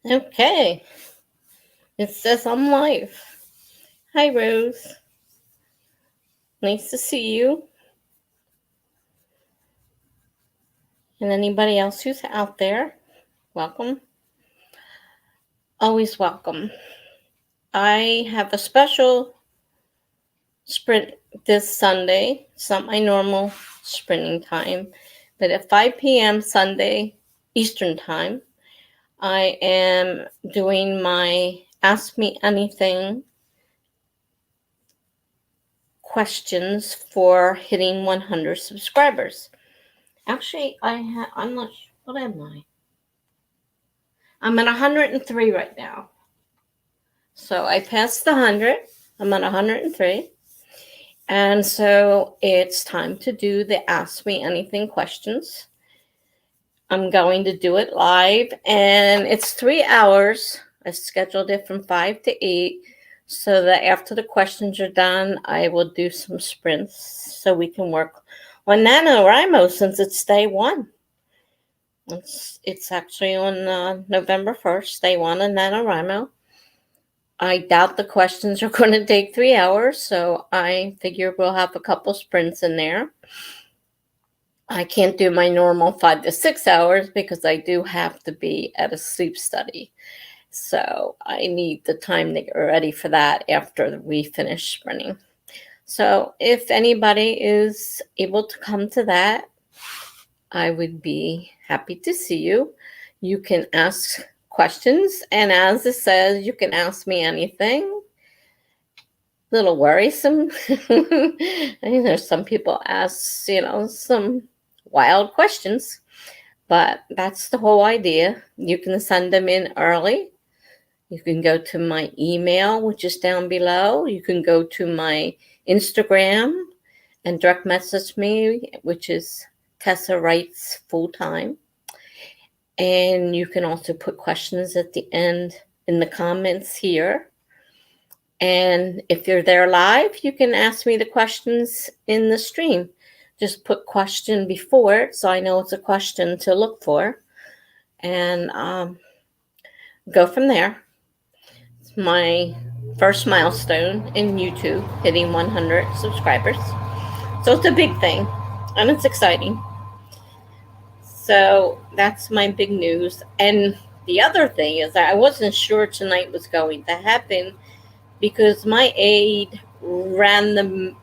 Okay, it says I'm live. Hi, Rose. Nice to see you. And anybody else who's out there, welcome. Always welcome. I have a special sprint this Sunday. It's not my normal sprinting time, but at 5 p.m. Sunday Eastern Time, I am doing my Ask Me Anything questions for hitting 100 subscribers. Actually, I'm not sure. What am I? I'm at 103 right now. So I passed the 100. I'm at 103. And so it's time to do the Ask Me Anything questions. I'm going to do it live, and it's 3 hours. I scheduled it from 5 to 8 so that after the questions are done, I will do some sprints so we can work on NaNoWriMo since it's day one. It's actually on November 1st, day one of NaNoWriMo. I doubt the questions are going to take 3 hours, so I figure we'll have a couple sprints in there. I can't do my normal 5 to 6 hours because I do have to be at a sleep study. So I need the time to get ready for that after we finish sprinting. So if anybody is able to come to that, I would be happy to see you. You can ask questions, and as it says, you can ask me anything. A little worrisome. Some people ask, some wild questions, but that's the whole idea. You can send them in early. You can go to my email, which is down below. You can go to my Instagram and direct message me, which is Tessa Writes Full-Time. And you can also put questions at the end in the comments here. And if you're there live, you can ask me the questions in the stream. Just put question before it so I know it's a question to look for. And go from there. It's my first milestone in YouTube, hitting 100 subscribers. So it's a big thing, and it's exciting. So that's my big news. And the other thing is that I wasn't sure tonight was going to happen because my aide ran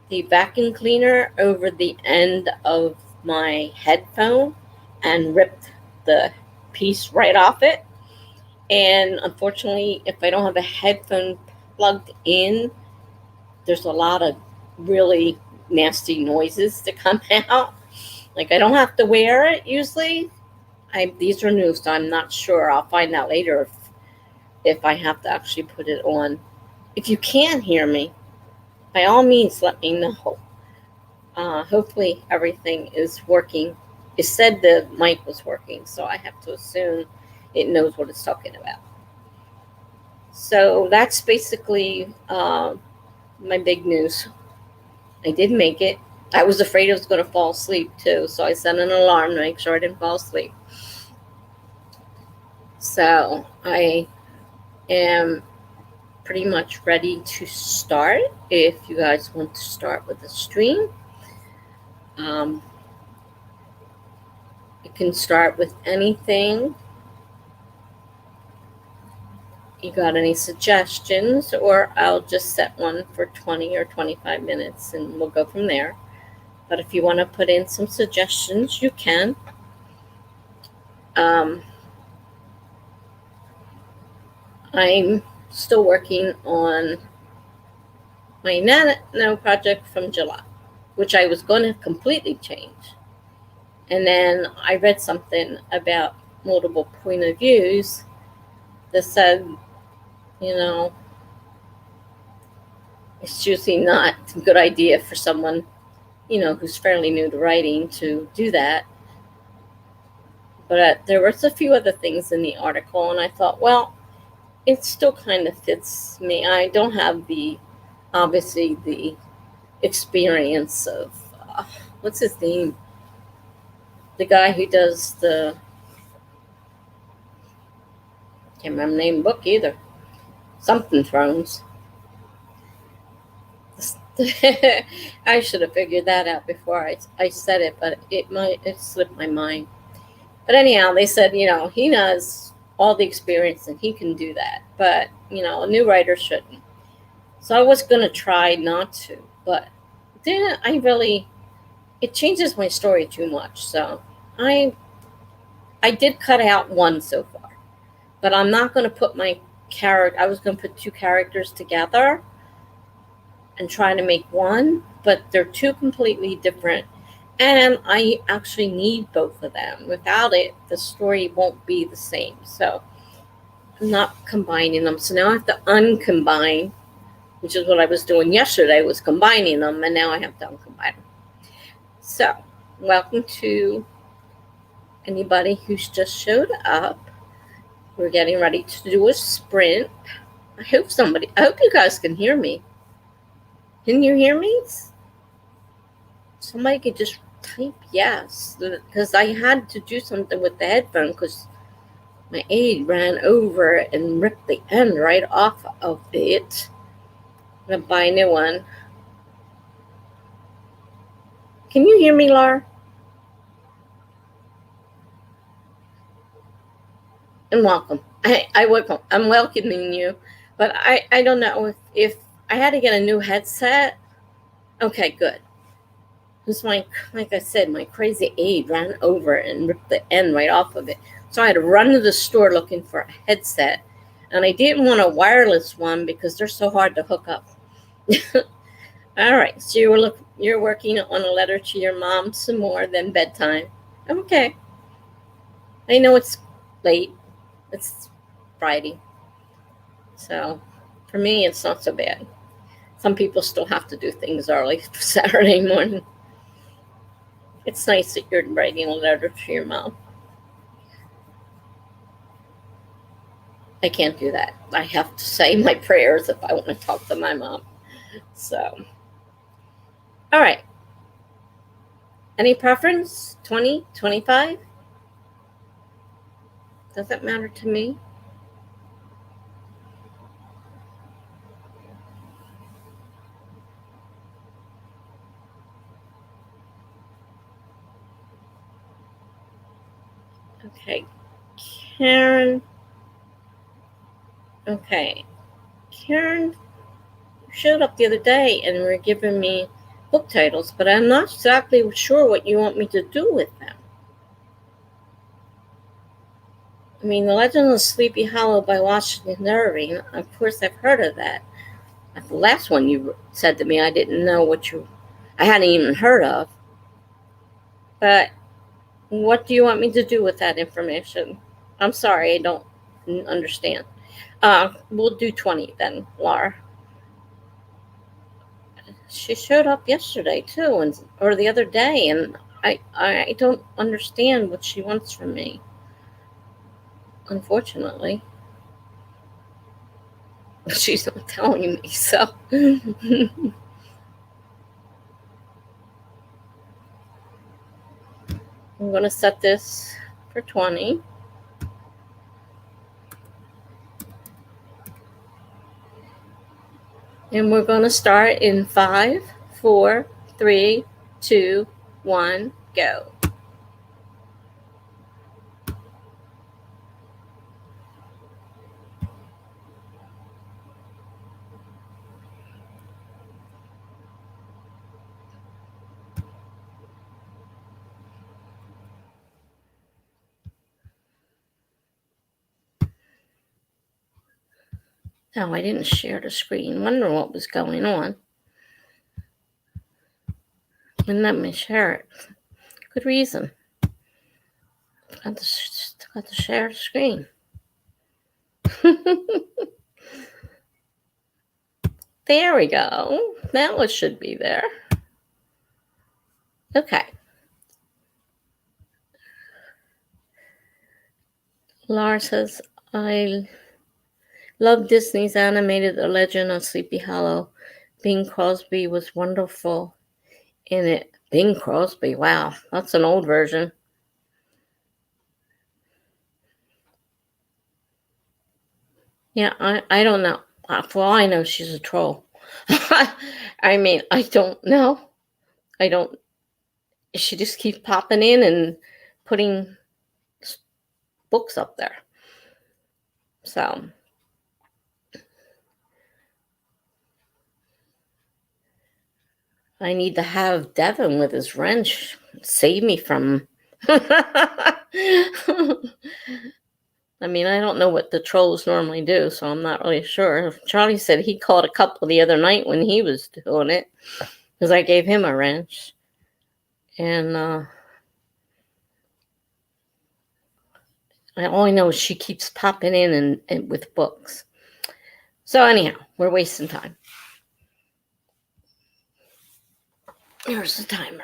the vacuum cleaner over the end of my headphone and ripped the piece right off it. And unfortunately, if I don't have a headphone plugged in, there's a lot of really nasty noises that come out. Like, I don't have to wear it usually. These are new, so I'm not sure. I'll find out later if I have to actually put it on. If you can hear me, by all means, let me know. Hopefully everything is working. It said the mic was working, so I have to assume it knows what it's talking about. So that's basically my big news. I did make it. I was afraid I was going to fall asleep too, so I set an alarm to make sure I didn't fall asleep. So I am pretty much ready to start. If you guys want to start with the stream, you can start with anything. You got any suggestions, or I'll just set one for 20 or 25 minutes and we'll go from there. But if you want to put in some suggestions, you can. I'm still working on my NaNo project from July, which I was going to completely change. And then I read something about multiple point of views that said, it's usually not a good idea for someone, who's fairly new to writing to do that. But there was a few other things in the article, and I thought, well, it still kind of fits me. I don't have obviously the experience of, what's his name? The guy who does the Can't remember the name of the book either. Something Thrones. I should have figured that out before I said it, but it slipped my mind. But anyhow, they said, he has all the experience and he can do that. But, a new writer shouldn't. So I was going to try not to. But then it changes my story too much. So I did cut out one so far. But I'm not going to put I was going to put two characters together and try to make one. But they're two completely different. And I actually need both of them. Without it, the story won't be the same. So I'm not combining them. So now I have to uncombine, which is what I was doing yesterday, was combining them, and now I have to uncombine them. So, welcome to anybody who's just showed up. We're getting ready to do a sprint. I hope you guys can hear me. Can you hear me? Somebody could just type yes, because I had to do something with the headphone because my aide ran over and ripped the end right off of it. I'm going to buy a new one. Can you hear me, Laura? And welcome. I'm welcoming you. But I don't know if I had to get a new headset. Okay, good. Because like I said, my crazy aide ran over and ripped the end right off of it. So I had to run to the store looking for a headset. And I didn't want a wireless one because they're so hard to hook up. All right, so you're working on a letter to your mom some more than bedtime. Okay. I know it's late. It's Friday. So for me, it's not so bad. Some people still have to do things early Saturday morning. It's nice that you're writing a letter to your mom. I can't do that. I have to say my prayers if I want to talk to my mom. So, all right. Any preference? 20, 25? Doesn't matter to me. Okay. Karen. Okay. Karen showed up the other day and were giving me book titles, but I'm not exactly sure what you want me to do with them. I mean, The Legend of Sleepy Hollow by Washington Irving, of course I've heard of that. The last one you said to me, I didn't know I hadn't even heard of. But what do you want me to do with that information? I'm sorry, I don't understand. We'll do 20 then, Laura. She showed up yesterday too, or the other day, and I don't understand what she wants from me. Unfortunately, she's not telling me. So, I'm gonna set this for 20. And we're going to start in 5, 4, 3, 2, 1, go. No, I didn't share the screen. Wonder what was going on. And let me share it. Good reason. Got to share the screen. There we go. Now it should be there. Okay. Laura says, I love Disney's animated The Legend of Sleepy Hollow. Bing Crosby was wonderful in it. Bing Crosby, wow, that's an old version. Yeah, I don't know. For all I know, she's a troll. I mean, I don't know. I don't. She just keeps popping in and putting books up there. So I need to have Devin with his wrench save me from. I mean, I don't know what the trolls normally do, so I'm not really sure. Charlie said he caught a couple the other night when he was doing it because I gave him a wrench. And all I know is she keeps popping in and with books. So anyhow, we're wasting time. Here's the timer.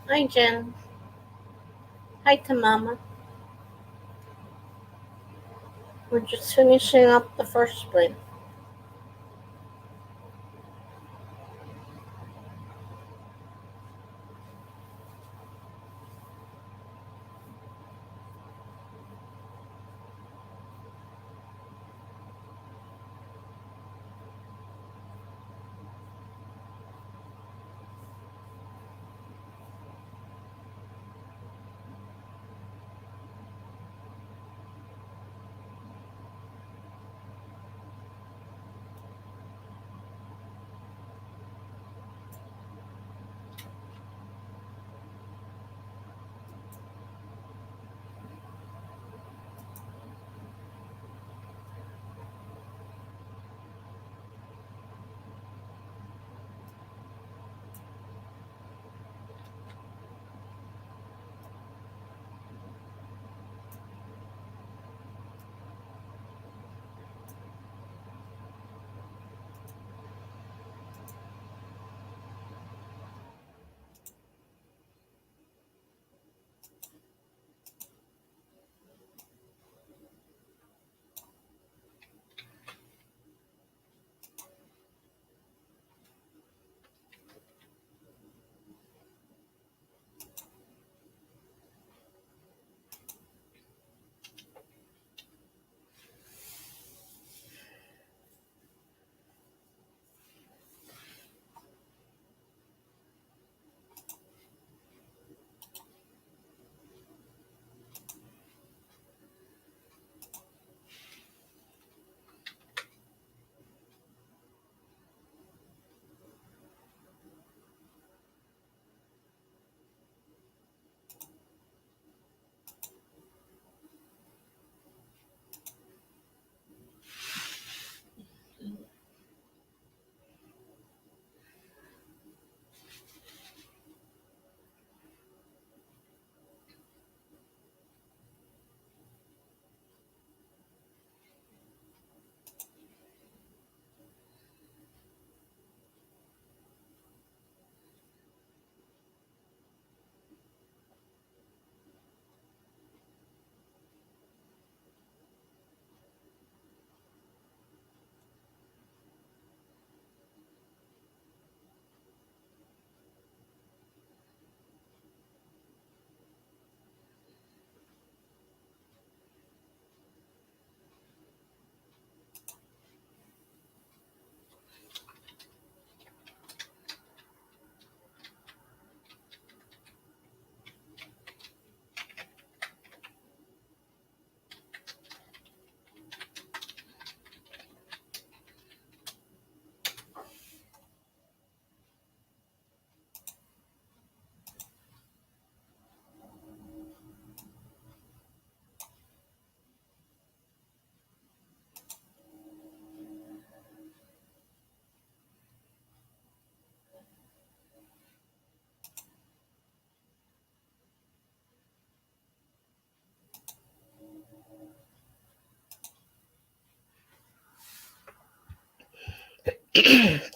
Hi, Jen. Hi to Mama. We're just finishing up the first split.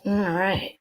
All right.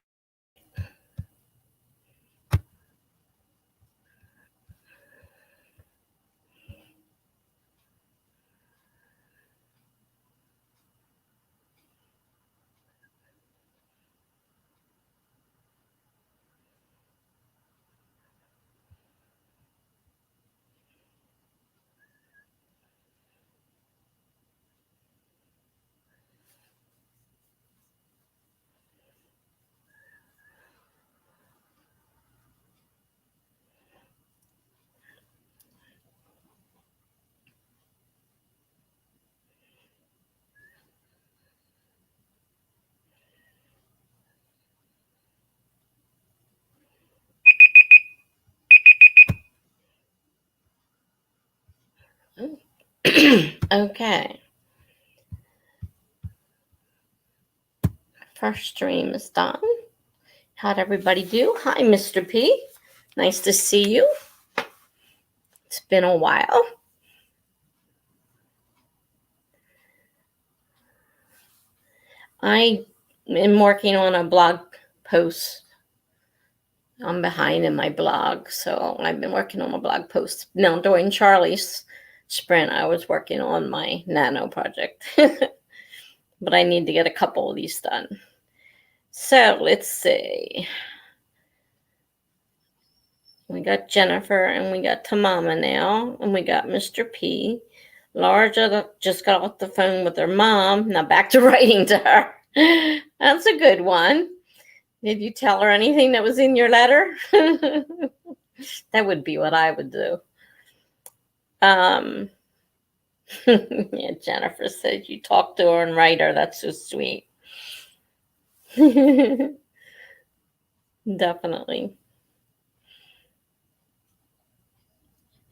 Okay. First stream is done. How'd everybody do? Hi, Mr. P. Nice to see you. It's been a while. I am working on a blog post I'm behind in my blog, so I've been working on my blog posts. Now, during Charlie's sprint, I was working on my NaNo project. But I need to get a couple of these done. So let's see. We got Jennifer and we got Tamama now, and we got Mr. P. Laura just got off the phone with her mom. Now back to writing to her. That's a good one. Did you tell her anything that was in your letter? That would be what I would do. Yeah, Jennifer said you talk to her and write her. That's so sweet. Definitely.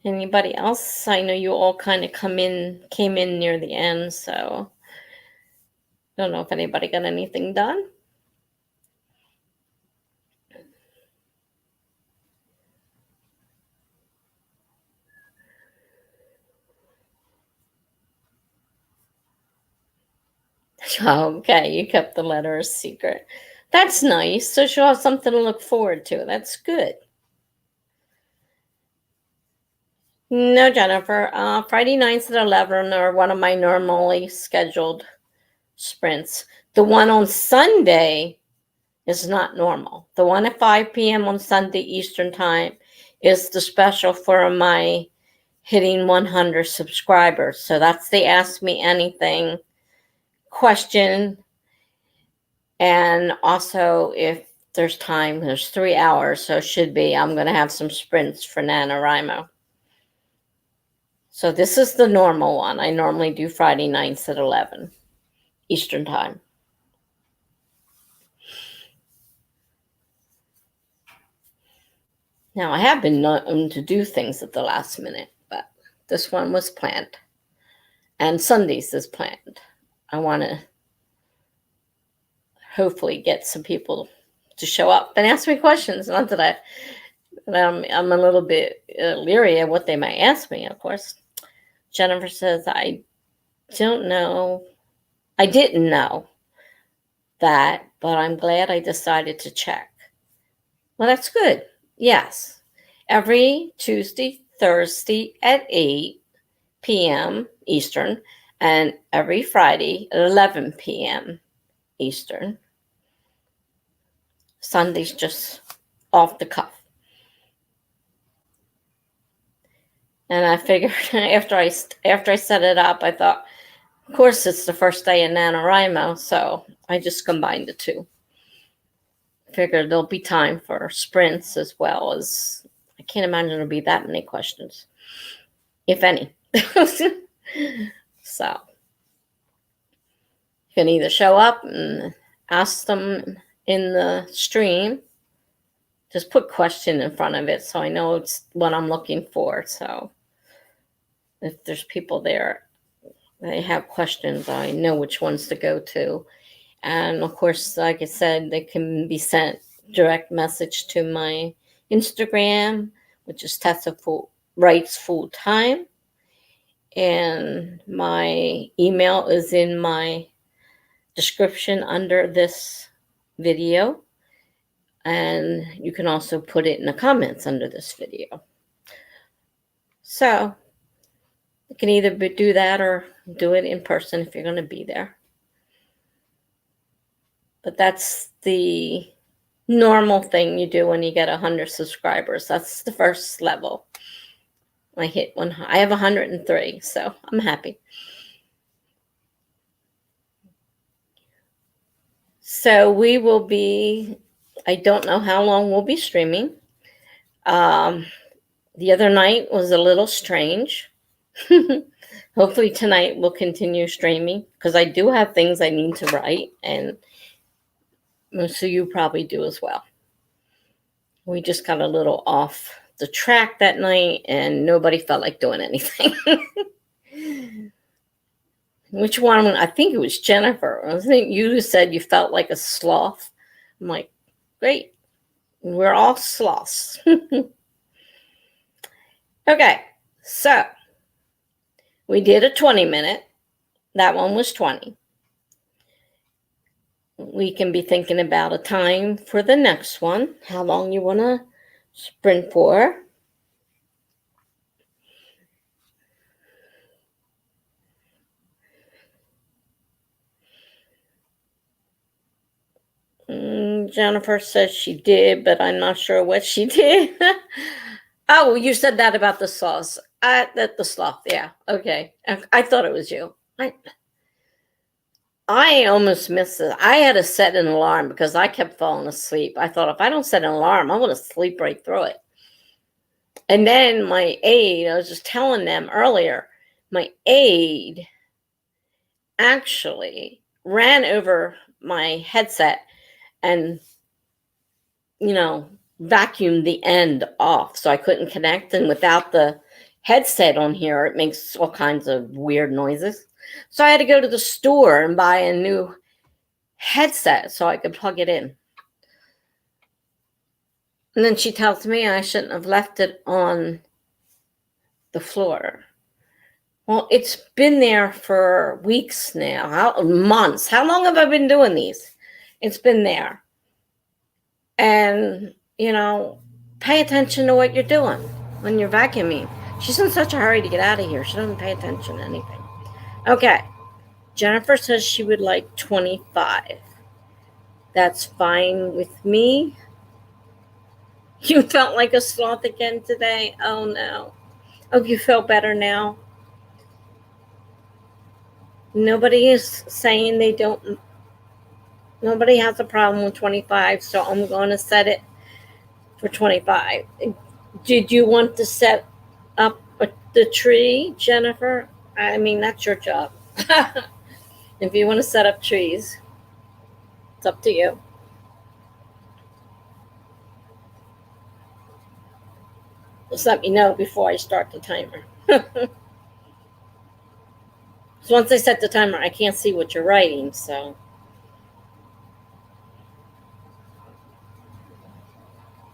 Anybody else? I know you all kind of came in near the end, so don't know if anybody got anything done. Okay, you kept the letter a secret. That's nice. So she'll have something to look forward to. That's good. No, Jennifer. Friday nights at 11 are one of my normally scheduled sprints. The one on Sunday is not normal. The one at 5 p.m. on Sunday Eastern Time is the special for my hitting 100 subscribers. So that's the Ask Me Anything question. And also, if there's time, there's 3 hours, so it should be. I'm going to have some sprints for NaNoWriMo. So this is the normal one. I normally do Friday nights at 11 Eastern Time. Now, I have been known to do things at the last minute, but this one was planned. And Sundays is planned. I want to hopefully get some people to show up and ask me questions. Not that I'm a little bit leery of what they might ask me, of course. Jennifer says, I didn't know that, but I'm glad I decided to check. Well, that's good. Yes. Every Tuesday, Thursday at 8 p.m. Eastern, and every Friday at 11 p.m. Eastern. Sunday's just off the cuff. And I figured after I set it up, I thought, of course, it's the first day in NaNoWriMo, so I just combined the two. Figured there'll be time for sprints as well as, I can't imagine there'll be that many questions, if any. So you can either show up and ask them in the stream, just put question in front of it so I know it's what I'm looking for. So if there's people there, they have questions, I know which ones to go to. And of course, like I said, they can be sent direct message to my Instagram, which is Tessa Writes Full Time. And my email is in my description under this video. And you can also put it in the comments under this video. So you can either do that or do it in person if you're going to be there. But that's the normal thing you do when you get 100 subscribers. That's the first level. I have 103, so I'm happy. So we will be, I don't know how long we'll be streaming. The other night was a little strange. Hopefully tonight we'll continue streaming because I do have things I need to write, and most of you probably do as well. We just got a little off the track that night and nobody felt like doing anything. Which one? I think it was Jennifer. I think you said you felt like a sloth. I'm like, great. We're all sloths. Okay, so we did a 20-minute. That one was 20. we can be thinking about a time for the next one, how long you want to sprint for. Jennifer says she did, but I'm not sure what she did. Oh, you said that about the sauce. The sloth, yeah. Okay. I thought it was you. I almost missed it. I had to set an alarm because I kept falling asleep. I thought if I don't set an alarm, I'm going to sleep right through it. And then my aide, I was just telling them earlier, my aide actually ran over my headset and, vacuumed the end off so I couldn't connect. And without the headset on here, it makes all kinds of weird noises. So I had to go to the store and buy a new headset so I could plug it in. And then she tells me I shouldn't have left it on the floor. Well, it's been there for weeks now, months. How long have I been doing these? It's been there. And, pay attention to what you're doing when you're vacuuming. She's in such a hurry to get out of here. She doesn't pay attention to anything. Okay. Jennifer says she would like 25. That's fine with me. You felt like a sloth again today? Oh, no. Oh, you feel better now? Nobody is saying they don't. Nobody has a problem with 25, so I'm going to set it for 25. Did you want to set up the tree, Jennifer? I mean, that's your job. If you want to set up trees, it's up to you. Just let me know before I start the timer. So once I set the timer, I can't see what you're writing, so.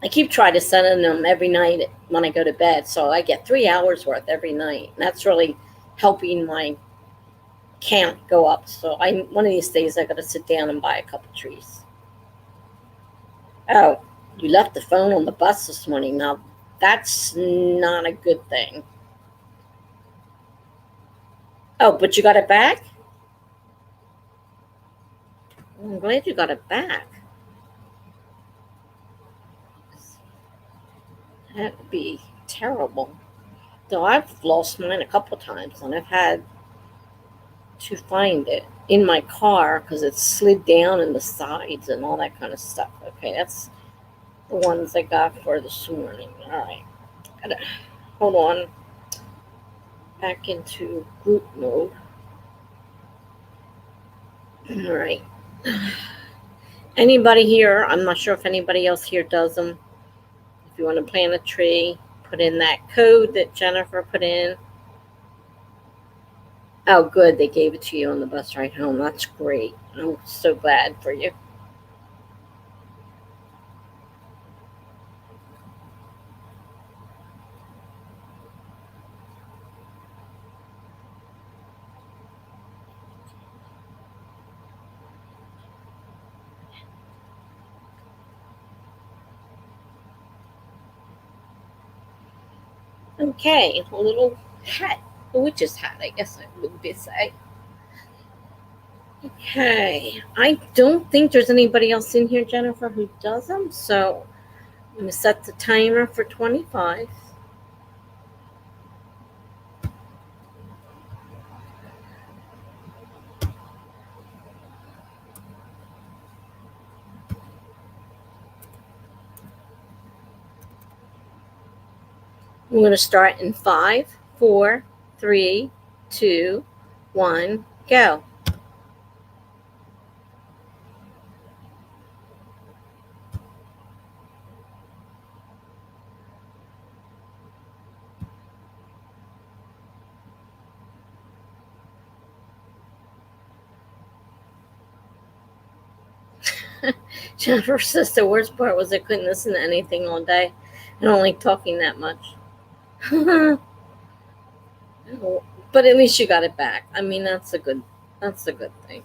I keep trying to send them every night when I go to bed, so I get 3 hours worth every night. And that's really helping my count go up. So one of these days I got to sit down and buy a couple trees. Oh, you left the phone on the bus this morning. Now, that's not a good thing. Oh, but you got it back? Well, I'm glad you got it back. That would be terrible. Though I've lost mine a couple times, and I've had to find it in my car because it slid down in the sides and all that kind of stuff. Okay, that's the ones I got for this morning. All right, gotta hold on. Back into group mode. All right. Anybody here? I'm not sure if anybody else here does them. If you want to plant a tree, put in that code that Jennifer put in. Oh, good. They gave it to you on the bus ride home. That's great. I'm so glad for you. Okay, a little hat. A witch's hat, I guess I would be say. Okay, I don't think there's anybody else in here, Jennifer, who does them. So I'm going to set the timer for 25. I'm going to start in 5, 4, 3, 2, 1, go. Jennifer says the worst part was I couldn't listen to anything all day. I don't like talking that much. But at least you got it back. I mean, that's a good thing.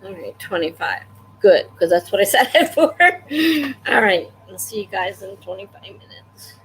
All right, 25. Good, because that's what I set it for. All right, I'll see you guys in 25 minutes.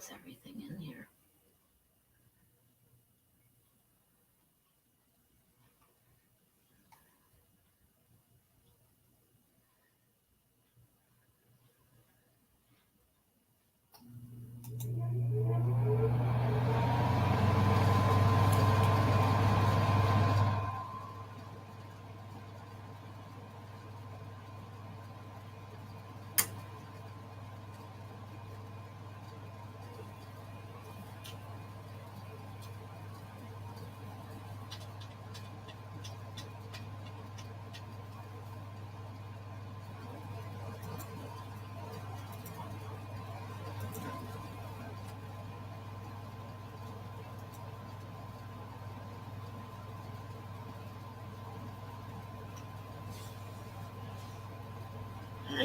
mix everything in here.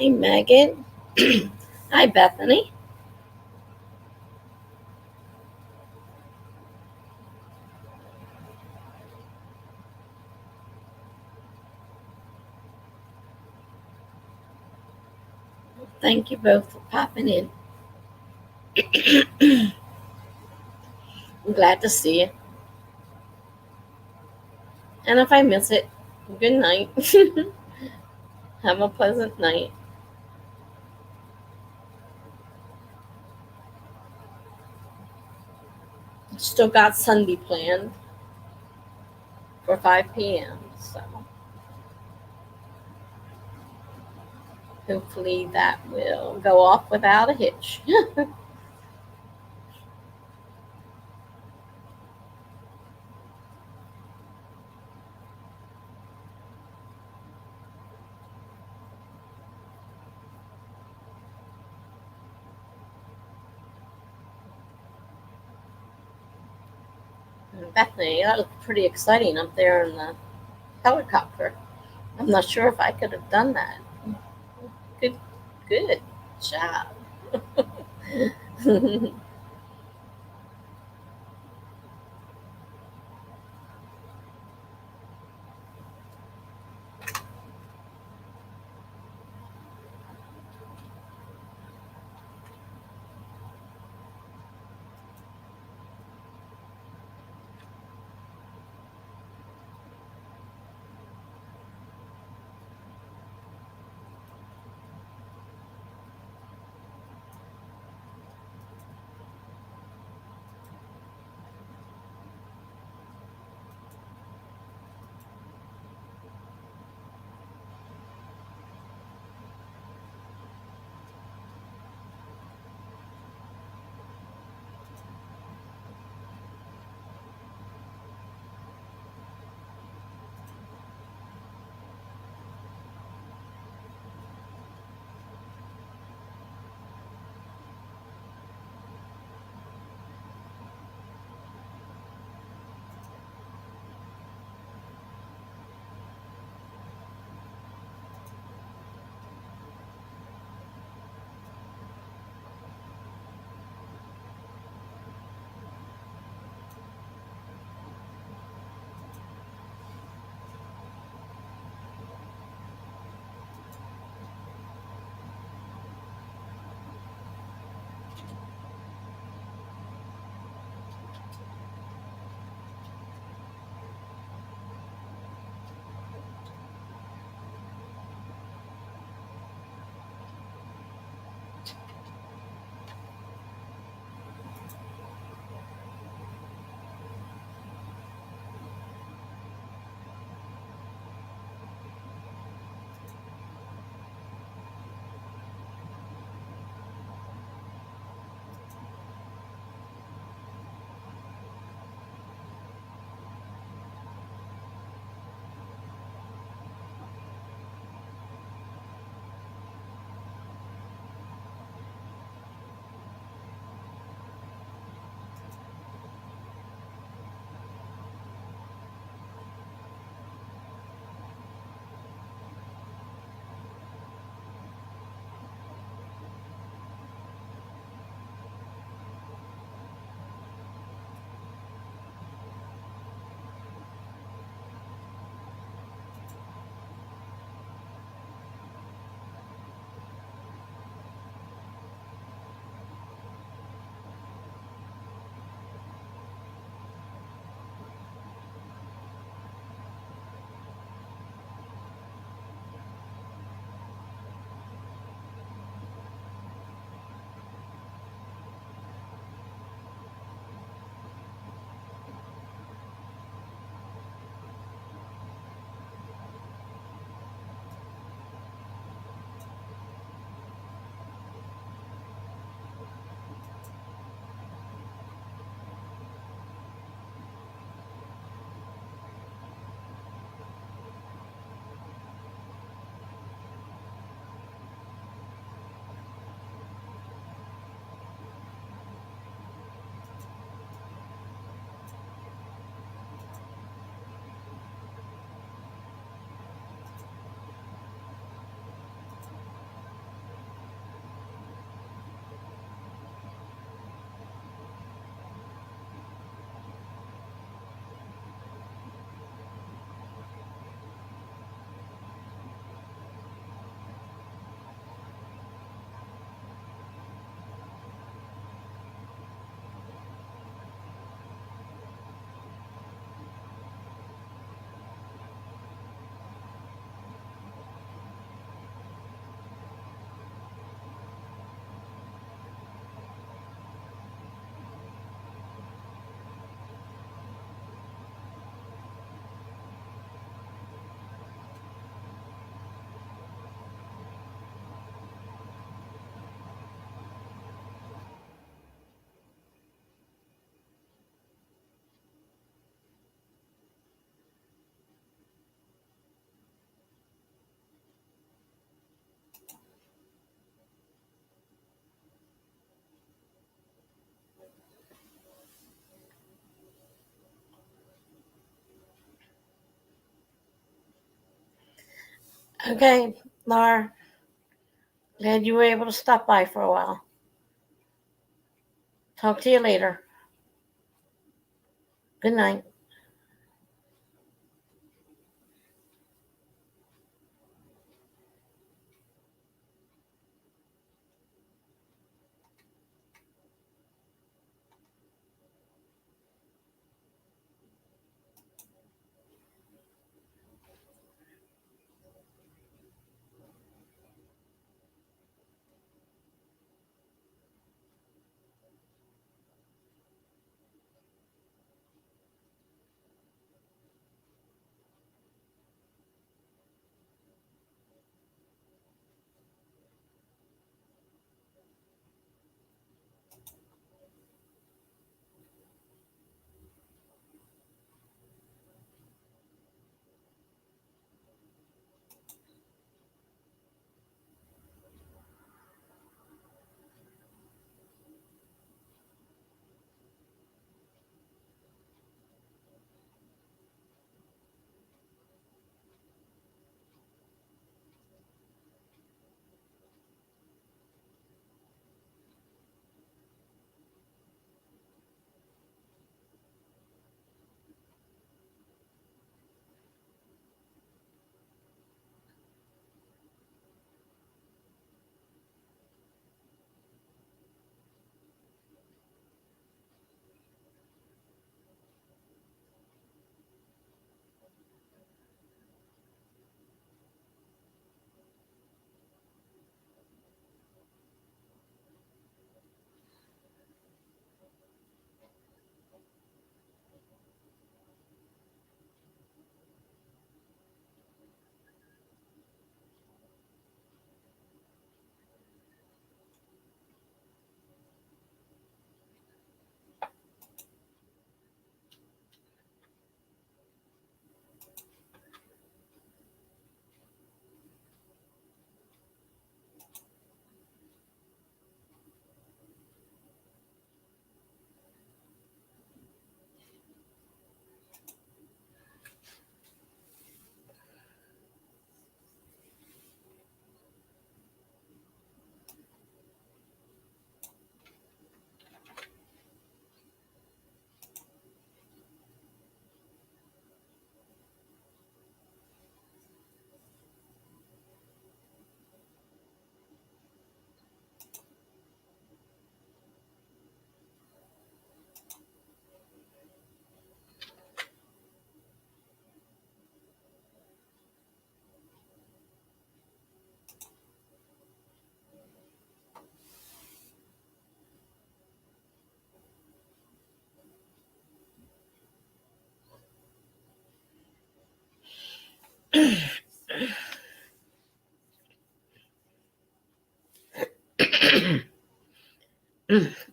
Hi, Megan. Hi, Bethany. Thank you both for popping in. I'm glad to see you. And if I miss it, good night. Have a pleasant night. Still got Sunday planned for 5 p.m. So hopefully that will go off without a hitch. Bethany, that looked pretty exciting up there in the helicopter. I'm not sure if I could have done that. Good, good job. Okay, Laura, glad you were able to stop by for a while. Talk to you later. Good night.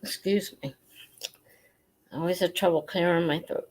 Excuse me. I always have trouble clearing my throat.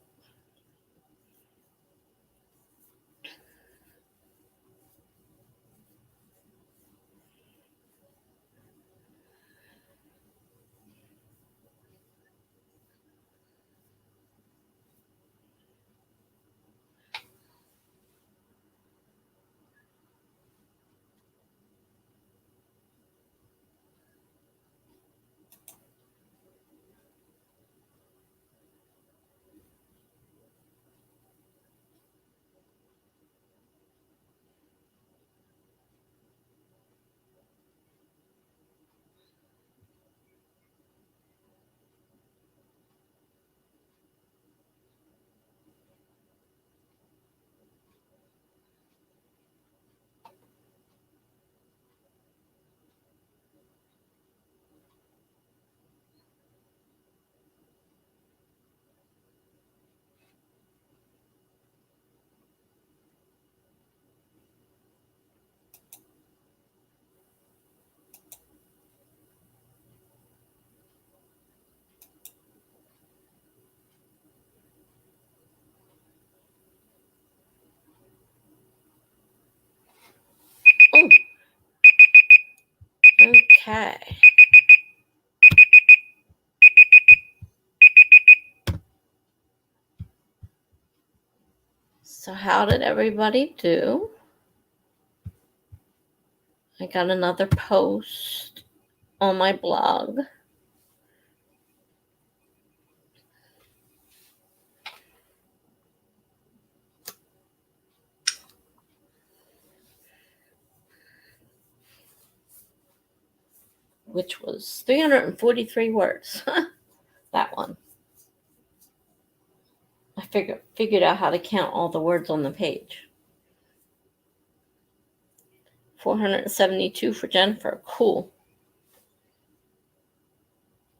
Oh, okay. So how did everybody do? I got another post on my blog. Which was 343 words. That one. I figured out how to count all the words on the page. 472 for Jennifer. Cool.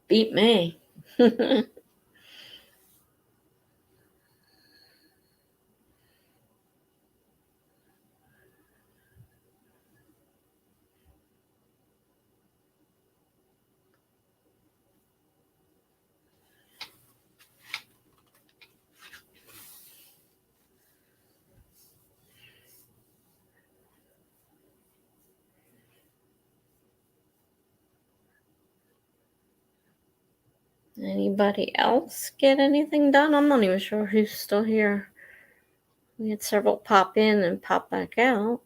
Beat me. Anybody else get anything done? I'm not even sure who's still here. We had several pop in and pop back out.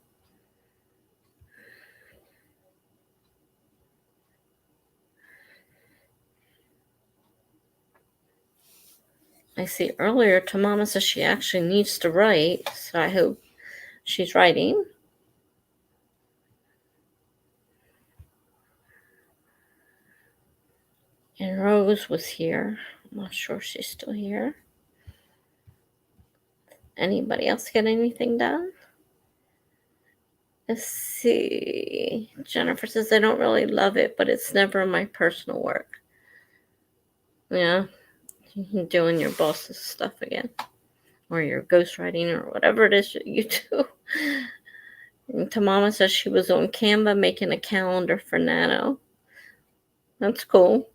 I see earlier Tamama says she actually needs to write, so I hope she's writing. And Rose was here. I'm not sure she's still here. Anybody else get anything done? Let's see. Jennifer says, I don't really love it, but it's never my personal work. Yeah, you're doing your boss's stuff again. Or your ghostwriting or whatever it is that you do. And Tamama says she was on Canva making a calendar for NaNo. That's cool.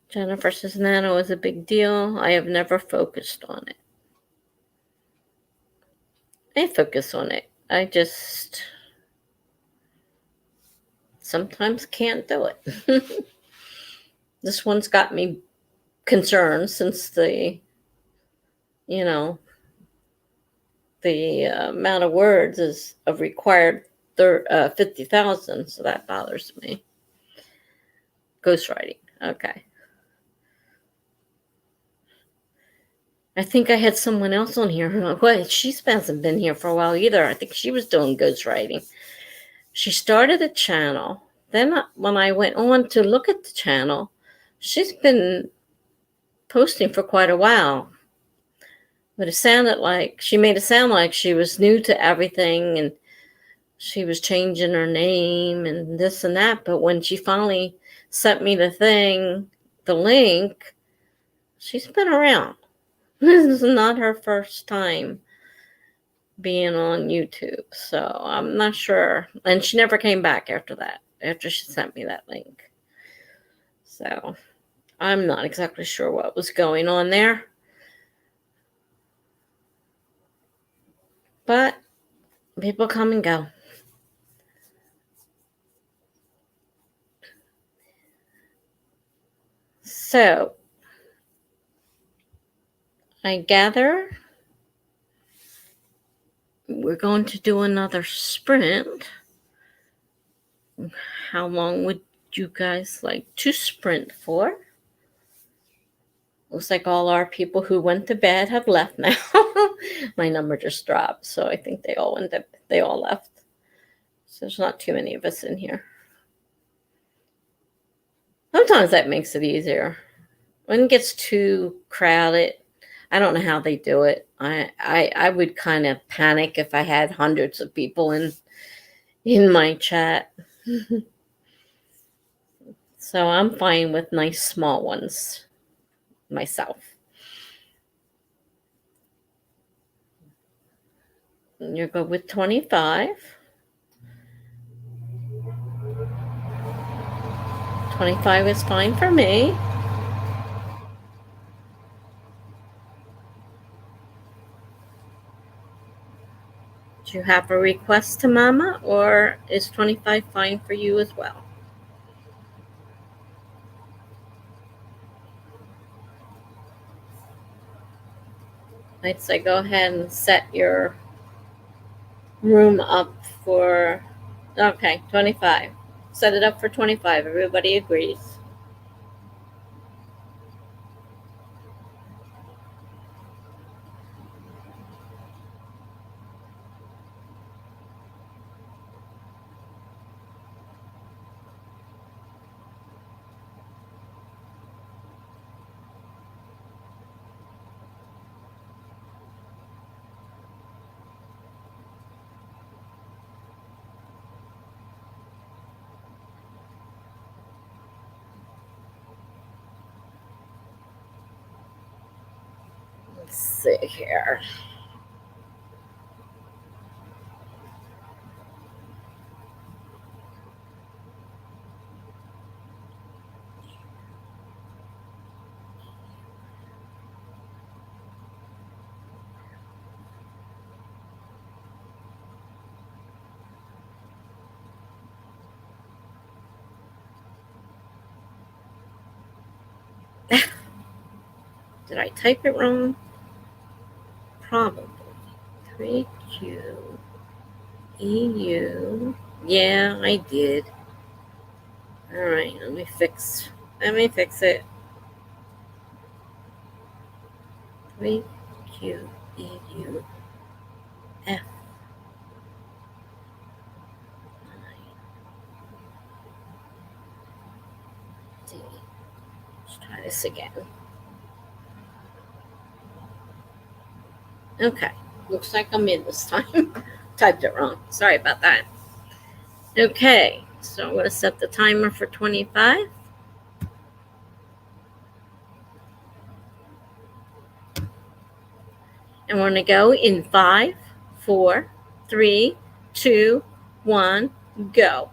Jennifer says NaNo is a big deal. I have never focused on it. I focus on it. I just sometimes can't do it. This one's got me concerned since the amount of words is a required 50,000, so that bothers me. Ghostwriting. Okay. I think I had someone else on here. What? She hasn't been here for a while either. I think she was doing ghostwriting. She started a channel. Then when I went on to look at the channel, she's been posting for quite a while. But she made it sound like she was new to everything and she was changing her name and this and that. But when she finally sent me the link, she's been around. This is not her first time being on YouTube, so I'm not sure. And she never came back after that, after she sent me that link. So I'm not exactly sure what was going on there. But people come and go. So I gather we're going to do another sprint. How long would you guys like to sprint for? Looks like all our people who went to bed have left now. My number just dropped, so I think they all left. So there's not too many of us in here. Sometimes that makes it easier. When it gets too crowded, I don't know how they do it. I would kind of panic if I had hundreds of people in my chat. So I'm fine with nice small ones myself. You're good with 25. 25 is fine for me. Do you have a request to Mama, or is 25 fine for you as well? I'd say go ahead and set your room up for, okay, 25. Set it up for 25. Everybody agrees. Let's see here. Did I type it wrong? Probably. 3Q EU. Yeah, I did. All right, let me fix it. 3QEU F9. D. Let's try this again. Okay, looks like I'm in this time. Typed it wrong. Sorry about that. Okay, so I'm going to set the timer for 25. And we're going to go in 5, 4, 3, 2, 1, go.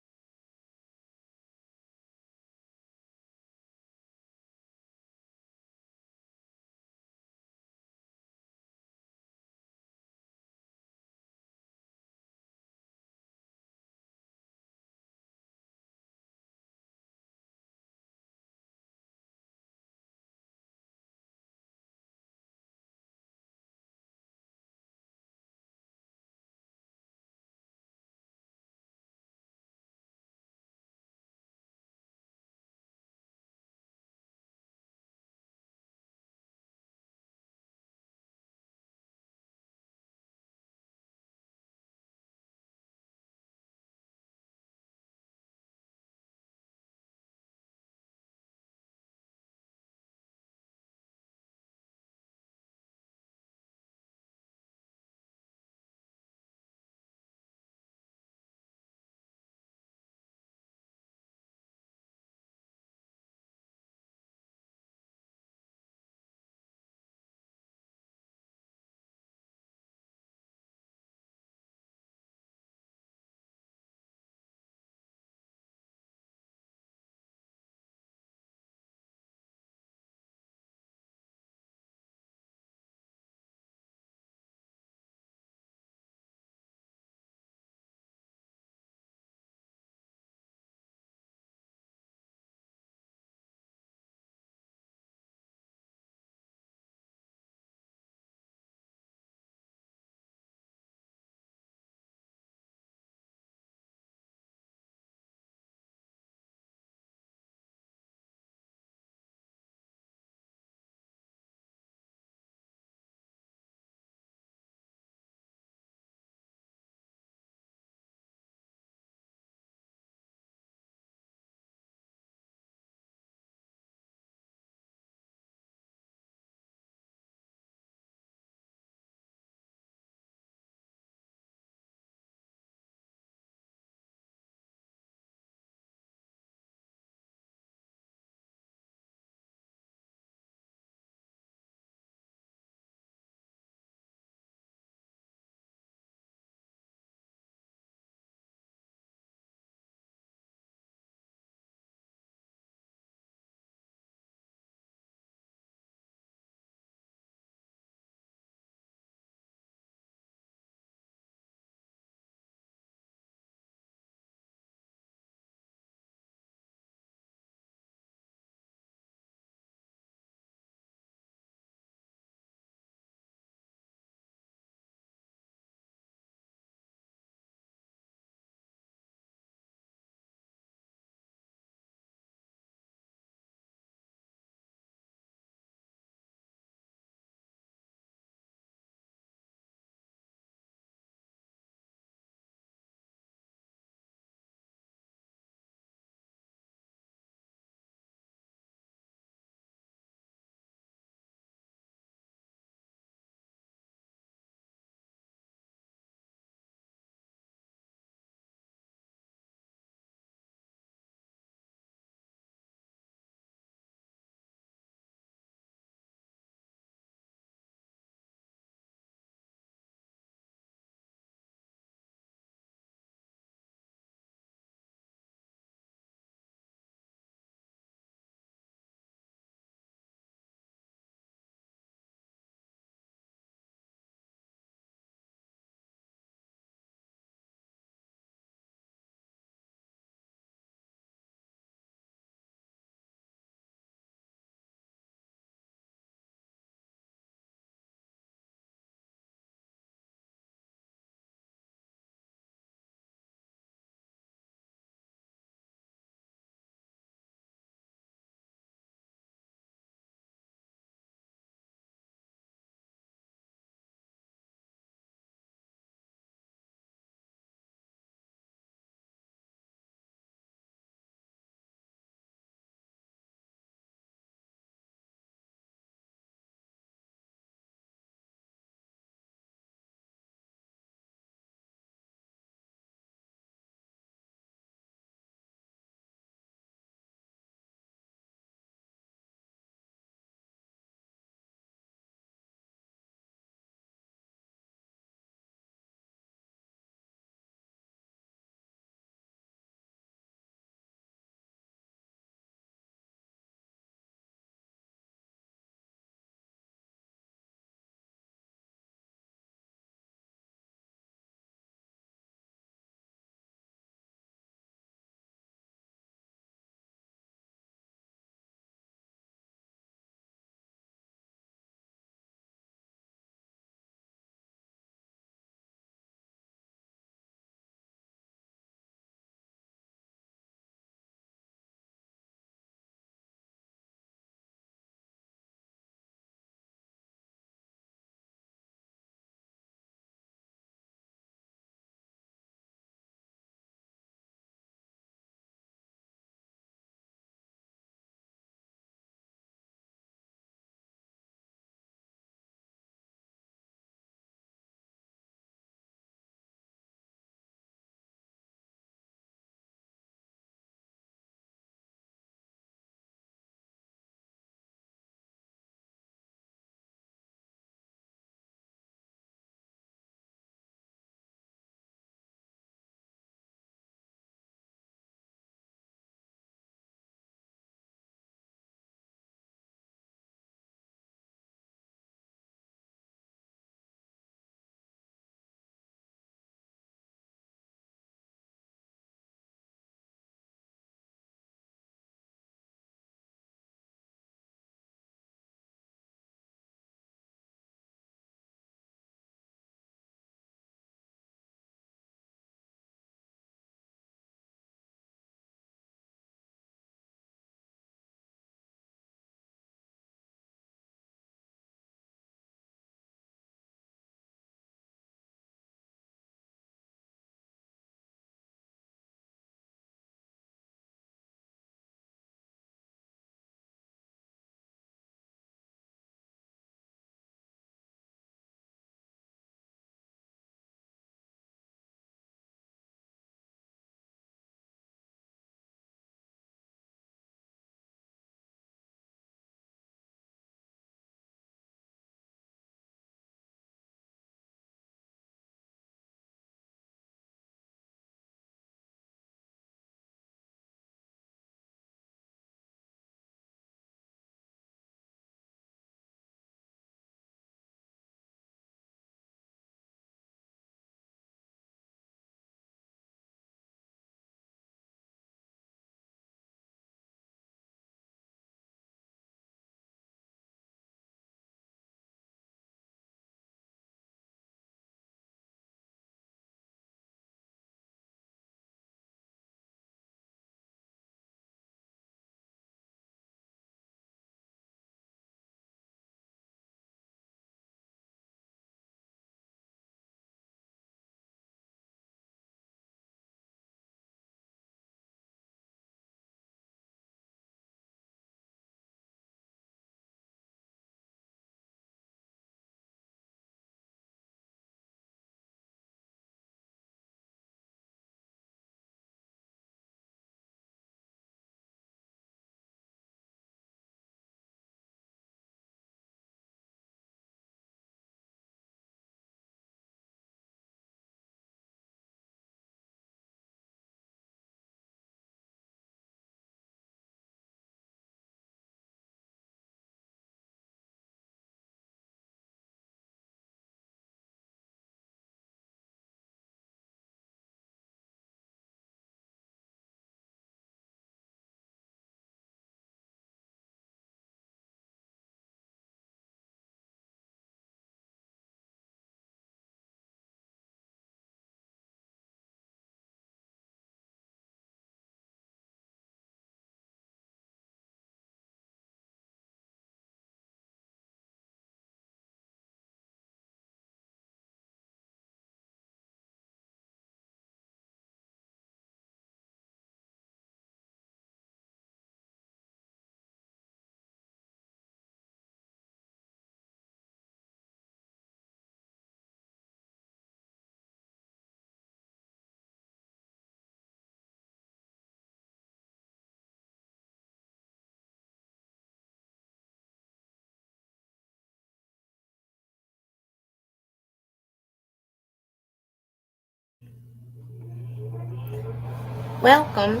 Welcome.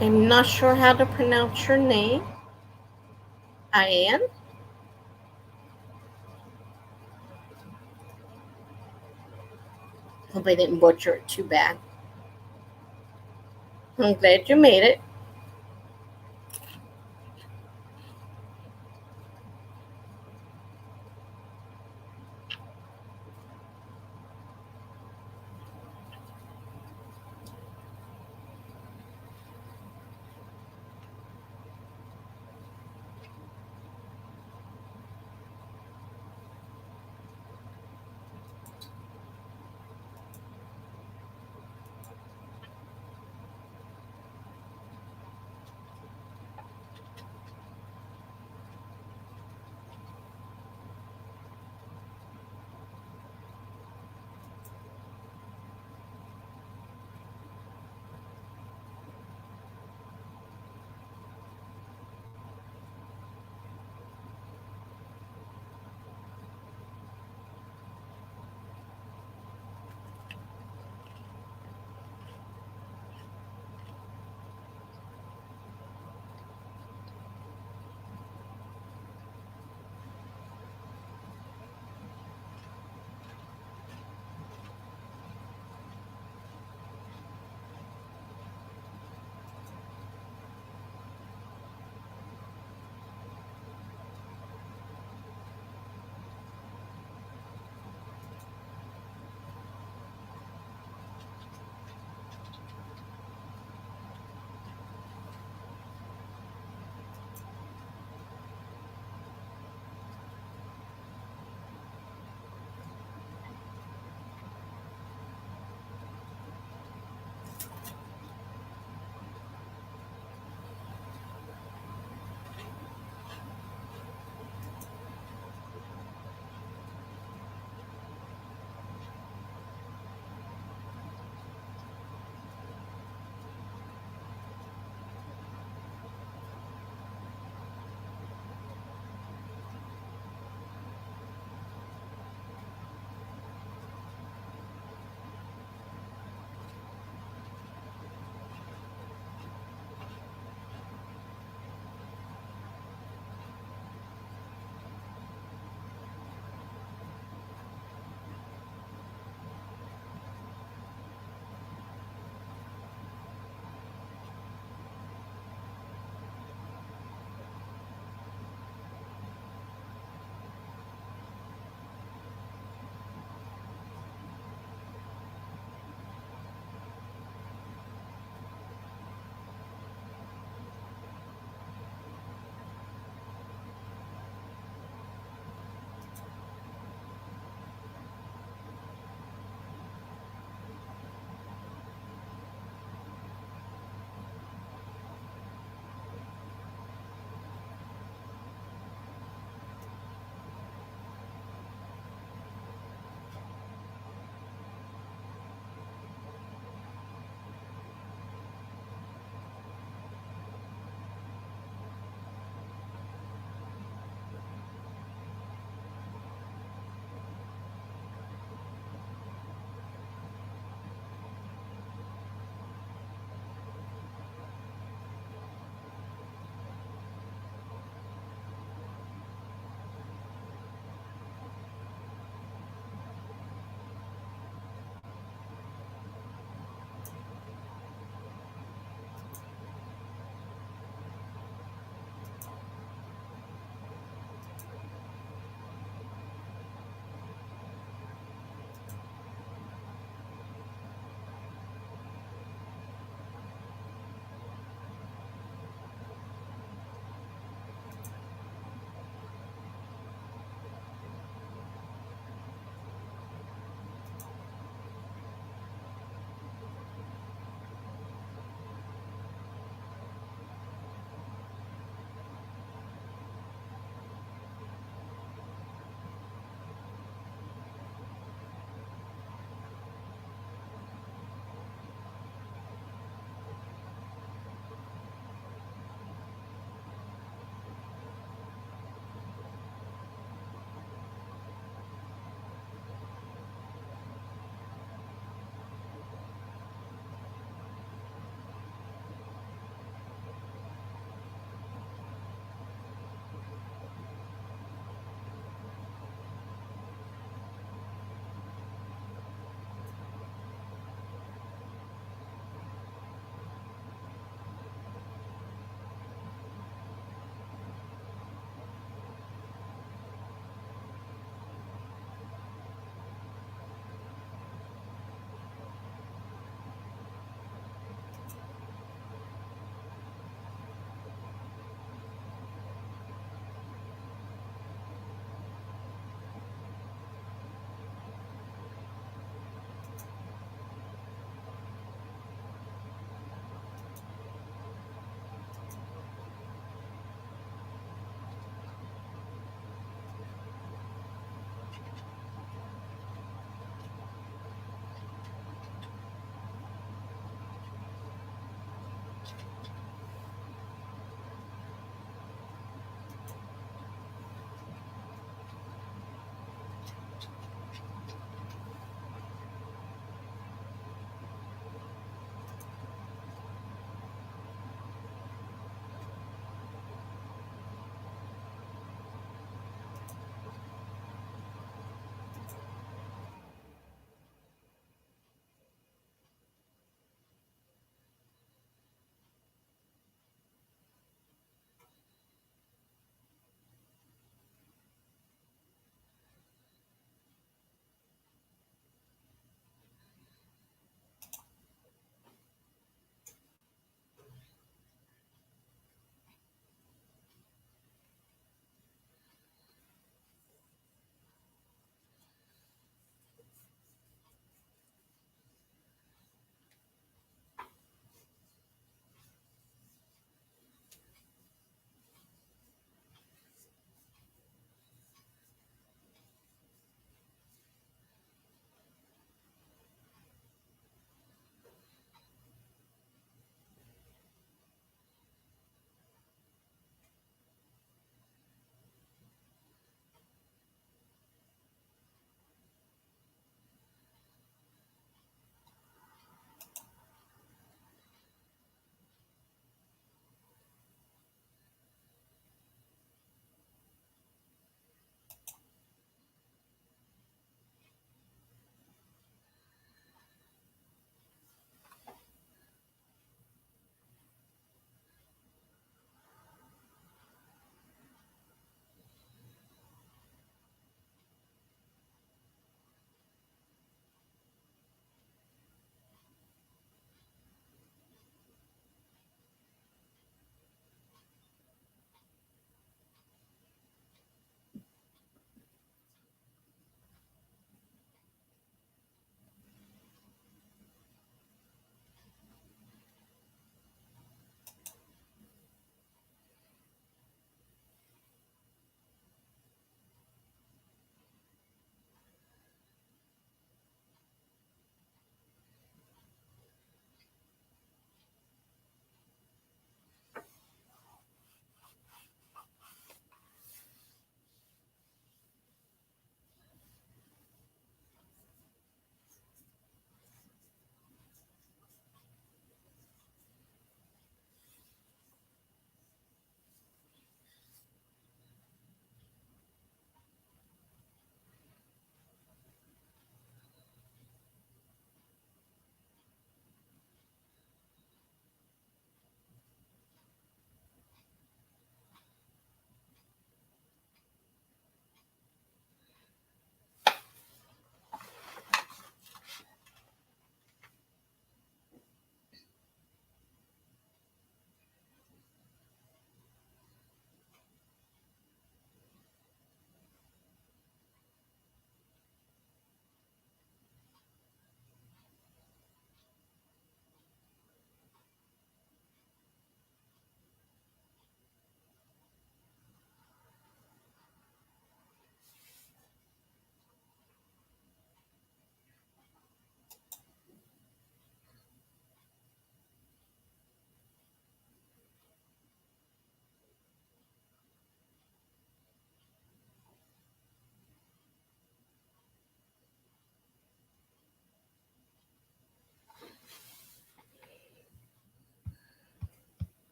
I'm not sure how to pronounce your name. Diane? Hope I didn't butcher it too bad. I'm glad you made it.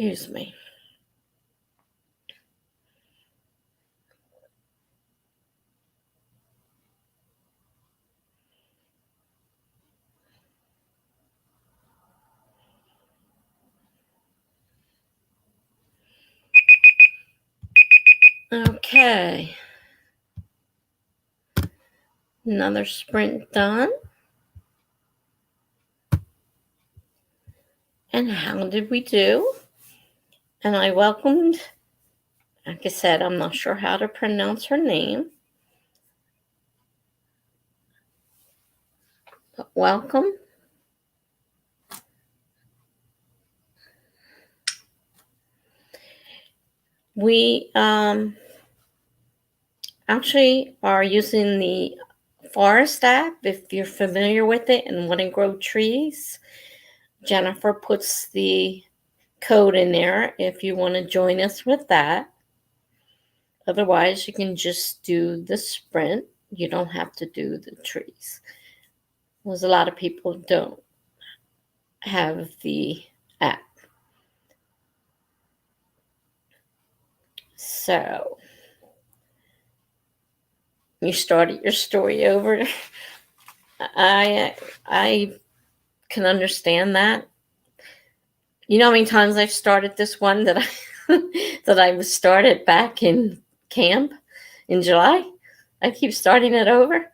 Excuse me. Okay. Another sprint done. And how did we do? And I welcomed, like I said, I'm not sure how to pronounce her name. But welcome. We actually are using the Forest app. If you're familiar with it and want to grow trees, Jennifer puts the code in there if you want to join us with that. Otherwise, you can just do the sprint. You don't have to do the trees. Because a lot of people don't have the app. So, you started your story over. I can understand that. You know how many times I've started this one that I was started back in camp in July? I keep starting it over.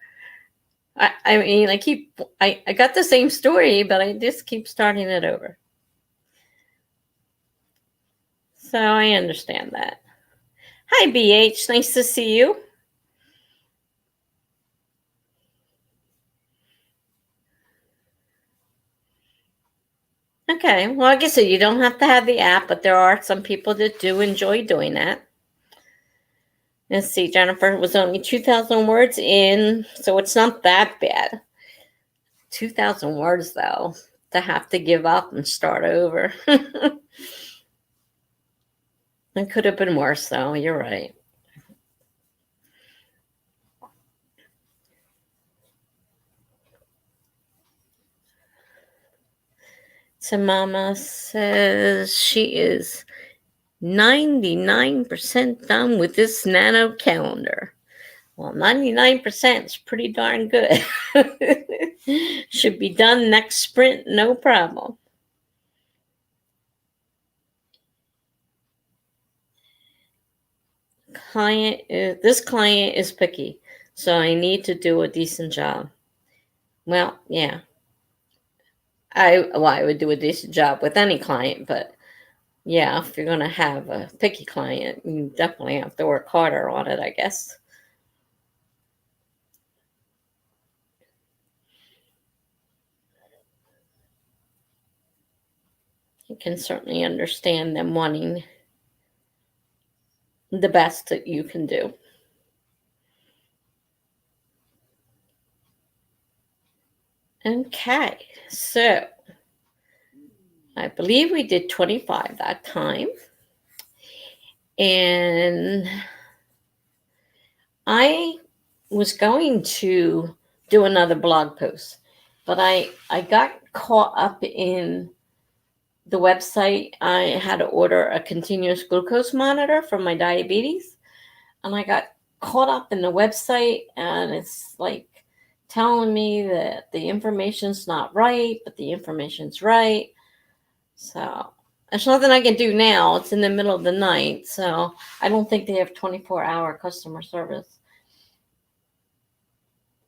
I mean, I got the same story, but I just keep starting it over. So I understand that. Hi, BH. Nice to see you. Okay. Well, like I said, you don't have to have the app, but there are some people that do enjoy doing that. Let's see, Jennifer was only 2,000 words in, so it's not that bad. 2,000 words, though, to have to give up and start over. It could have been worse, though. You're right. So Mama says she is 99% done with this NaNo calendar. Well, 99% is pretty darn good. Should be done next sprint, no problem. This client is picky, so I need to do a decent job. Well, yeah. I would do a decent job with any client, but yeah, if you're going to have a picky client, you definitely have to work harder on it, I guess. You can certainly understand them wanting the best that you can do. Okay, so I believe we did 25 that time. And I was going to do another blog post, but I got caught up in the website. I had to order a continuous glucose monitor for my diabetes, and I got caught up in the website, and it's like telling me that the information's not right, but the information's right. So there's nothing I can do now. It's in the middle of the night, so I don't think they have 24-hour customer service.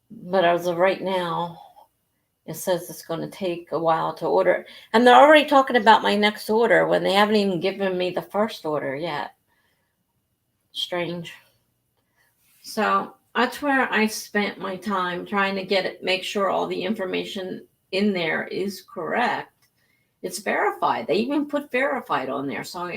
But as of right now, it says it's going to take a while to order. And they're already talking about my next order when they haven't even given me the first order yet. Strange. So that's where I spent my time trying to make sure all the information in there is correct. It's verified. They even put verified on there. So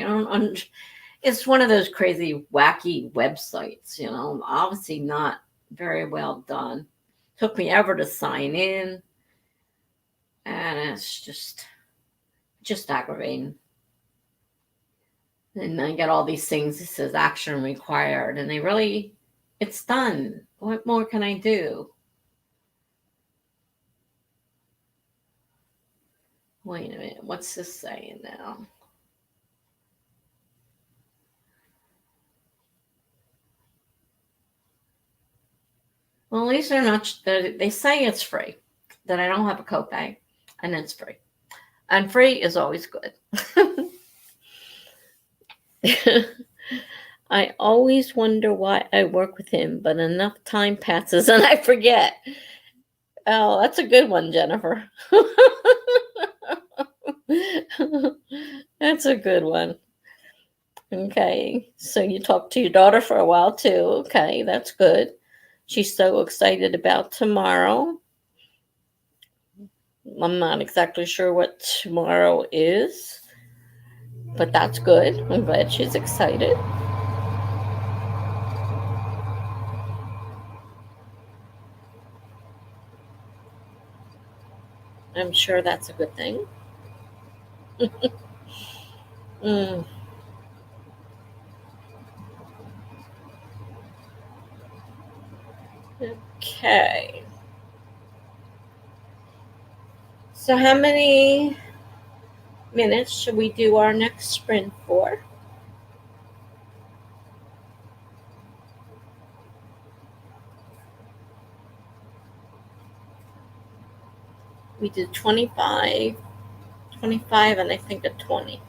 it's one of those crazy, wacky websites, obviously not very well done. Took me ever to sign in. And it's just aggravating. And I get all these things. It says action required. And it's done. What more can I do? Wait a minute. What's this saying now? Well, at least they're not. They say it's free. That I don't have a copay, and it's free. And free is always good. I always wonder why I work with him, but enough time passes and I forget. Oh, that's a good one, Jennifer. That's a good one. Okay, so you talked to your daughter for a while too. Okay, that's good. She's so excited about tomorrow. I'm not exactly sure what tomorrow is, but that's good. I'm glad she's excited. I'm sure that's a good thing. Mm, okay. So, how many minutes should we do our next sprint for? We did 25, 25, and I think a 20.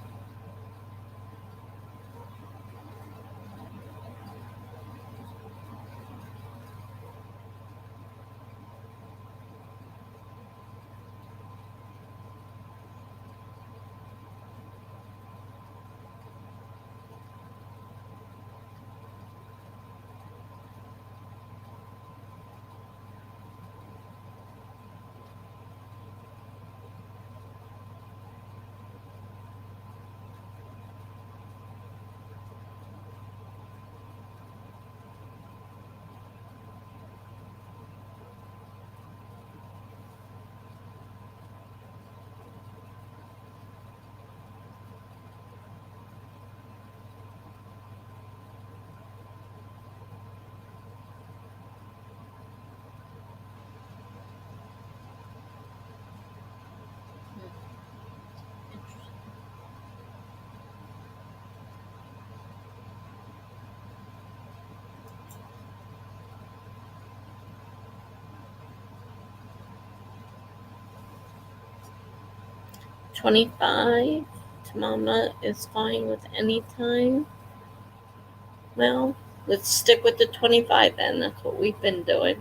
$25 to Mama is fine with any time. Well, let's stick with the 25 then. That's what we've been doing.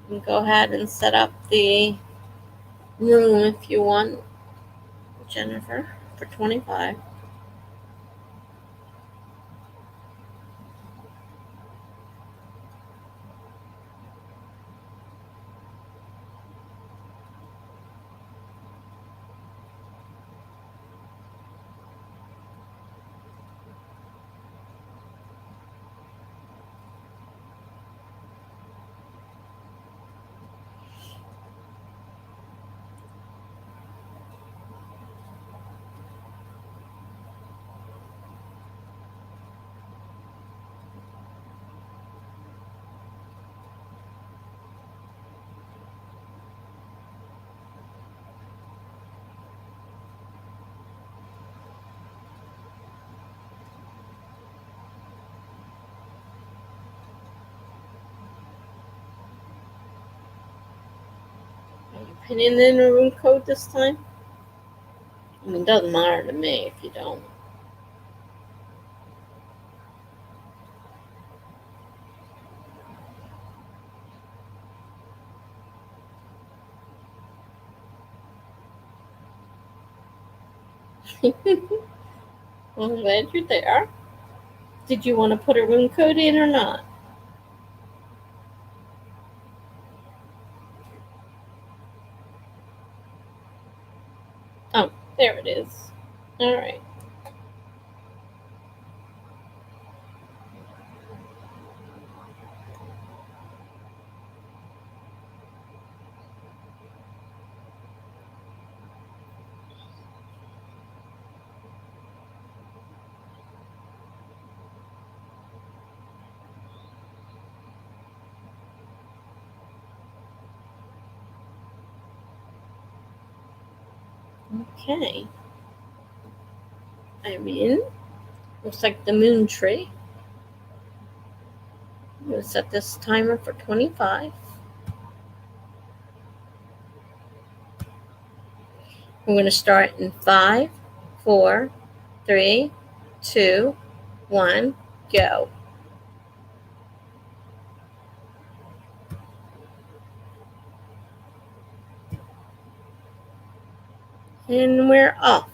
You can go ahead and set up the room if you want, Jennifer, for 25. Are you pinning in a room code this time? I mean, it doesn't matter to me if you don't. Well, I'm glad you're there. Did you want to put a room code in or not? Oh, there it is. All right. Okay. I'm in. Looks like the moon tree. I'm going to set this timer for 25. We're going to start in 5, 4, 3, 2, 1, go. And we're off.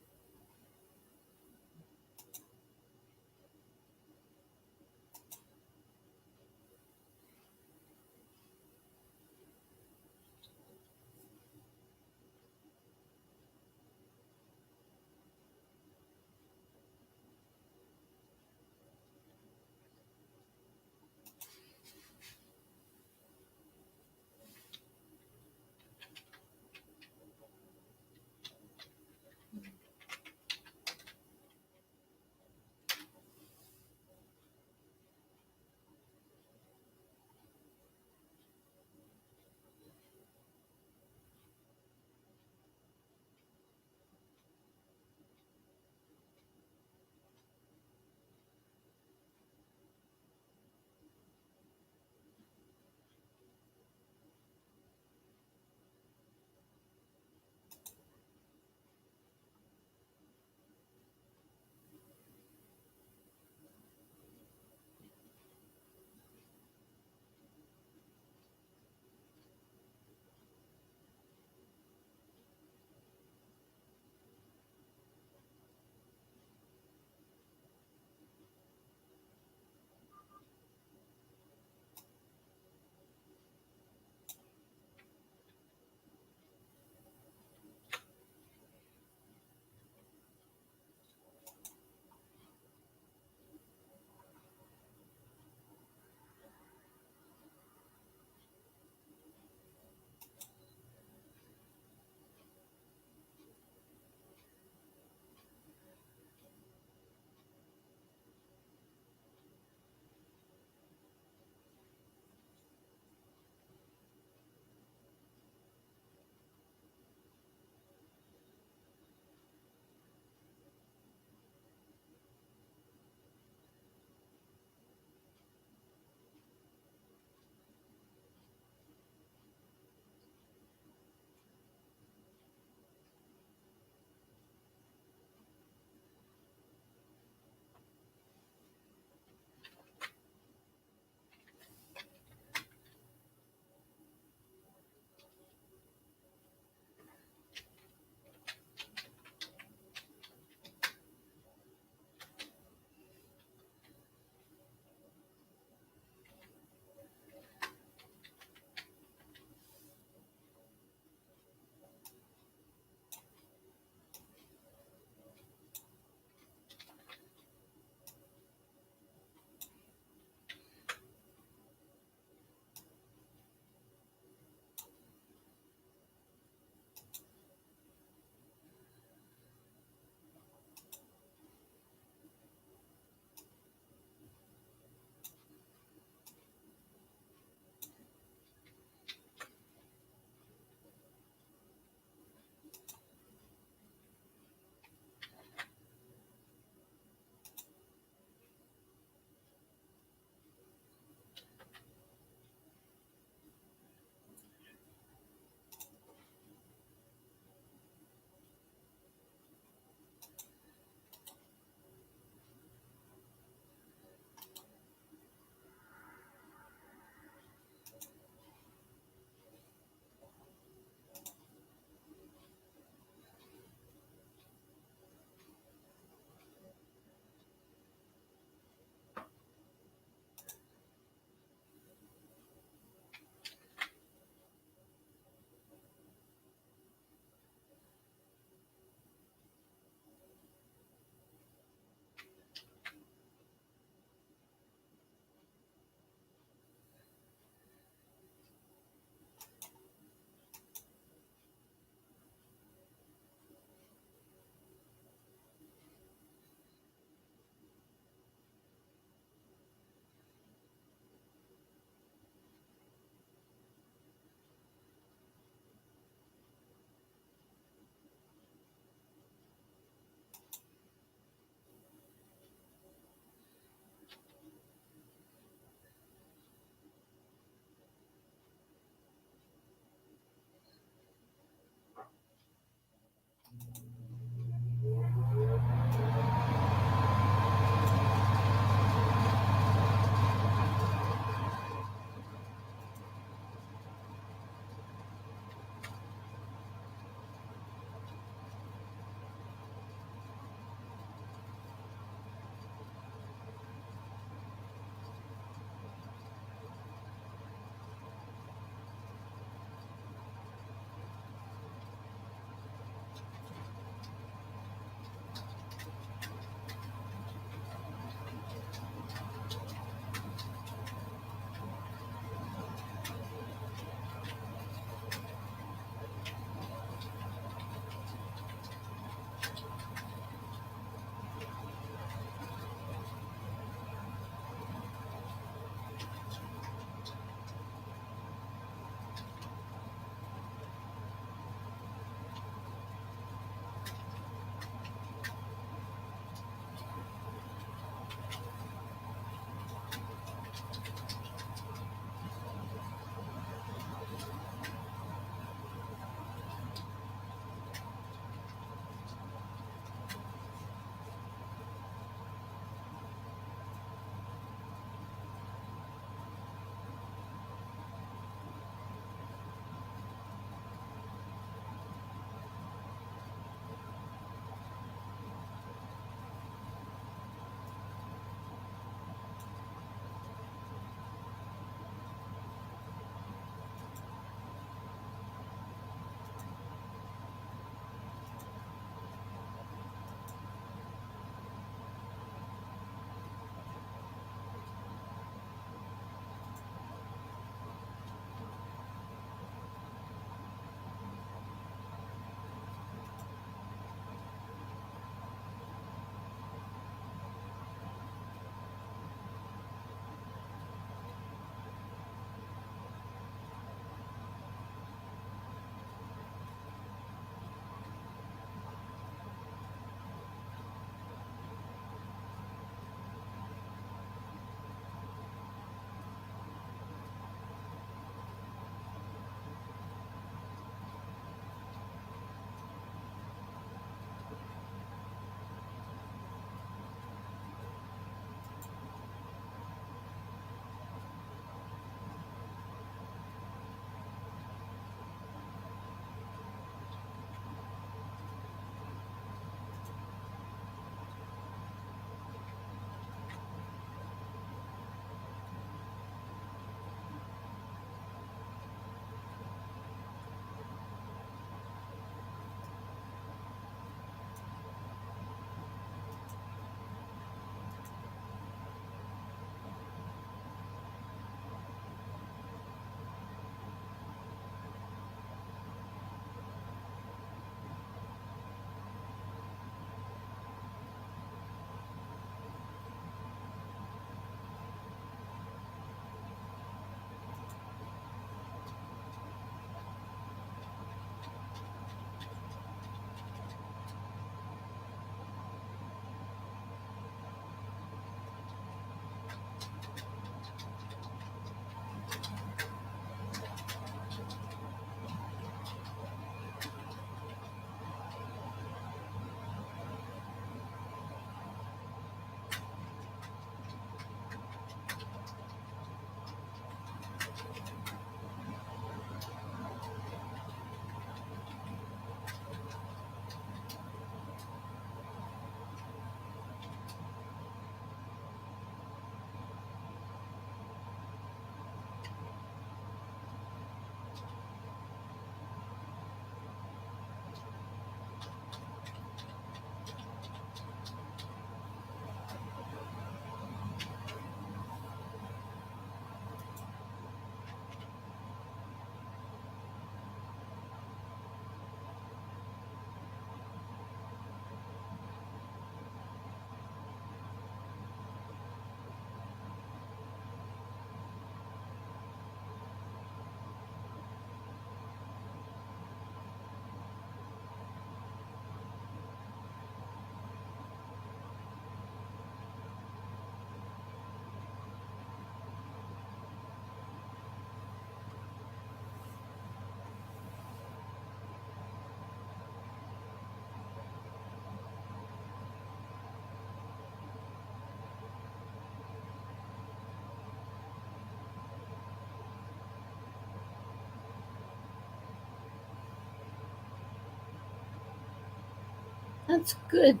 That's good.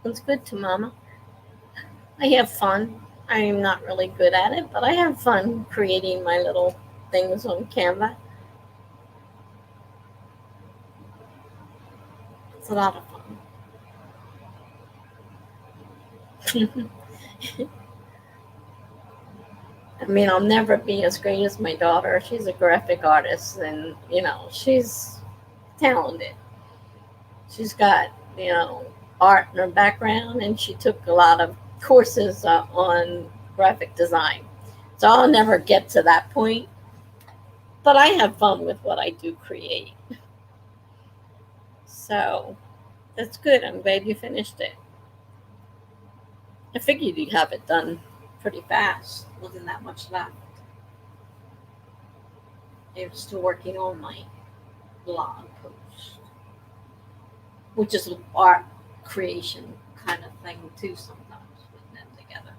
That's good to Mama. I have fun. I'm not really good at it, but I have fun creating my little things on Canva. It's a lot of fun. I mean, I'll never be as great as my daughter. She's a graphic artist, and she's talented. She's got art in her background, and she took a lot of courses on graphic design. So I'll never get to that point, but I have fun with what I do create. So that's good. I'm glad you finished it. I figured you'd have it done pretty fast. Wasn't that much left. I'm still working on my blog post, which is an art creation kind of thing too. Sometimes putting them together.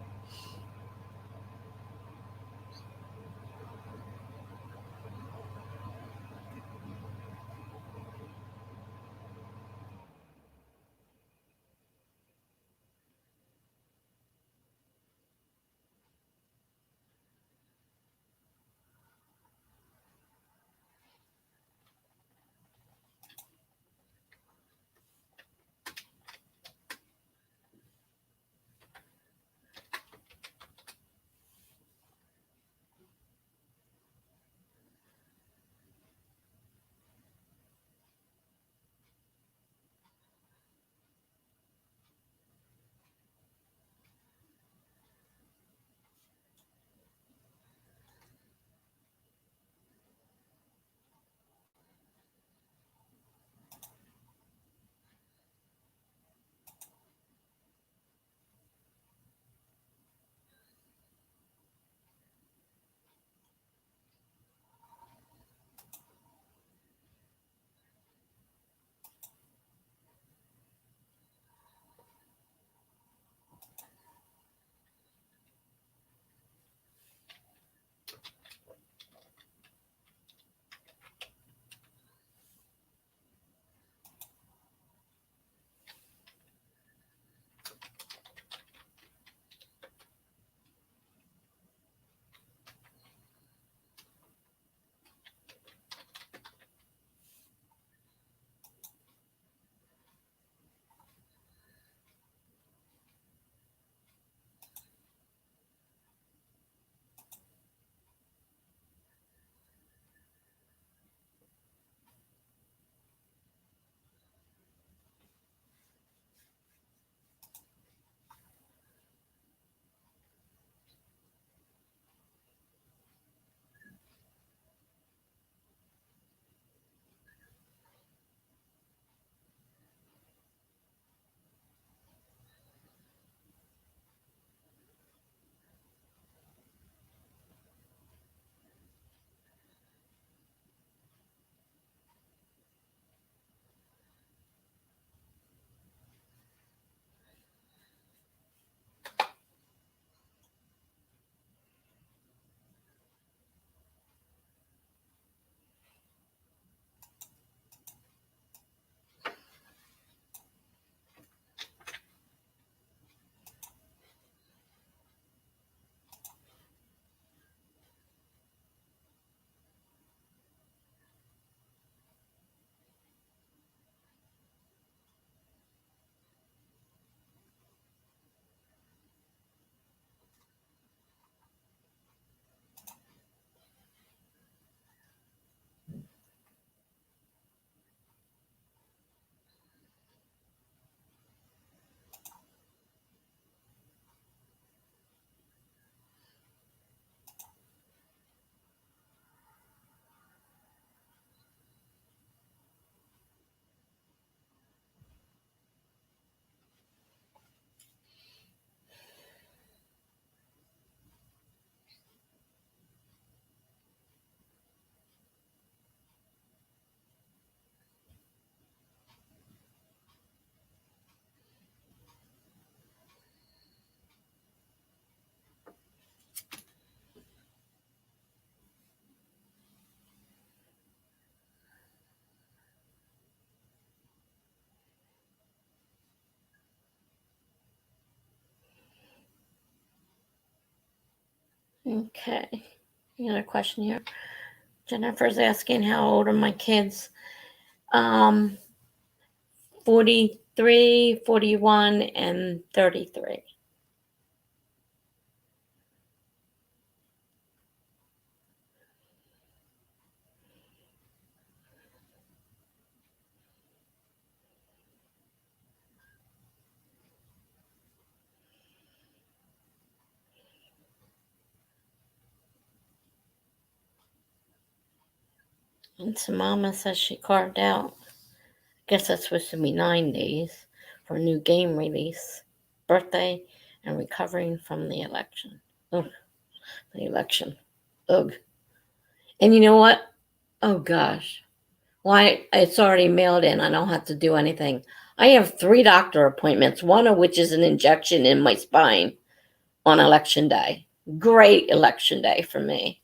Okay. Another question here. Jennifer's asking how old are my kids? 43, 41, and 33. And so Mama says she carved out. Guess that's supposed to be 9 days for a new game release, birthday, and recovering from the election. Ugh, the election. Ugh. And you know what? Oh gosh. Why? It's already mailed in. I don't have to do anything. I have 3 doctor appointments, one of which is an injection in my spine on election day. Great election day for me.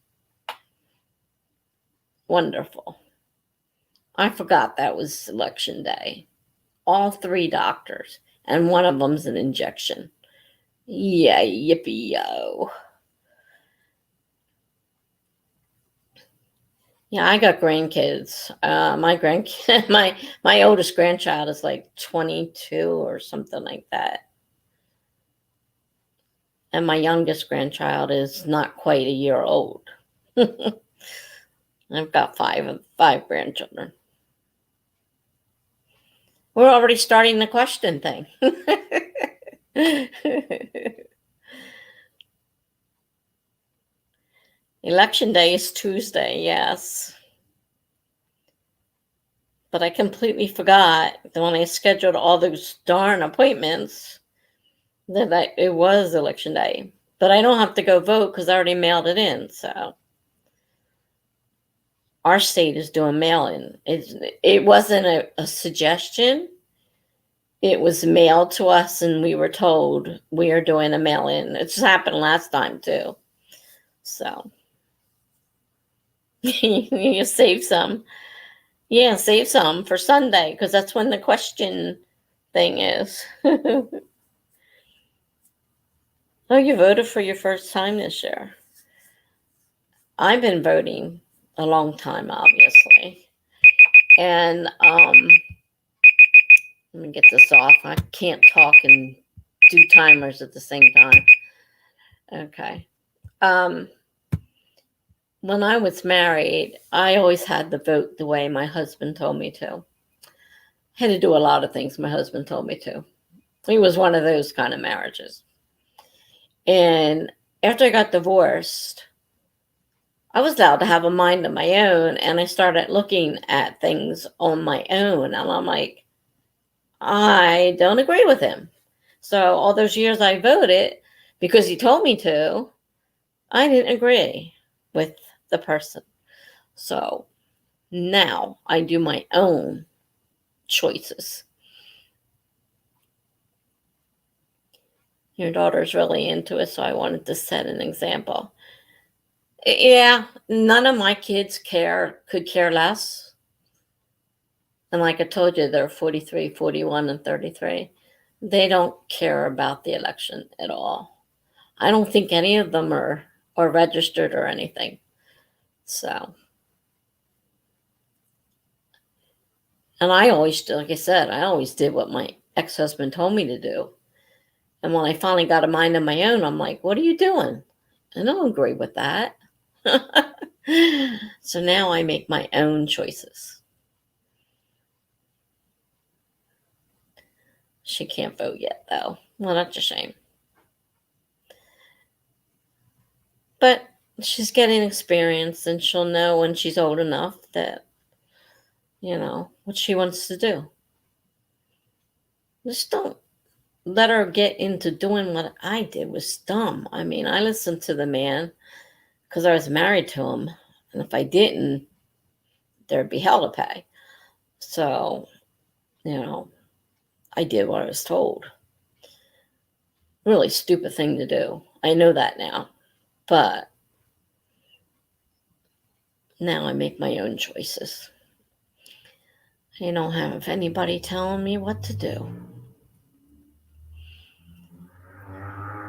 Wonderful. I forgot that was election day. All 3 doctors, and one of them's an injection. Yeah, yippee yo. Yeah, I got grandkids. My grandkid, my oldest grandchild is like 22 or something like that, and my youngest grandchild is not quite a year old. I've got five grandchildren. We're already starting the question thing. Election day is Tuesday, yes. But I completely forgot that when I scheduled all those darn appointments that it was election day. But I don't have to go vote because I already mailed it in. So our state is doing mail-in. It wasn't a suggestion. It was mailed to us, and we were told we are doing a mail-in. It just happened last time too. So you save some. Yeah, save some for Sunday because that's when the question thing is. Oh, you voted for your first time this year. I've been voting a long time, obviously. And let me get this off. I can't talk and do timers at the same time. Okay. When I was married, I always had to vote the way my husband told me to. Had to do a lot of things my husband told me to. He was one of those kind of marriages. And after I got divorced, I was allowed to have a mind of my own, and I started looking at things on my own, and I'm like, I don't agree with him. So all those years I voted because he told me to, I didn't agree with the person. So now I do my own choices. Your daughter's really into it, so I wanted to set an example. Yeah, none of my kids could care less. And like I told you, they're 43, 41, and 33. They don't care about the election at all. I don't think any of them are registered or anything. So, and I always, like I said, I always did what my ex-husband told me to do. And when I finally got a mind of my own, I'm like, what are you doing? I don't agree with that. So now I make my own choices. She can't vote yet, though. Well, that's a shame. But she's getting experience, and she'll know when she's old enough that, what she wants to do. Just don't let her get into doing what I did was dumb. I mean, I listened to the man because I was married to him. And if I didn't, there'd be hell to pay. So, I did what I was told. Really stupid thing to do. I know that now. But now I make my own choices. I don't have anybody telling me what to do.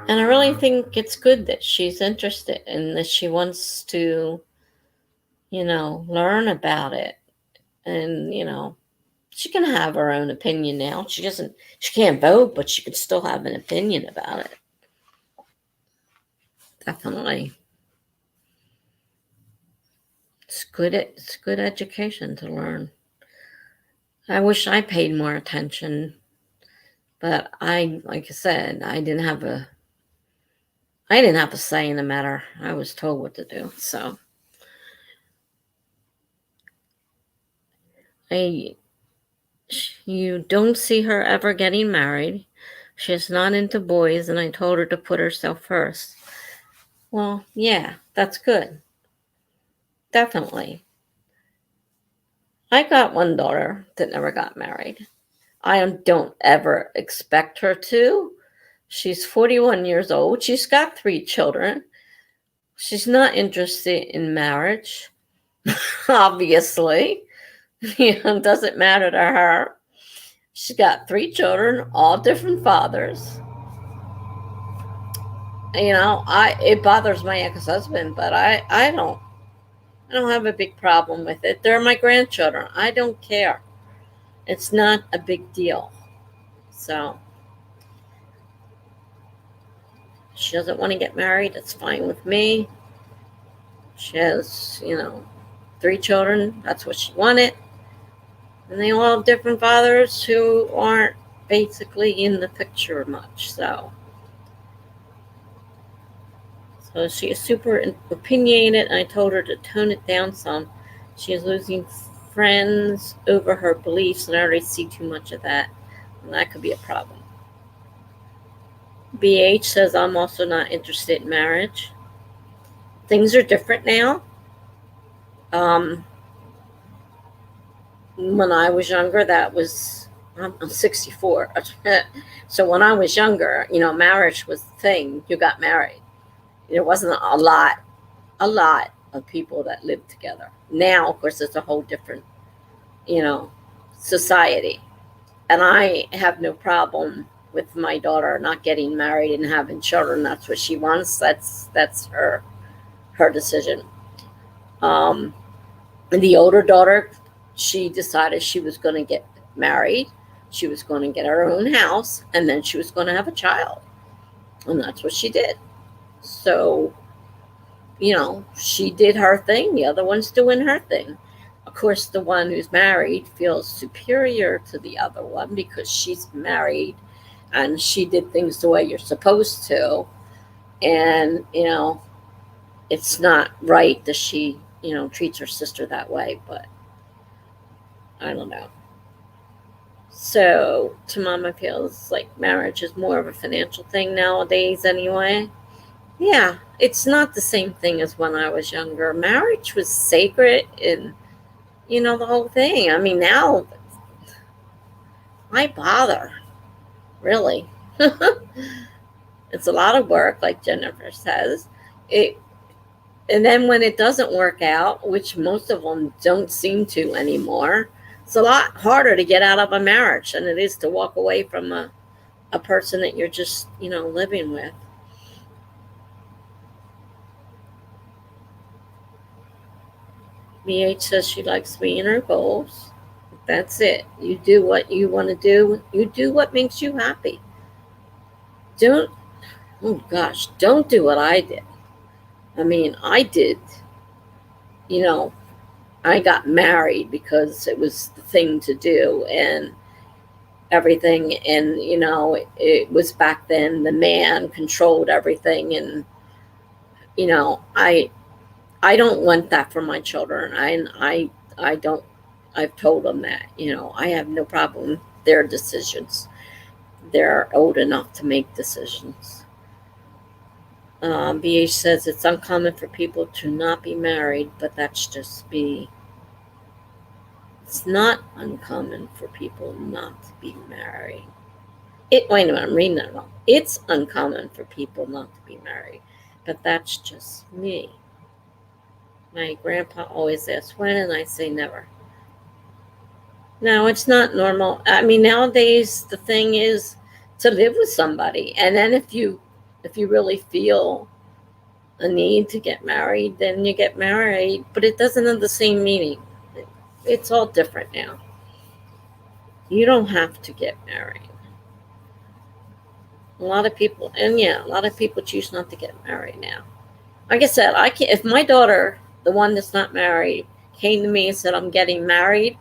And I really think it's good that she's interested and that she wants to, learn about it. And, she can have her own opinion now. She can't vote, but she could still have an opinion about it. Definitely. It's good education to learn. I wish I paid more attention, but like I said, I didn't have a say in the matter. I was told what to do. So you don't see her ever getting married. She's not into boys, and I told her to put herself first. Well, yeah, that's good. Definitely. I got one daughter that never got married. I don't ever expect her to. She's 41 years old. She's got 3 children. She's not interested in marriage, obviously. It doesn't matter to her. She's got 3 children, all different fathers. It bothers my ex-husband, but I don't have a big problem with it. They're my grandchildren. I don't care. It's not a big deal. So she doesn't want to get married. It's fine with me. She has, 3 children. That's what she wanted. And they all have different fathers who aren't basically in the picture much. So she is super opinionated, and I told her to tone it down some. She is losing friends over her beliefs, and I already see too much of that, and that could be a problem. BH says, I'm also not interested in marriage. Things are different now. When I was younger, I'm 64. So when I was younger, marriage was the thing. You got married. There wasn't a lot of people that lived together. Now, of course, it's a whole different, society. And I have no problem with my daughter not getting married and having children. That's what she wants. That's her decision. And the older daughter, she decided she was going to get married. She was going to get her own house, and then she was going to have a child. And that's what she did. So, she did her thing. The other one's doing her thing. Of course, the one who's married feels superior to the other one because she's married and she did things the way you're supposed to. And, it's not right that she, treats her sister that way, but I don't know. So, to Mama feels like marriage is more of a financial thing nowadays anyway. Yeah, it's not the same thing as when I was younger. Marriage was sacred and, the whole thing. I mean, now, why bother? Really? It's a lot of work, like Jennifer says. And then when it doesn't work out, which most of them don't seem to anymore, it's a lot harder to get out of a marriage than it is to walk away from a person that you're just, living with. BH says she likes me and her goals. That's it. You do what you want to do. You do what makes you happy. Don't do what I did. I mean, I did, I got married because it was the thing to do and everything. And, it was back then the man controlled everything. And, I don't want that for my children. I don't, I've told them that, I have no problem with their decisions. They're old enough to make decisions. BH says it's uncommon for people to not be married, but that's just me. It's not uncommon for people not to be married. Wait a minute, I'm reading that wrong. It's uncommon for people not to be married, but that's just me. My grandpa always asks when, and I say never. No, it's not normal. I mean, nowadays the thing is to live with somebody, and then if If you really feel a need to get married, then you get married, but it doesn't have the same meaning. It's all different now. You don't have to get married. A lot of people, and yeah, a lot of people choose not to get married now. Like I said, I can't. If my daughter, the one that's not married, came to me and said I'm getting married,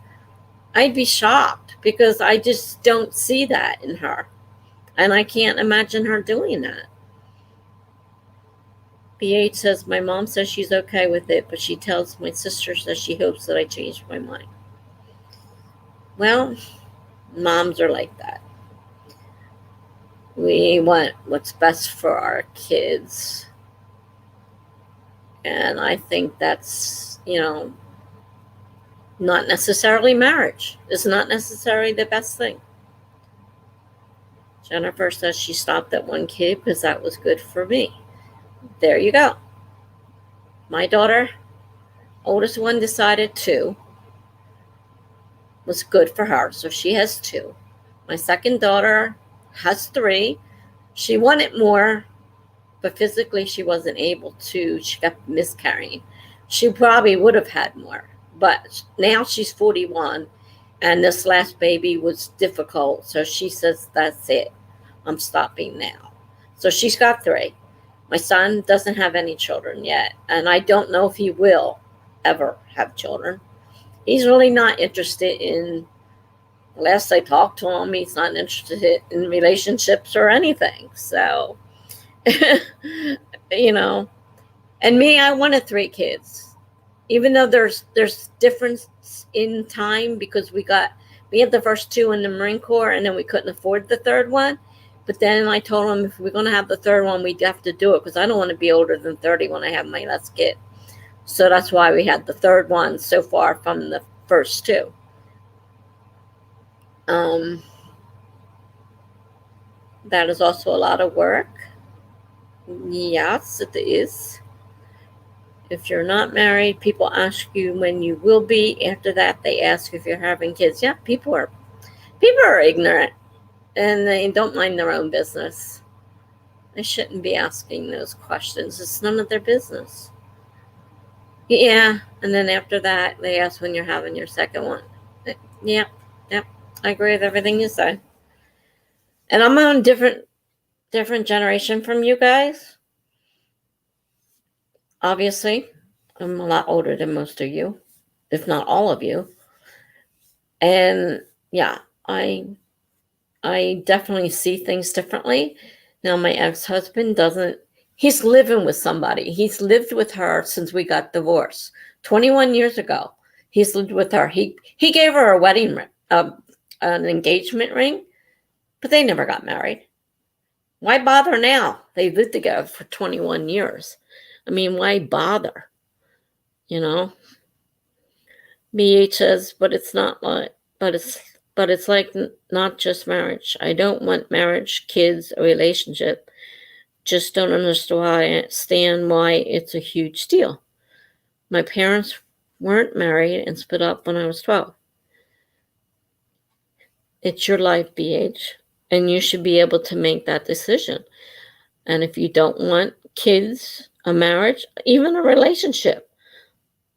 I'd be shocked because I just don't see that in her, and I can't imagine her doing that. BH says my mom says she's okay with it, but she tells my sisters that she hopes that I change my mind. Well, moms are like that. We want what's best for our kids. And I think that's, not necessarily marriage. It's not necessarily the best thing. Jennifer says she stopped at one kid because that was good for me. There you go. My daughter, oldest one, decided 2 was good for her. So she has 2. My second daughter has 3. She wanted more, but physically she wasn't able to. She kept miscarrying. She probably would have had more, but now she's 41, and this last baby was difficult. So she says, that's it. I'm stopping now. So she's got 3. My son doesn't have any children yet, and I don't know if he will ever have children. He's really not interested in, last I talked to him, he's not interested in relationships or anything. So, and me, I wanted 3 kids, even though there's difference in time because we had the first 2 in the Marine Corps, and then we couldn't afford the 3rd one. But then I told him if we're going to have the 3rd one, we'd have to do it because I don't want to be older than 30 when I have my last kid. So that's why we had the 3rd one so far from the first 2. That is also a lot of work. Yes, it is. If you're not married, people ask you when you will be. After that, they ask if you're having kids. Yeah, people are ignorant, and they don't mind their own business. They shouldn't be asking those questions. It's none of their business. Yeah, and then after that, they ask when you're having your second one. Yeah, I agree with everything you said. And I'm on different generation from you guys. Obviously, I'm a lot older than most of you, if not all of you. And yeah, I definitely see things differently. Now, my ex-husband doesn't. He's living with somebody. He's lived with her since we got divorced 21 years ago. He's lived with her. He gave her a wedding ring, an engagement ring, but they never got married. Why bother now? They lived together for 21 years. I mean, why bother? BH says, but it's not like, but it's like not just marriage. I don't want marriage, kids, a relationship. Just don't understand why it's a huge deal. My parents weren't married and split up when I was 12. It's your life, BH, and you should be able to make that decision. And if you don't want kids, a marriage, even a relationship,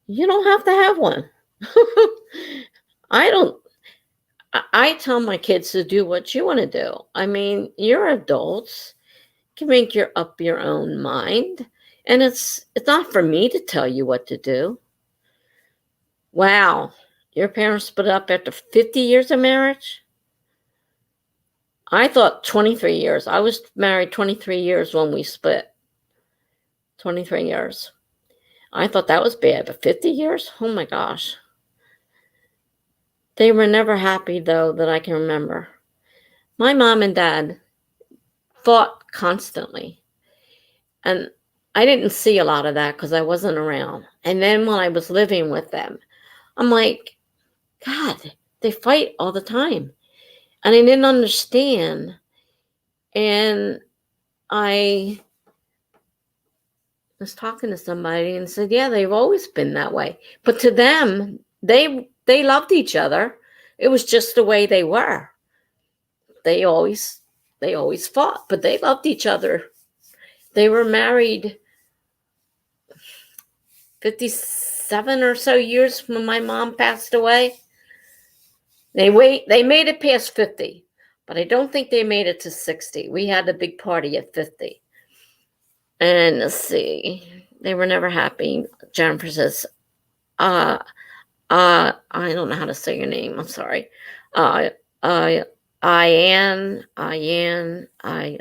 you don't have to have one. I tell my kids to do what you want to do. I mean, you're adults. You can make up your own mind. And it's not for me to tell you what to do. Wow. Your parents split up after 50 years of marriage? I thought 23 years. I was married 23 years when we split. 23 years. I thought that was bad, but 50 years? Oh my gosh. They were never happy, though, that I can remember. My mom and dad fought constantly. And I didn't see a lot of that because I wasn't around. And then when I was living with them, I'm like, God, they fight all the time. And I didn't understand. And I was talking to somebody and said, yeah, they've always been that way. But to them, they loved each other. It was just the way they were. They always fought, but they loved each other. They were married 57 or so years when my mom passed away. They made it past 50, but I don't think they made it to 60. We had a big party at 50. And let's see, they were never happy. Jennifer says, I don't know how to say your name. I'm sorry. Uh,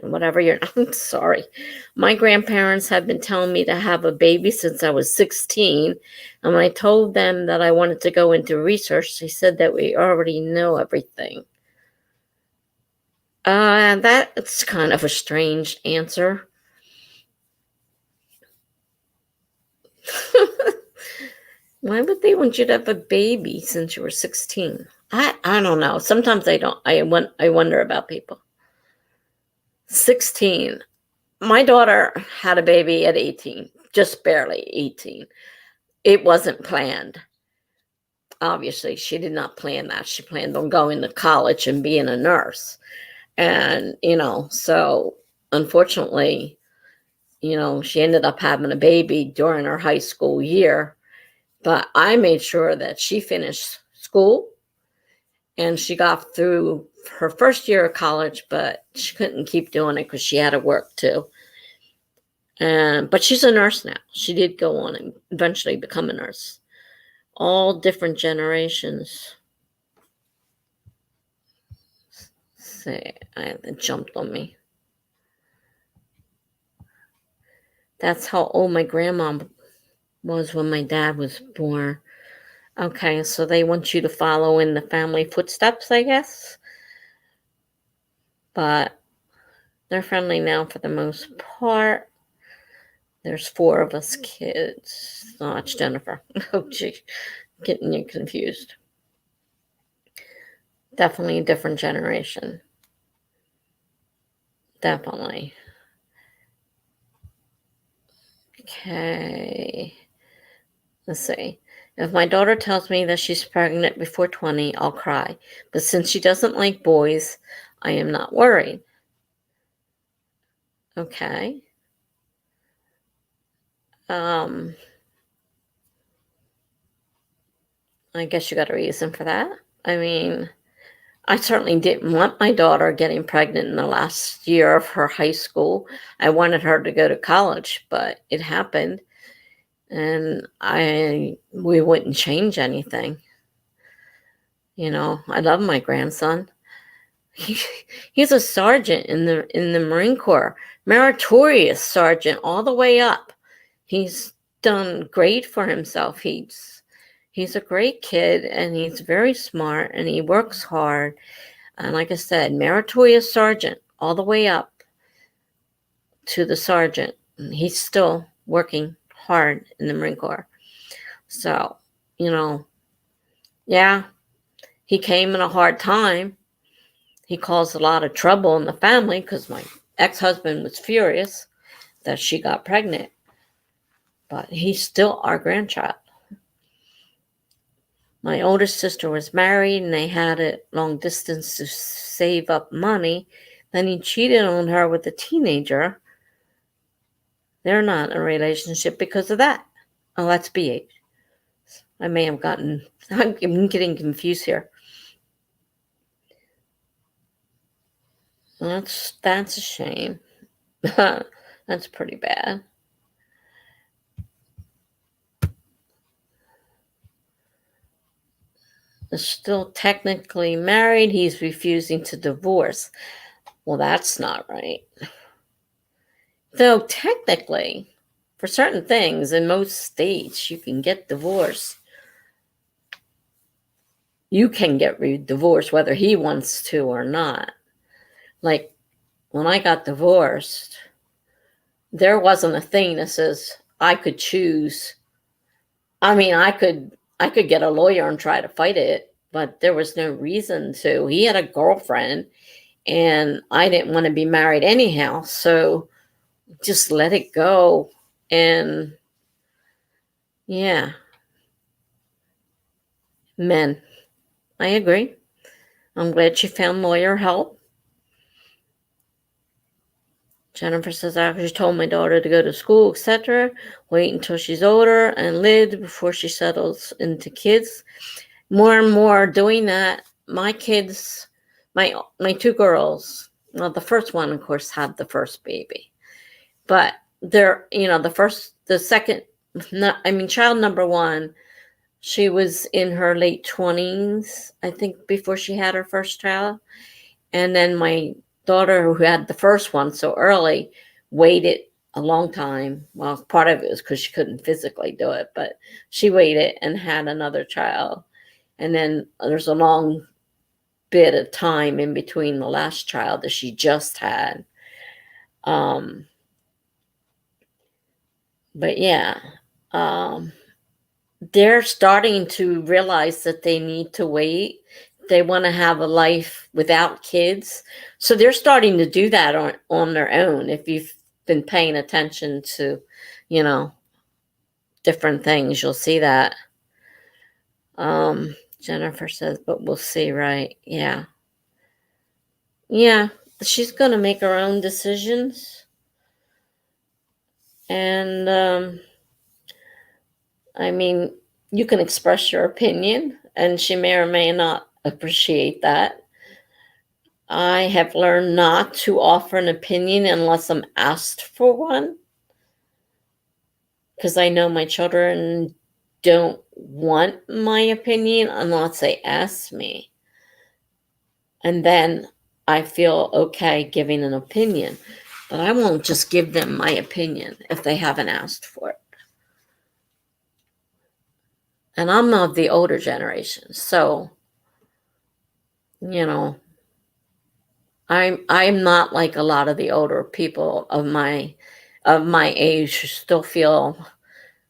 whatever your I'm sorry. My grandparents have been telling me to have a baby since I was 16. And when I told them that I wanted to go into research, they said that we already know everything. That's kind of a strange answer. Why would they want you to have a baby since you were 16? I don't know. Sometimes I don't. I wonder about people. 16. My daughter had a baby at 18, just barely 18. It wasn't planned. Obviously, she did not plan that. She planned on going to college and being a nurse. And, so unfortunately, she ended up having a baby during her high school year. But I made sure that she finished school and she got through her first year of college, but she couldn't keep doing it because she had to work too. But she's a nurse now. She did go on and eventually become a nurse. All different generations. Say, it jumped on me. That's how old my grandma was when my dad was born. Okay, so they want you to follow in the family footsteps, I guess. But they're friendly now for the most part. There's 4 of us kids. Oh, it's Jennifer. Oh, gee, getting you confused. Definitely a different generation. Definitely. Okay. Let's see. If my daughter tells me that she's pregnant before 20, I'll cry. But since she doesn't like boys, I am not worried. Okay. I guess you got a reason for that. I mean, I certainly didn't want my daughter getting pregnant in the last year of her high school. I wanted her to go to college, but it happened. And we wouldn't change anything. I love my grandson. He's a sergeant in the Marine Corps, meritorious sergeant all the way up. He's done great for himself. He's a great kid, and he's very smart, and he works hard. And like I said, meritorious sergeant all the way up to the sergeant. And he's still working hard in the Marine Corps. So, yeah, he came in a hard time. He caused a lot of trouble in the family because my ex-husband was furious that she got pregnant. But he's still our grandchild. My oldest sister was married and they had it long distance to save up money. Then he cheated on her with a teenager. They're not in a relationship because of that. Oh, that's BH. I may have I'm getting confused here. That's a shame. That's pretty bad. They're still technically married. He's refusing to divorce. Well, that's not right. Though technically, for certain things in most states, you can get divorced. You can get divorced whether he wants to or not. Like when I got divorced, there wasn't a thing that says I could choose. I mean, I could get a lawyer and try to fight it, but there was no reason to. He had a girlfriend and I didn't want to be married anyhow, so just let it go. And yeah, men, I agree. I'm glad she found lawyer help. Jennifer says, I actually told my daughter to go to school, etc. Wait until she's older and lived before she settles into kids. More and more doing that. My kids, my two girls, well, the first one, of course, had the first baby. But they're, the second, child number one, she was in her late 20s, I think, before she had her first child. And then my daughter, who had the first one so early, waited a long time. Well, part of it was because she couldn't physically do it, but she waited and had another child. And then there's a long bit of time in between the last child that she just had. But yeah, they're starting to realize that they need to wait. They want to have a life without kids. So they're starting to do that on their own. If you've been paying attention to, different things, you'll see that. Jennifer says, but we'll see, right? Yeah. Yeah. She's going to make her own decisions. And, you can express your opinion, and she may or may not appreciate that. I have learned not to offer an opinion unless I'm asked for one, because I know my children don't want my opinion unless they ask me. And then I feel okay giving an opinion, but I won't just give them my opinion if they haven't asked for it. And I'm of the older generation, so, I'm not like a lot of the older people of my age who still feel,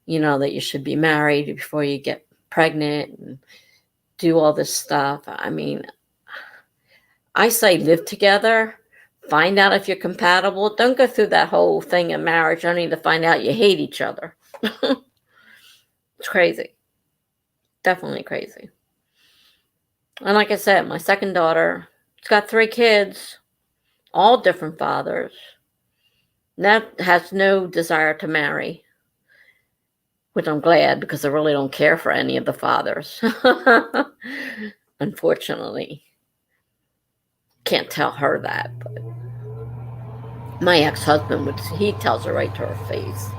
that you should be married before you get pregnant and do all this stuff. I say live together, find out if you're compatible. Don't go through that whole thing in marriage only to find out you hate each other. It's crazy. Definitely crazy. And like I said, my second daughter, she's got 3 kids, all different fathers. That has no desire to marry, which I'm glad, because I really don't care for any of the fathers. Unfortunately. Can't tell her that, but my ex-husband he tells her right to her face.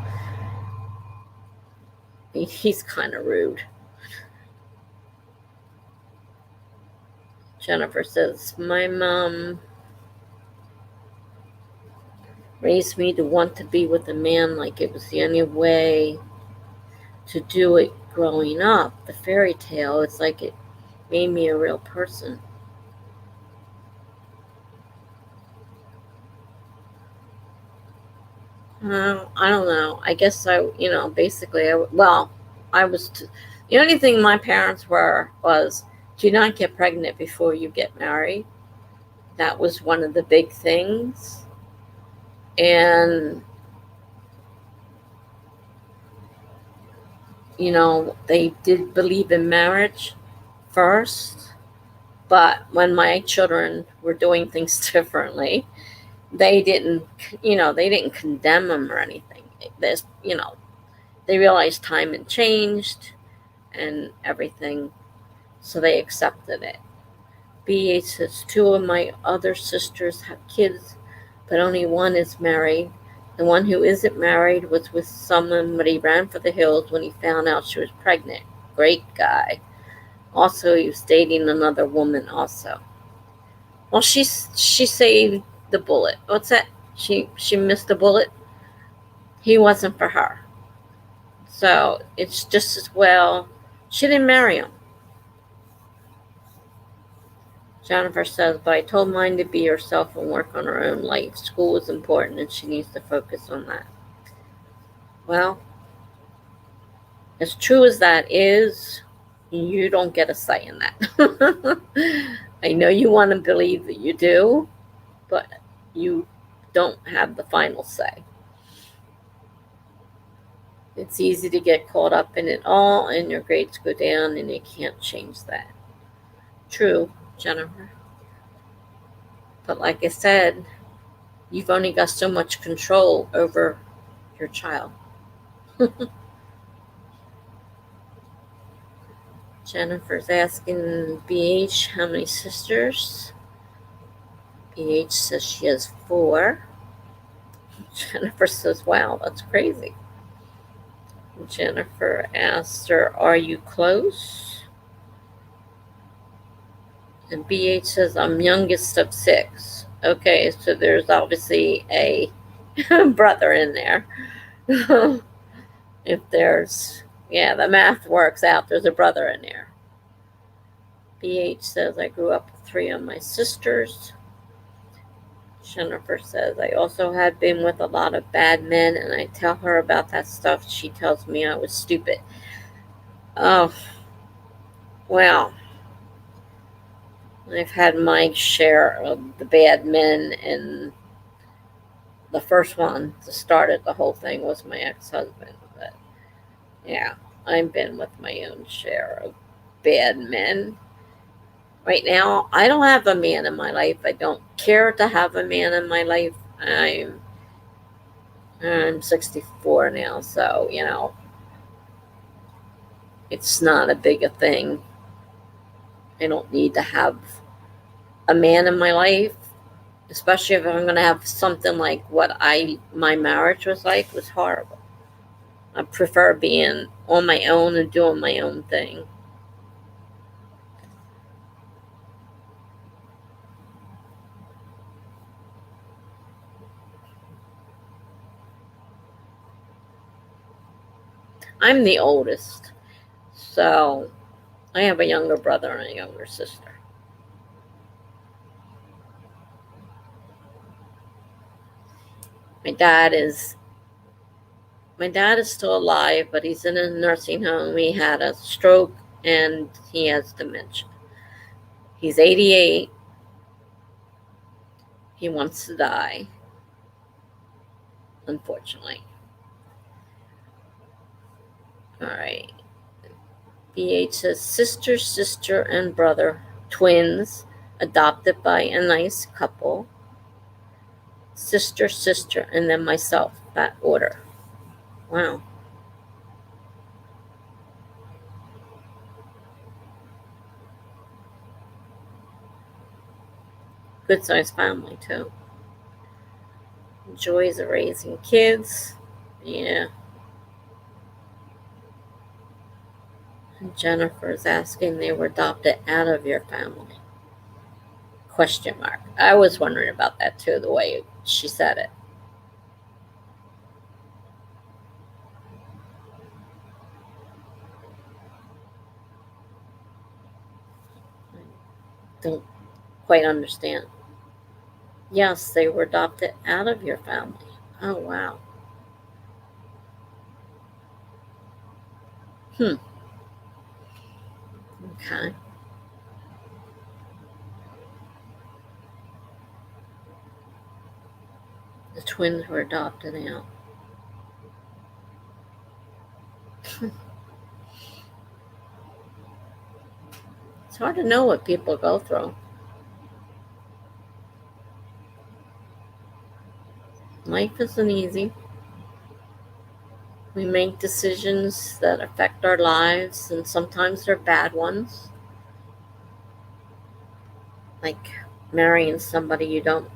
He's kind of rude. Jennifer says, my mom raised me to want to be with a man like it was the only way to do it growing up. The fairy tale, it's like it made me a real person. I don't know. I guess basically, the only thing my parents was, do not get pregnant before you get married. That was one of the big things. And, they did believe in marriage first. But when my children were doing things differently, they didn't condemn them or anything. They realized time had changed and everything, so they accepted it. BH says, 2 of my other sisters have kids, but only one is married. The one who isn't married was with someone, but he ran for the hills when he found out she was pregnant. Great guy. Also, he was dating another woman also. Well, she saved the bullet. What's that? She missed the bullet. He wasn't for her. So it's just as well she didn't marry him. Jennifer says, but I told mine to be herself and work on her own life. School is important and she needs to focus on that. Well, as true as that is, you don't get a say in that. I know you want to believe that you do, but you don't have the final say. It's easy to get caught up in it all and your grades go down and you can't change that. True, Jennifer. But like I said, You've only got so much control over your child. Jennifer's asking BH how many sisters. BH says she has 4. Jennifer says, wow, that's crazy. Jennifer asks her, are you close? And BH says, I'm youngest of 6. Okay, so there's obviously a brother in there. If there's, yeah, the math works out. There's a brother in there. BH says, I grew up with 3 of my sisters. Jennifer says, I also had been with a lot of bad men, and I tell her about that stuff. She tells me I was stupid. Oh, well, I've had my share of the bad men, and the first one that started the whole thing was my ex-husband. But yeah, I've been with my own share of bad men. Right now, I don't have a man in my life. I don't care to have a man in my life. I'm 64 now, so, it's not a big a thing. I don't need to have a man in my life, especially if I'm going to have something like what my marriage was like. It was horrible. I prefer being on my own and doing my own thing. I'm the oldest, so I have a younger brother and a younger sister. My dad is still alive, but he's in a nursing home. He had a stroke and he has dementia. He's 88. He wants to die, unfortunately. All right. BH says sister, and brother, twins, adopted by a nice couple. Sister, and then myself. That order. Wow. Good sized family, too. Joys of raising kids. Yeah. And Jennifer's asking, they were adopted out of your family? Question mark. I was wondering about that too, the way she said it. I don't quite understand. Yes, they were adopted out of your family. Oh, wow. Okay. The twins were adopted out. It's hard to know what people go through. Life isn't easy. We make decisions that affect our lives, and sometimes they're bad ones. Like marrying somebody you don't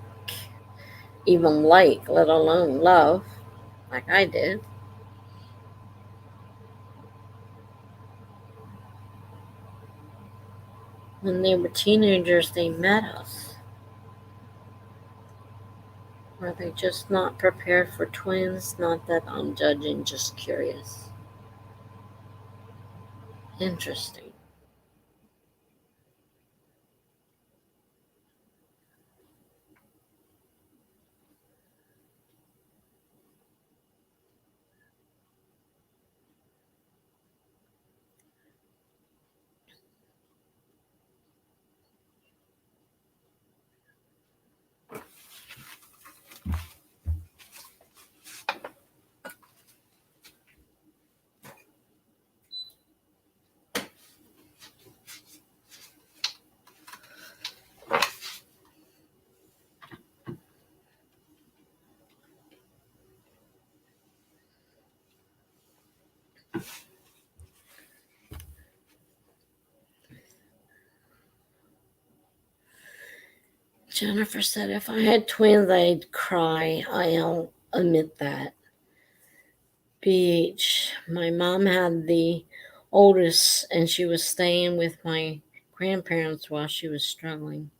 even like, let alone love, like I did. When they were teenagers, they met us. Were they just not prepared for twins? Not that I'm judging, just curious. Interesting. Jennifer said, if I had twins, I'd cry. I'll admit that. BH, my mom had the oldest, and she was staying with my grandparents while she was struggling.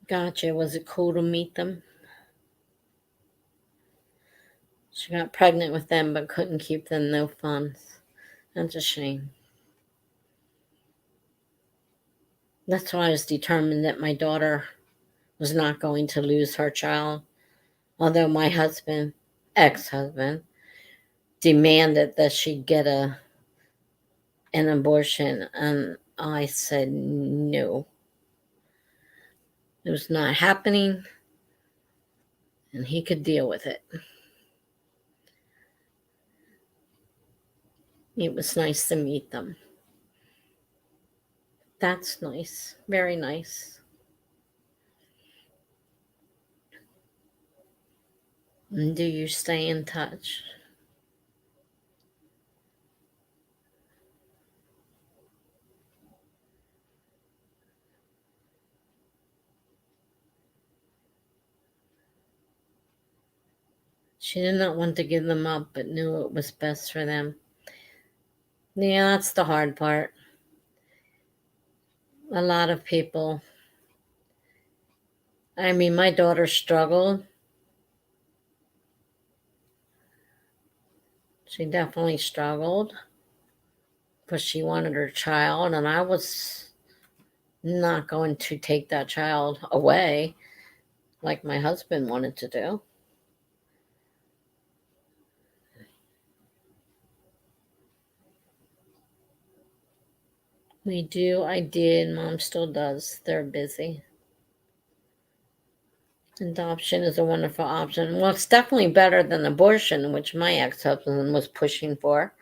Gotcha. Was it cool to meet them? She got pregnant with them but couldn't keep them. No funds. That's a shame. That's why I was determined that my daughter was not going to lose her child. Although my husband, ex-husband, demanded that she get an abortion, and I said no. It was not happening, and he could deal with it. It was nice to meet them. That's nice. Very nice. And do you stay in touch? She did not want to give them up, but knew it was best for them. Yeah, that's the hard part. A lot of people. I mean, my daughter struggled. She definitely struggled because she wanted her child, and I was not going to take that child away like my husband wanted to do. We do. I did. Mom still does. They're busy. Adoption is a wonderful option. Well, it's definitely better than abortion, which my ex-husband was pushing for.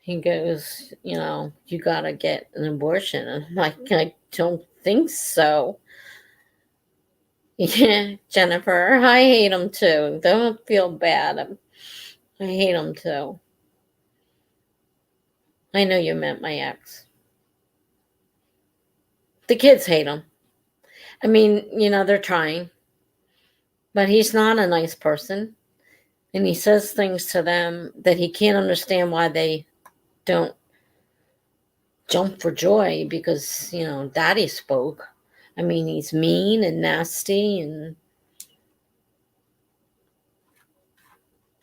He goes, you got to get an abortion. And I'm like, I don't think so. Yeah, Jennifer, I hate him too. Don't feel bad. I hate him too. I know you meant my ex. The kids hate him. I mean, they're trying. But he's not a nice person. And he says things to them that he can't understand why they don't jump for joy because, daddy spoke. I mean, he's mean and nasty, and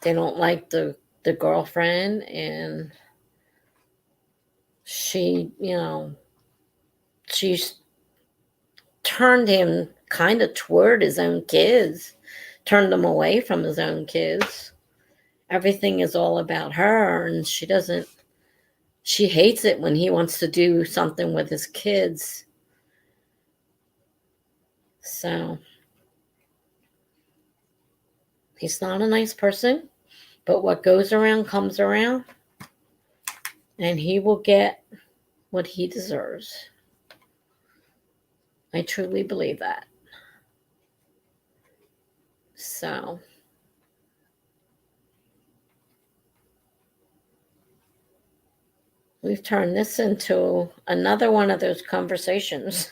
they don't like the girlfriend, and she's turned him kind of toward his own kids, turned him away from his own kids. Everything is all about her, and she hates it when he wants to do something with his kids. So he's not a nice person, but what goes around comes around, and he will get what he deserves. I truly believe that. So we've turned this into another one of those conversations.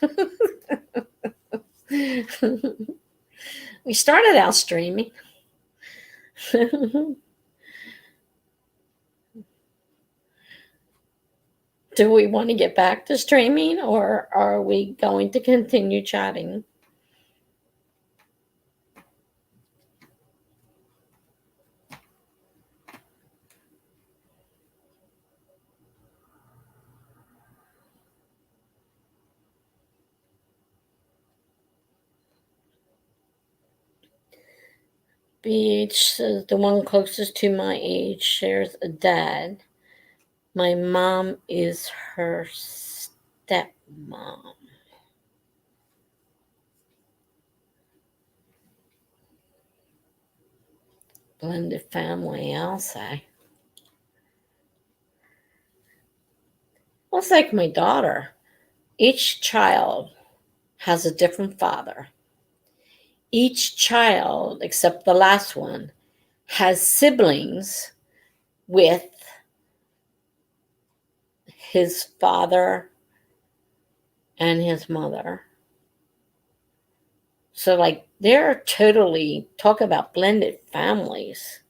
We started out streaming. Do we want to get back to streaming, or are we going to continue chatting? BH says the one closest to my age shares a dad. My mom is her stepmom. Blended family, I'll say. Well, it's like my daughter. Each child has a different father. Each child, except the last one, has siblings with his father and his mother. So, like, they're totally, talk about blended families.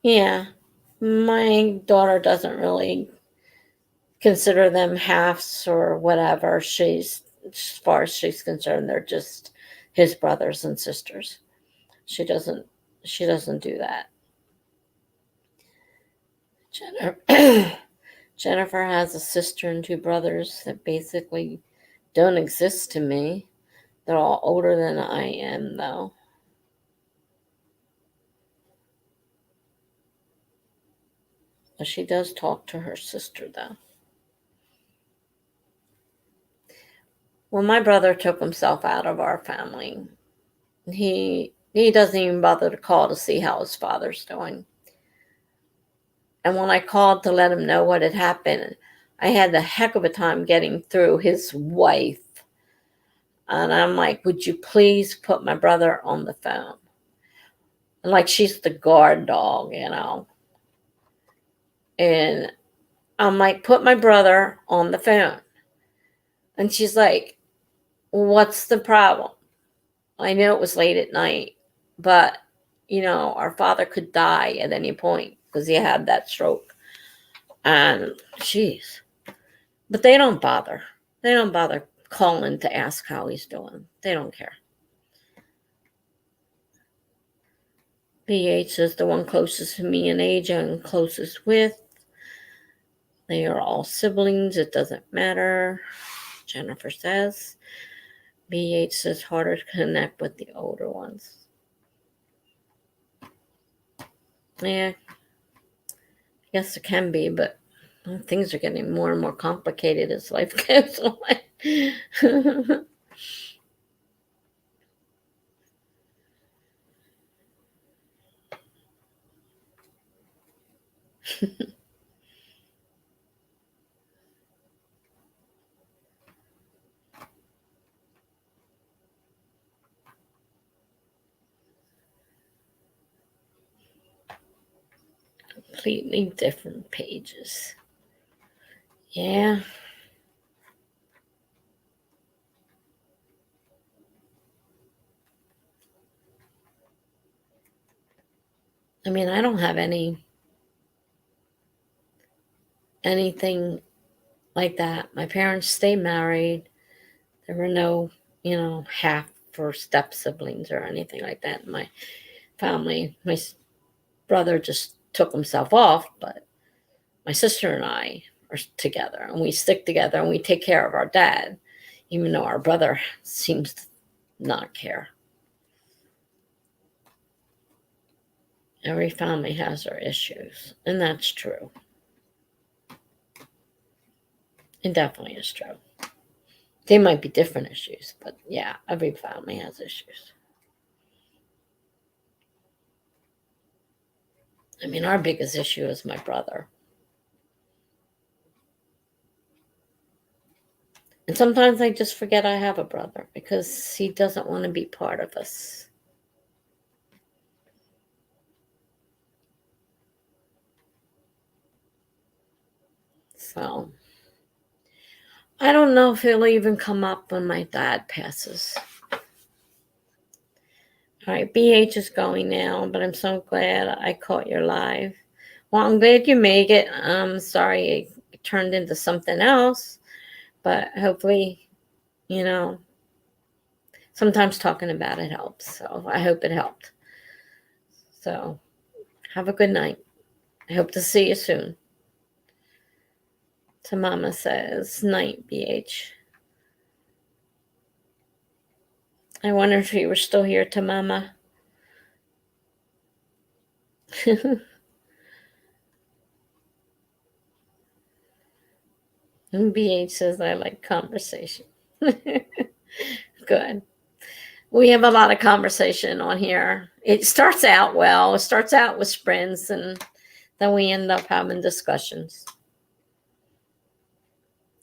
Yeah, my daughter doesn't really consider them halves or whatever. As far as she's concerned, they're just his brothers and sisters. She doesn't, she doesn't do that. Jennifer, Jennifer has a sister and two brothers that basically don't exist to me. They're all older than I am, though. But she does talk to her sister, though. Well, my brother took himself out of our family. He doesn't even bother to call to see how his father's doing. And when I called to let him know what had happened, I had the heck of a time getting through his wife. And I'm like, would you please put my brother on the phone? And like, she's the guard dog, you know. And I'm like, put my brother on the phone. And she's like, what's the problem? I know it was late at night, but, you know, our father could die at any point because he had that stroke. And, jeez. But they don't bother. They don't bother calling to ask how he's doing. They don't care. BH is the one closest to me in age and closest with. They are all siblings. It doesn't matter. Jennifer says. BH says harder to connect with the older ones. Yeah, yes, it can be, but things are getting more and more complicated as life goes on. Completely different pages. Yeah. I mean, I don't have anything like that. My parents stayed married. There were no, you know, half or step siblings or anything like that in my family. My brother just took himself off, but my sister and I are together and we stick together and we take care of our dad, even though our brother seems to not care. Every family has their issues, and that's true. It definitely is true. They might be different issues, but yeah, every family has issues. I mean, our biggest issue is my brother. And sometimes I just forget I have a brother because he doesn't want to be part of us. So I don't know if he'll even come up when my dad passes. All right, BH is going now, but I'm so glad I caught your live. Well, I'm glad you made it. I'm sorry it turned into something else, but hopefully, you know, sometimes talking about it helps. So I hope it helped. So have a good night. I hope to see you soon. So Mama says, night, BH. I wonder if you were still here to Mama. And BH says, I like conversation. Good. We have a lot of conversation on here. It starts out well. It starts out with sprints, and then we end up having discussions.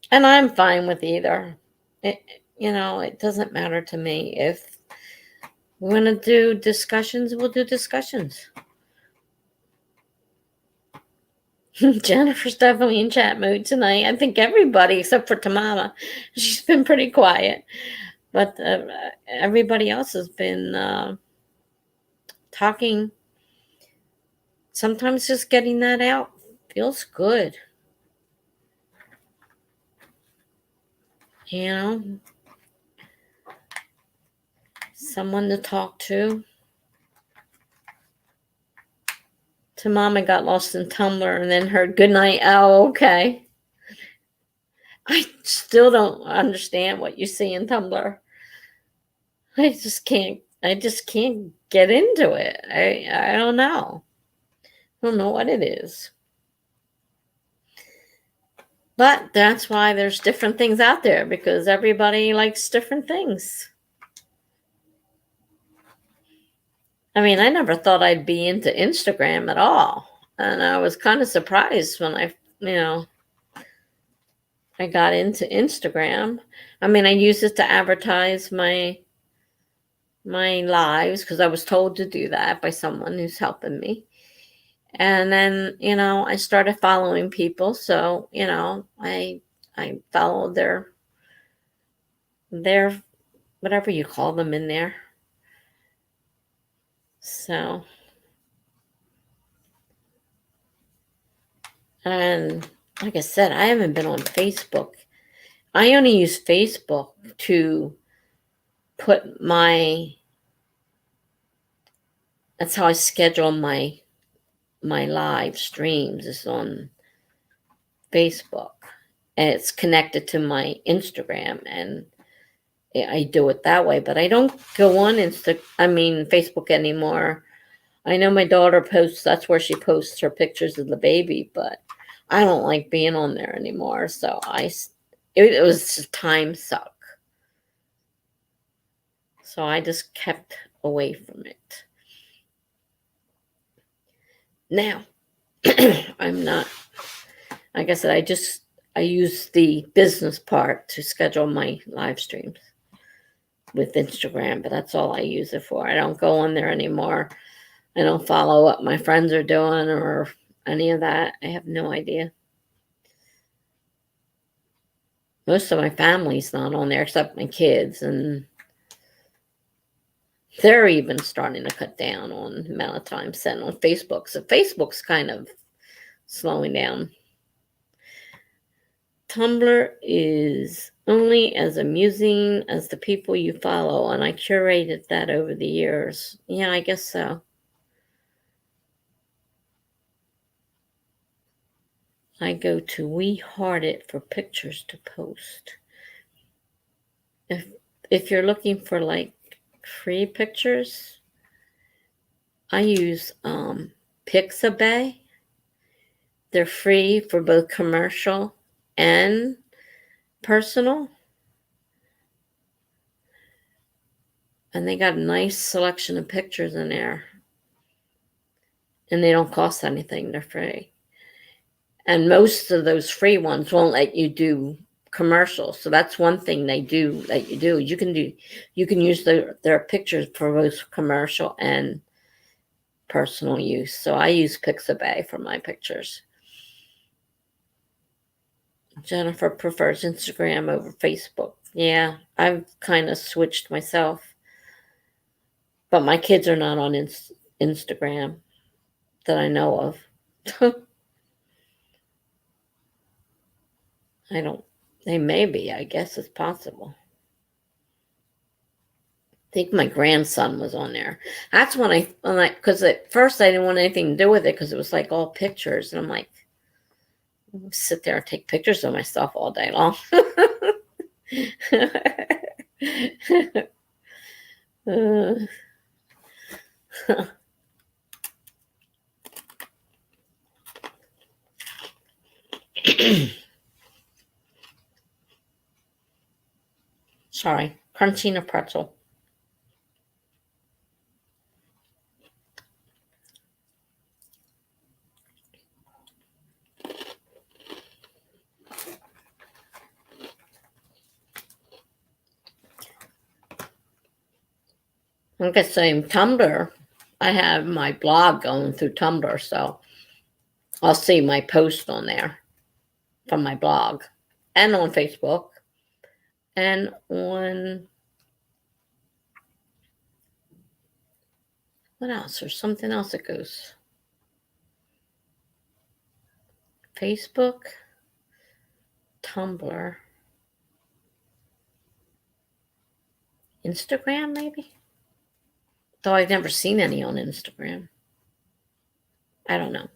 And I'm fine with either. It doesn't matter to me. If we want to do discussions, we'll do discussions. Jennifer's definitely in chat mode tonight. I think everybody except for Tamama. She's been pretty quiet. But everybody else has been talking. Sometimes just getting that out feels good. You know, someone to talk to. Mama got lost in Tumblr and then heard good night. Oh, okay. I still don't understand what you see in Tumblr. I just can't get into it. I don't know. I don't know what it is. But that's why there's different things out there, because everybody likes different things. I mean, I never thought I'd be into Instagram at all. And I was kind of surprised when I got into Instagram. I mean, I use it to advertise my lives because I was told to do that by someone who's helping me. And then, I started following people. So, I followed their whatever you call them in there. So, and like I said, I haven't been on Facebook. I only use Facebook to put that's how I schedule my live streams, is on Facebook. And it's connected to my Instagram, and I do it that way. But I don't go on Facebook anymore. I know my daughter posts, that's where she posts her pictures of the baby, but I don't like being on there anymore. So it was a time suck. So I just kept away from it. Now, I'm not, like I said, I use the business part to schedule my live streams with Instagram, but that's all I use it for. I don't go on there anymore. I don't follow what my friends are doing or any of that. I have no idea. Most of my family's not on there except my kids, and they're even starting to cut down on the amount of time spent on Facebook. So Facebook's kind of slowing down. Tumblr is only as amusing as the people you follow, and I curated that over the years. Yeah, I guess so. I go to We Heart It for pictures to post. If you're looking for like free pictures, I use Pixabay. They're free for both commercial and personal. And they got a nice selection of pictures in there. And they don't cost anything. They're free. And most of those free ones won't let you do commercials. So that's one thing they do let you do. You can use their pictures for both commercial and personal use. So I use Pixabay for my pictures. Jennifer prefers Instagram over Facebook. Yeah, I've kind of switched myself. But my kids are not on Instagram that I know of. They may be. I guess it's possible. I think my grandson was on there. That's when because at first I didn't want anything to do with it because it was like all pictures. And I'm like, I'll sit there and take pictures of myself all day long. Sorry, crunching a pretzel. Like I say, Tumblr, I have my blog going through Tumblr, so I'll see my post on there from my blog and on Facebook and on, what else? There's something else that goes. Facebook, Tumblr, Instagram, maybe? Though I've never seen any on Instagram. I don't know.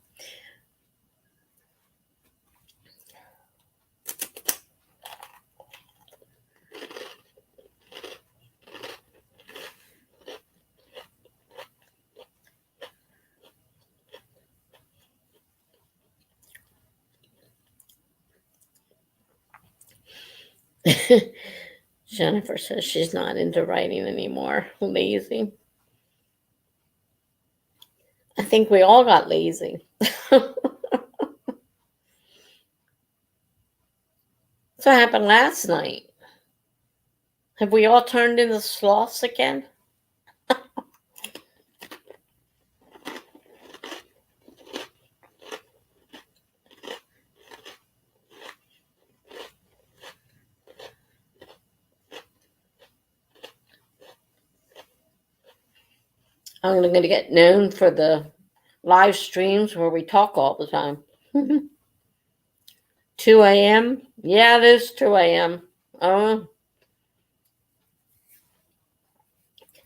Jennifer says she's not into writing anymore. Lazy. I think we all got lazy. That's what happened last night. Have we all turned into sloths again? I'm going to get known for the live streams where we talk all the time. 2 a.m.? Yeah, it is 2 a.m. Oh.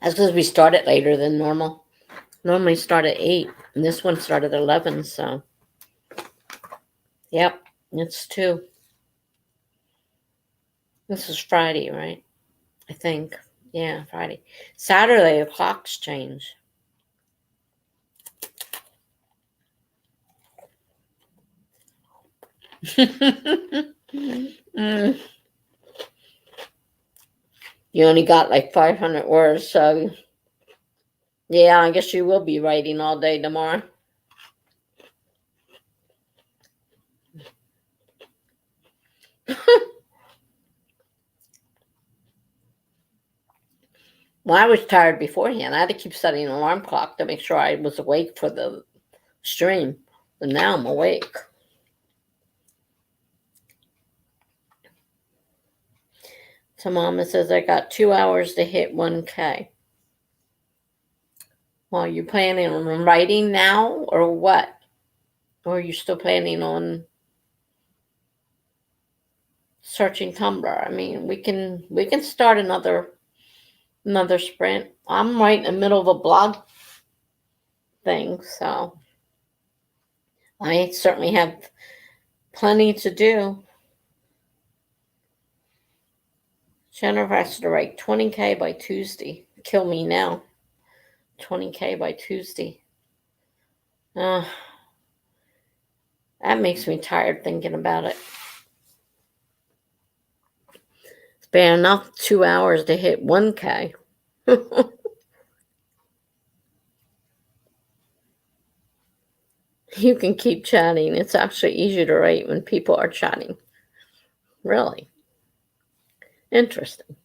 That's because we started later than normal. Normally start at 8, and this one started at 11, so. Yep, it's 2. This is Friday, right? I think. Yeah, Friday. Saturday, the clocks change. Mm. You only got like 500 words, so yeah, I guess you will be writing all day tomorrow. Well, I was tired beforehand. I had to keep setting an alarm clock to make sure I was awake for the stream. But now I'm awake. So Mama says I got 2 hours to hit 1K. Well, are you planning on writing now or what? Or are you still planning on searching Tumblr? I mean, we can start another sprint. I'm right in the middle of a blog thing, so I certainly have plenty to do. Jennifer has to write 20K by Tuesday. Kill me now. 20K by Tuesday. That makes me tired thinking about it. It's been enough 2 hours to hit 1K. You can keep chatting. It's actually easier to write when people are chatting. Really? Interesting.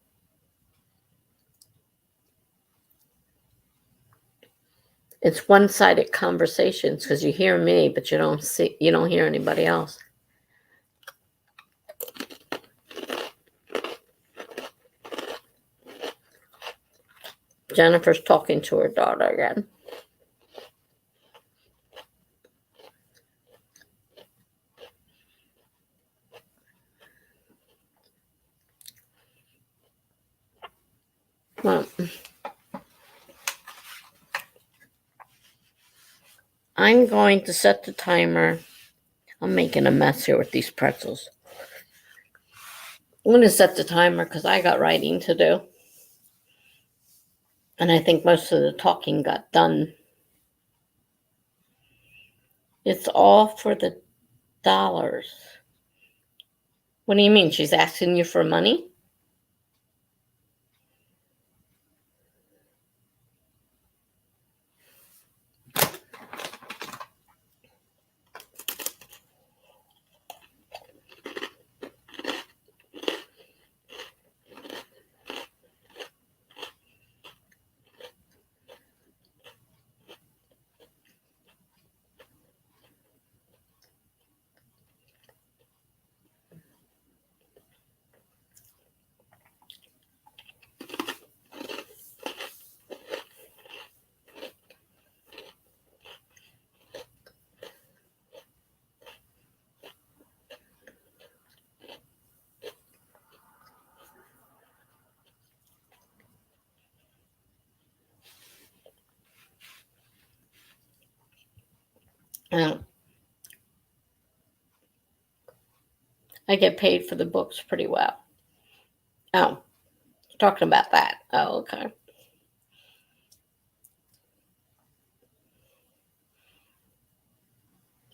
It's one-sided conversations because you hear me, but you don't hear anybody else. Jennifer's talking to her daughter again. Well, I'm going to set the timer. I'm making a mess here with these pretzels. I'm going to set the timer because I got writing to do. And I think most of the talking got done. It's all for the dollars. What do you mean? She's asking you for money? Um, I get paid for the books pretty well. Oh, talking about that. Oh, okay.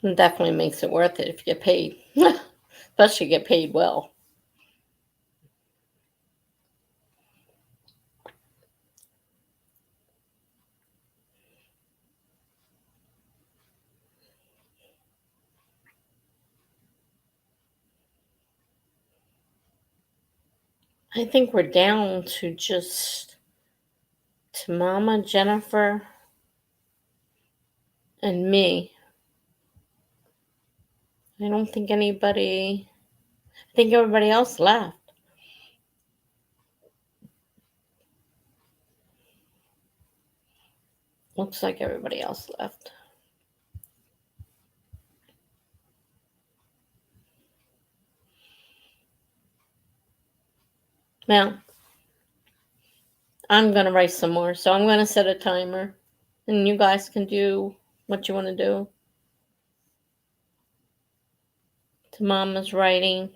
It definitely makes it worth it if you get paid. Especially get paid well. I think we're down to just to Mama, Jennifer, and me. I don't think anybody. I think everybody else left. Looks like everybody else left. Now, I'm going to write some more. So I'm going to set a timer. And you guys can do what you want to do. To Mama's writing.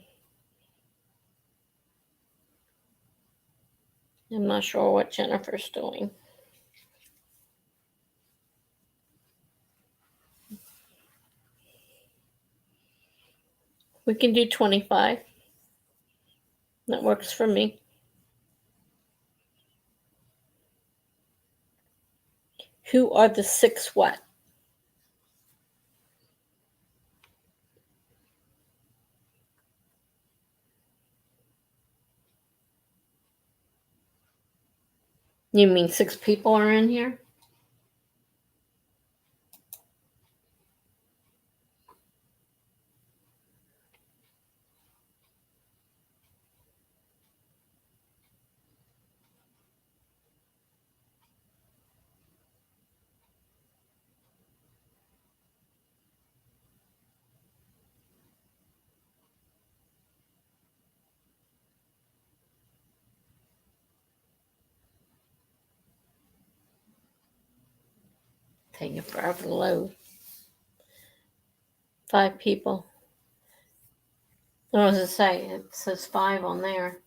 I'm not sure what Jennifer's doing. We can do 25. That works for me. Who are the 6 what? You mean 6 people are in here? Taking forever to load. 5 people. What does it say? It says 5 on there.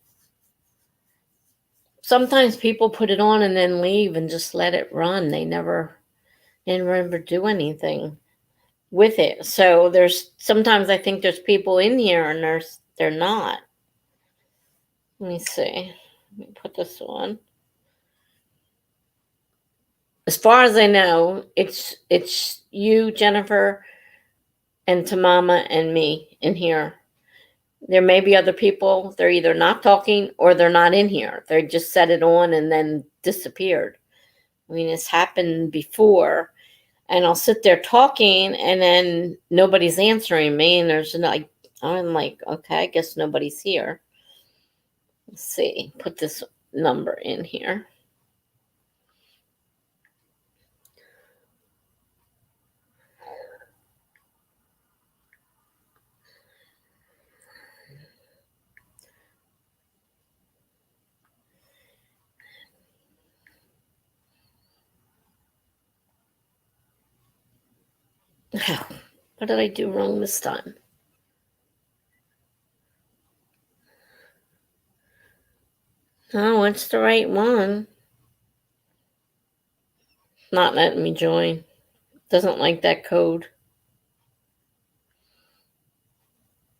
Sometimes people put it on and then leave and just let it run. They never do anything with it. So there's sometimes I think there's people in here and they're not. Let me see. Let me put this on. As far as I know, it's you, Jennifer, and Tamama and me in here. There may be other people. They're either not talking or they're not in here. They just set it on and then disappeared. I mean, it's happened before. And I'll sit there talking and then nobody's answering me. And I'm like, okay, I guess nobody's here. Let's see, put this number in here. What did I do wrong this time? Oh, it's the right one. Not letting me join. Doesn't like that code.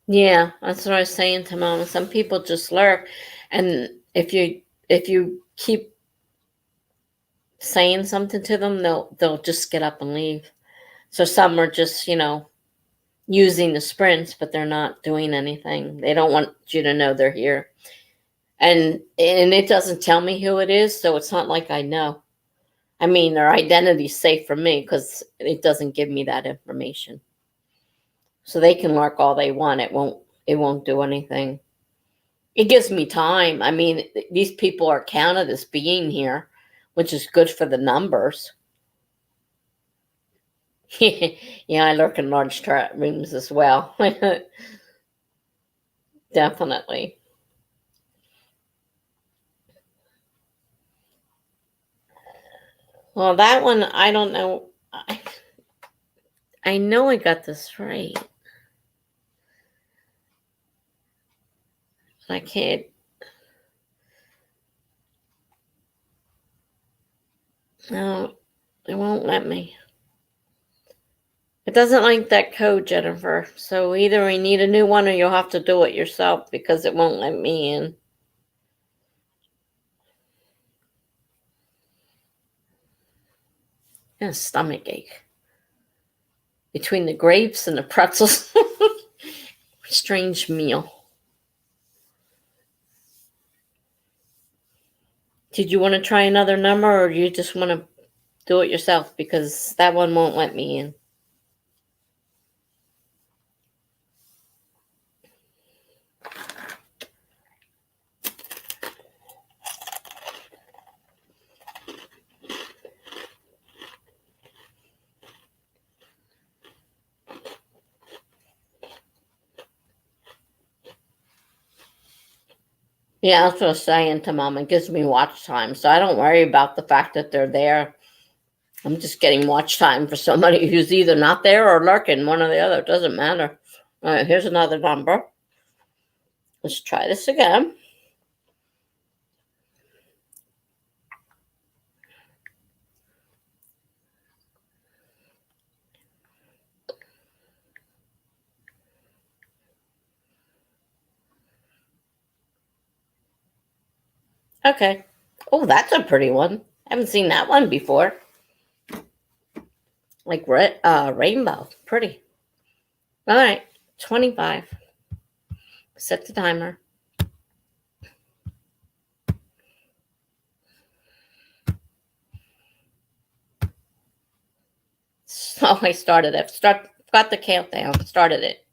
Yeah, that's what I was saying to Mama. Some people just lurk, and if you keep saying something to them, they'll just get up and leave. So some are just using the sprints, but they're not doing anything. They don't want you to know they're here, and it doesn't tell me who it is, so it's not like I know. I mean, their identity's safe from me because it doesn't give me that information. So they can lurk all they want. It won't do anything. It gives me time. I mean, these people are counted as being here, which is good for the numbers. Yeah, I lurk in large rooms as well. Definitely. Well, that one, I don't know. I know I got this right. But I can't. No, it won't let me. It doesn't like that code, Jennifer. So either we need a new one or you'll have to do it yourself because it won't let me in. And a stomach ache. Between the grapes and the pretzels. Strange meal. Did you want to try another number or do you just want to do it yourself? Because that one won't let me in. Yeah, that's what I was saying to Mom. It gives me watch time. So I don't worry about the fact that they're there. I'm just getting watch time for somebody who's either not there or lurking, one or the other. It doesn't matter. All right, here's another number. Let's try this again. Okay. Oh, that's a pretty one. I haven't seen that one before. Like red, rainbow. Pretty. All right, 25. Set the timer. So I started it. Got the countdown. Started it.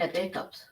got the hiccups.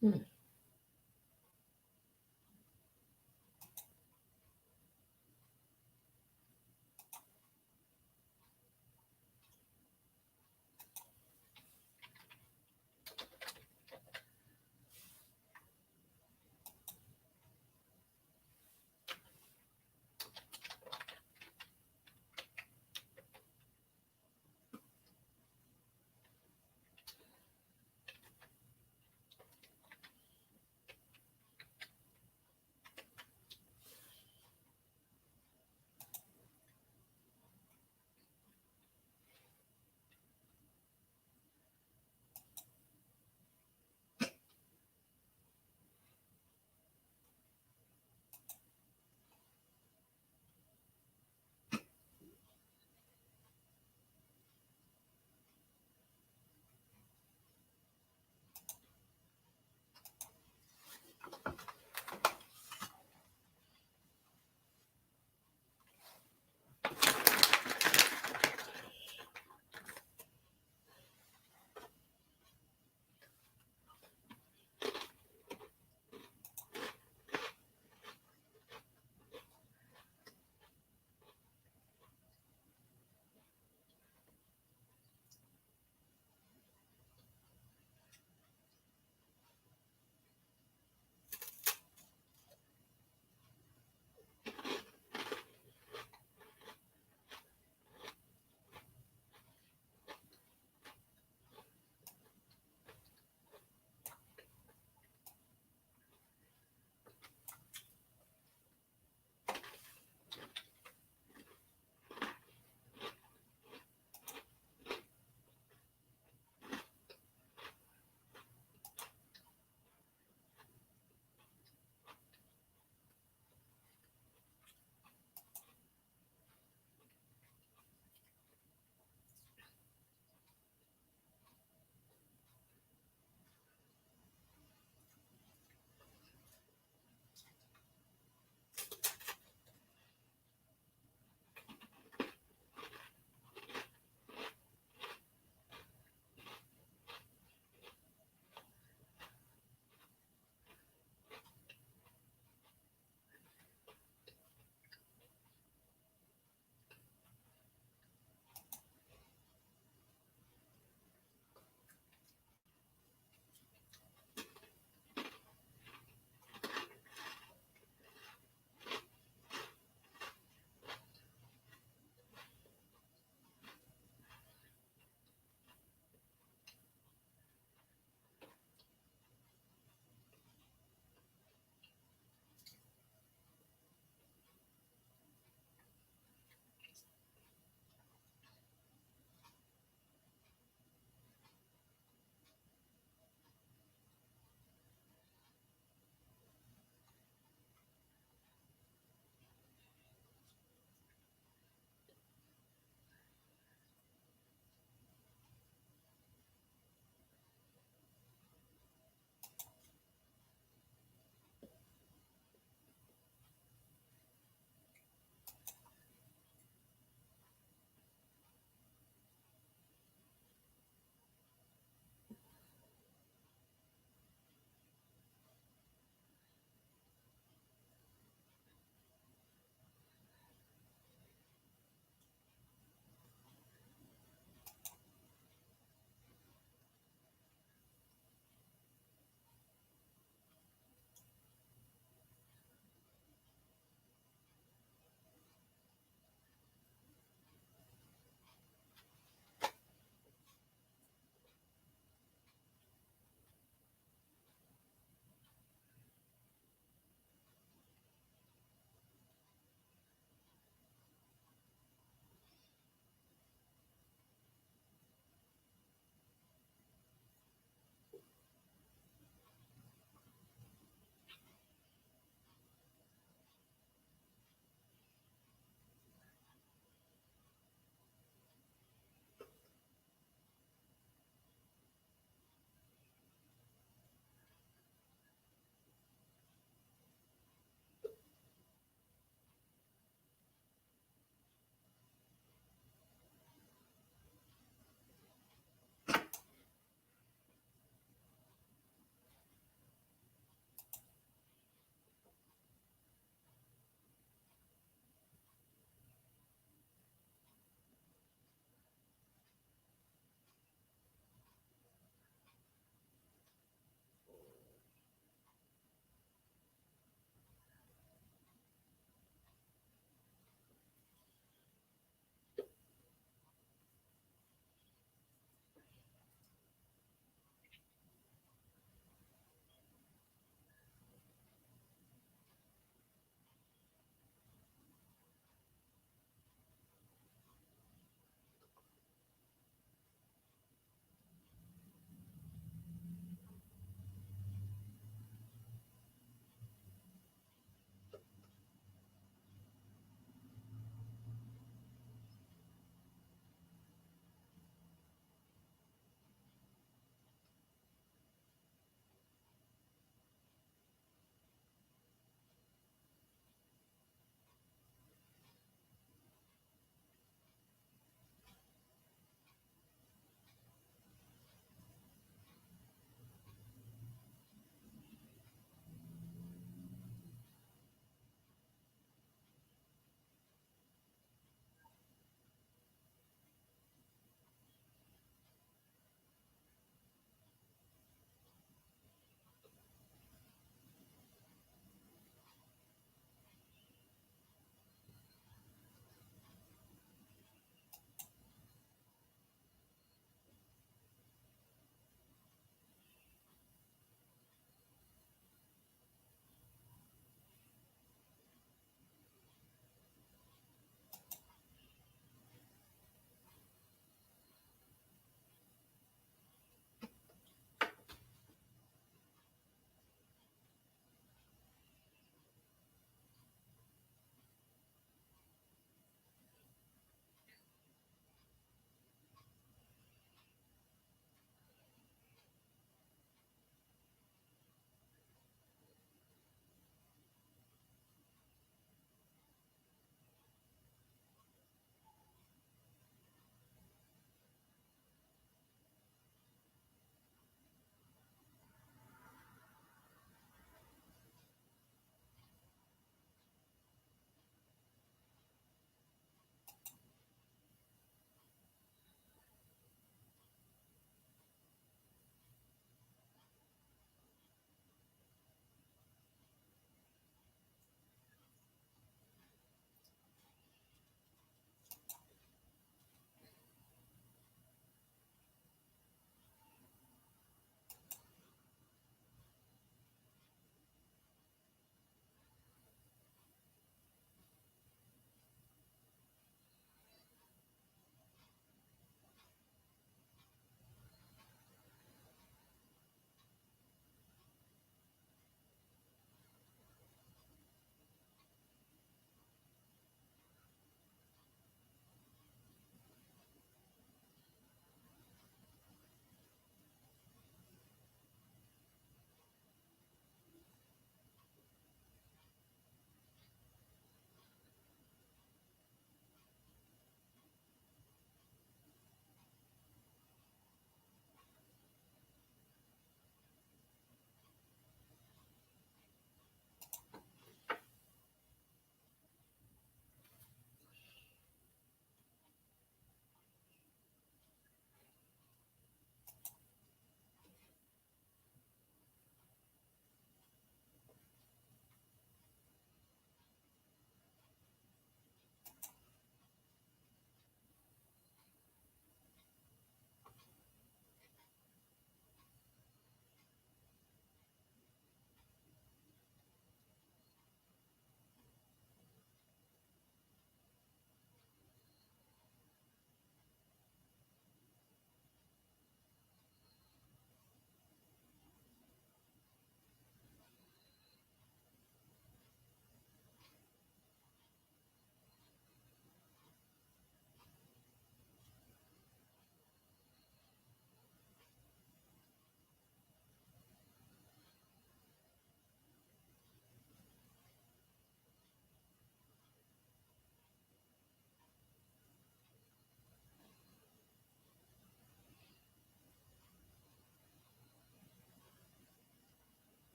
Hmm.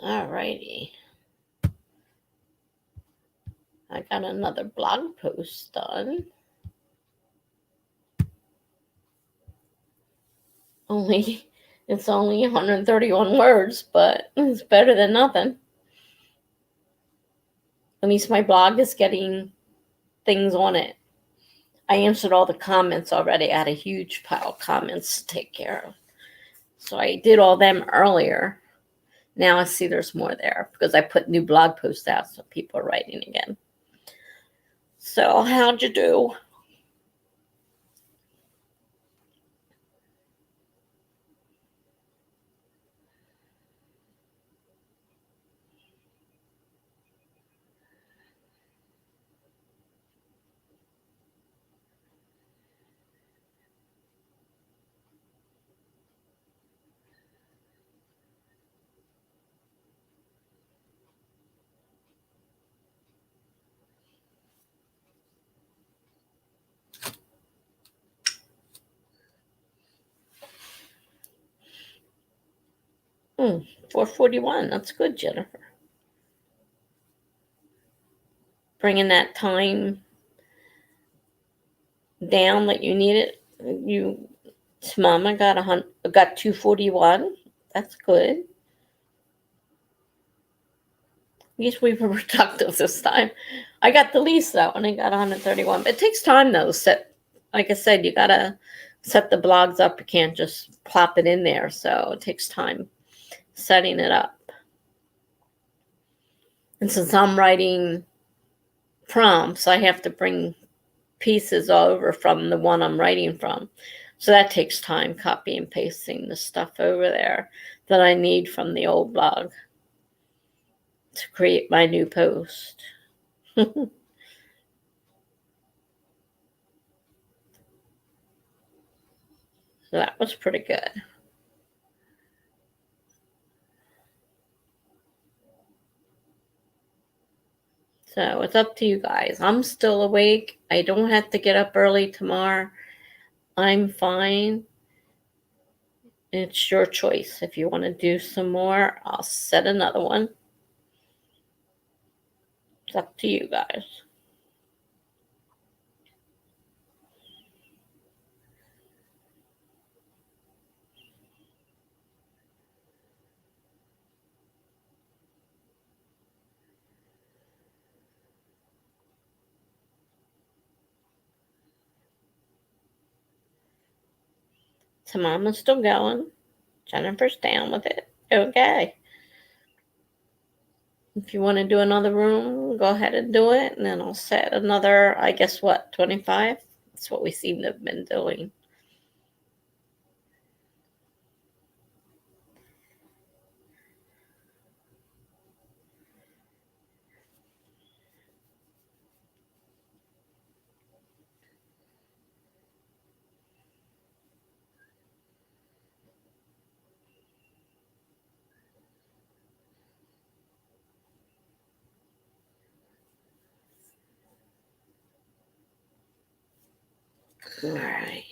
Alrighty. I got another blog post done. It's only 131 words, but it's better than nothing. At least my blog is getting things on it. I answered all the comments already. I had a huge pile of comments to take care of. So I did all them earlier. Now I see there's more there because I put new blog posts out, so people are writing again. So how'd you do? 441. That's good, Jennifer. Bringing that time down that you need it. Mama got 241. That's good. At least we were productive this time. I got the least though, and I got 131. It takes time though. Like I said, you gotta set the blogs up. You can't just plop it in there. So it takes time setting it up. And since I'm writing prompts, I have to bring pieces over from the one I'm writing from. So that takes time, copy and pasting the stuff over there that I need from the old blog to create my new post. So that was pretty good. So it's up to you guys. I'm still awake. I don't have to get up early tomorrow. I'm fine. It's your choice. If you want to do some more, I'll set another one. It's up to you guys. So Mama's still going. Jennifer's down with it. Okay. If you want to do another room, go ahead and do it. And then I'll set another, I guess, 25? That's what we seem to have been doing. All right.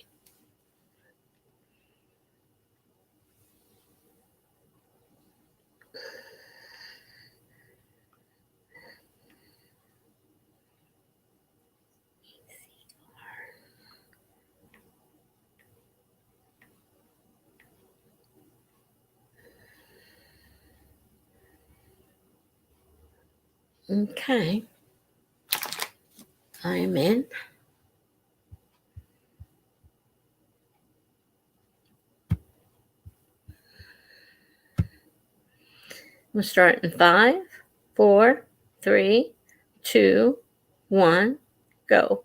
Okay. I'm in. We'll start in 5, 4, 3, 2, 1, go.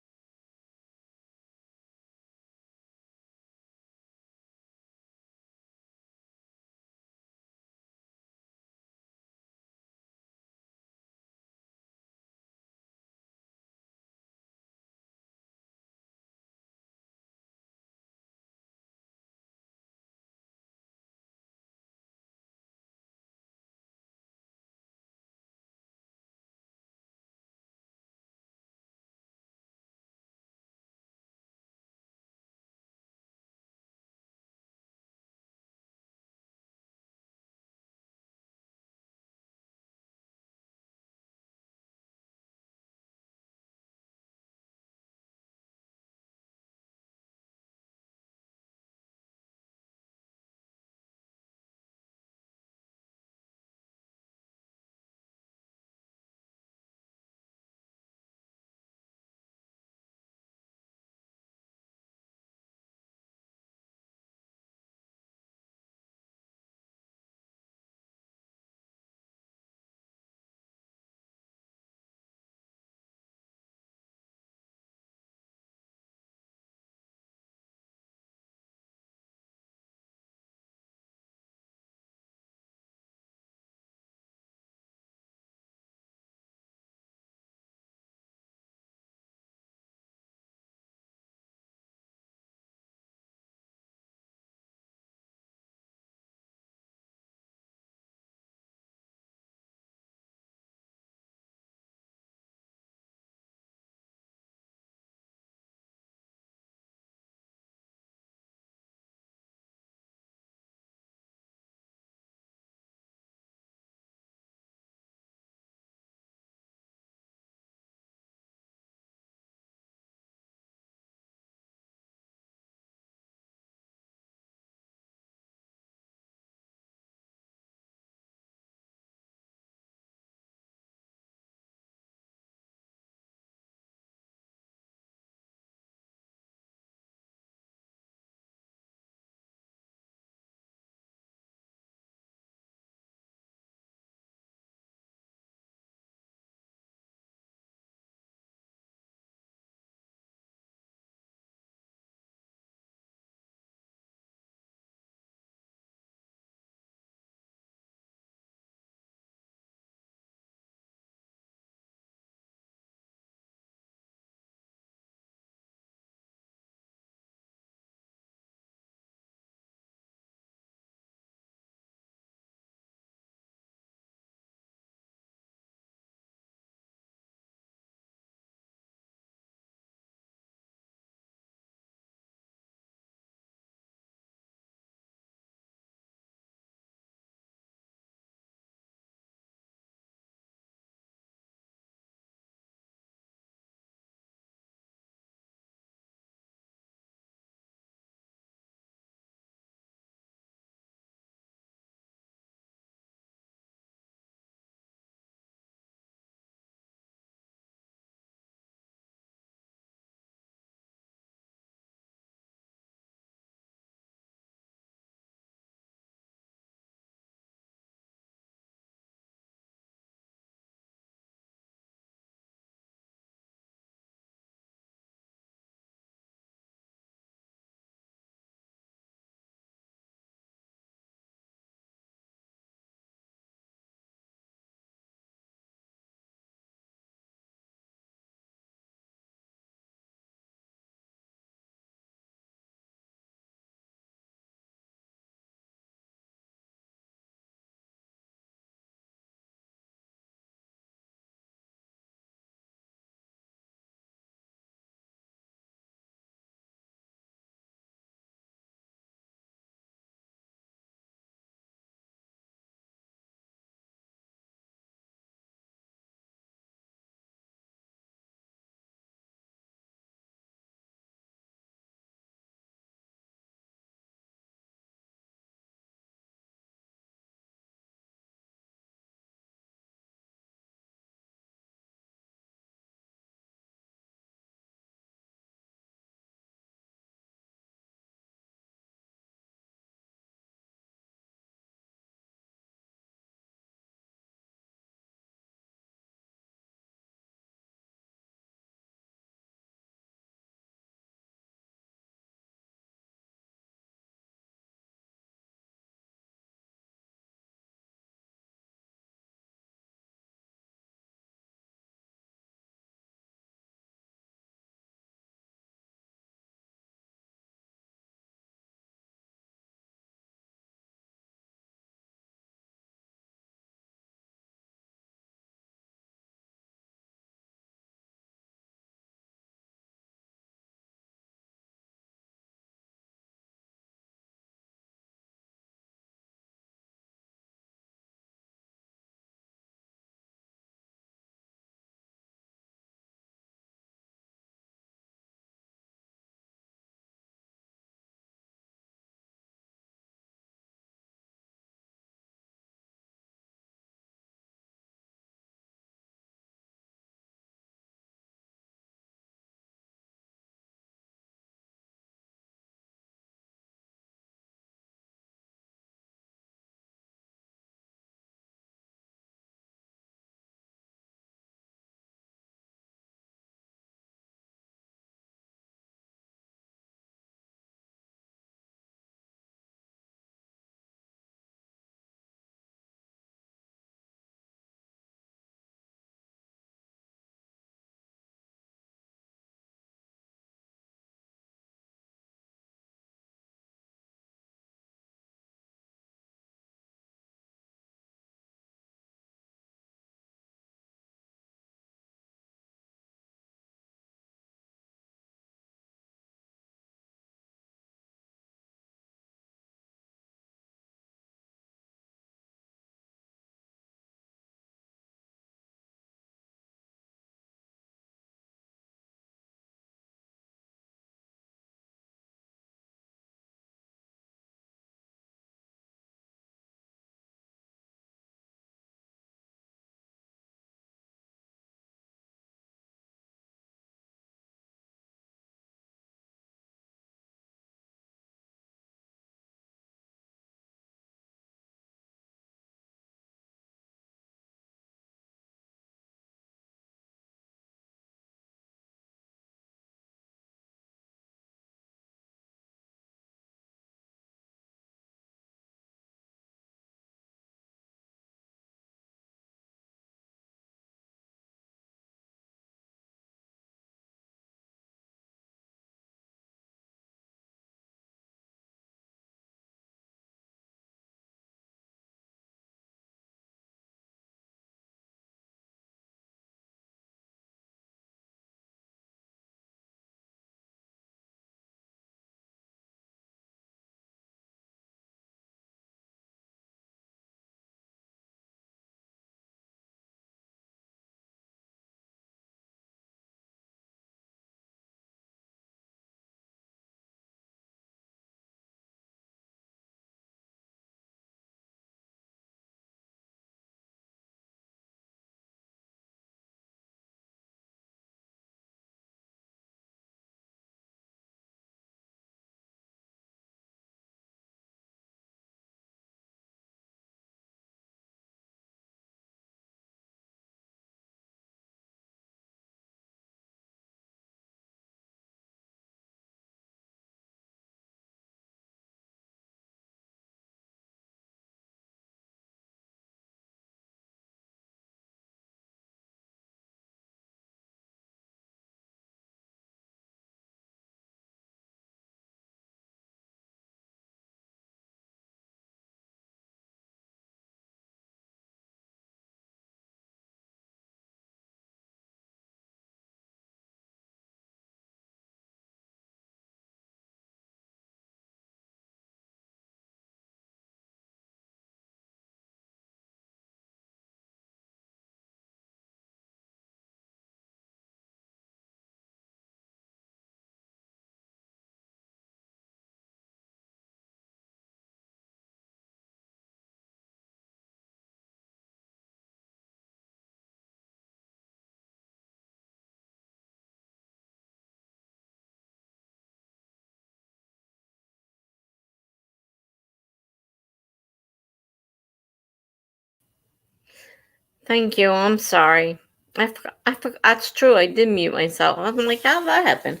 Thank you. I'm sorry. I forgot. That's true. I did mute myself. I'm like, how did that happen?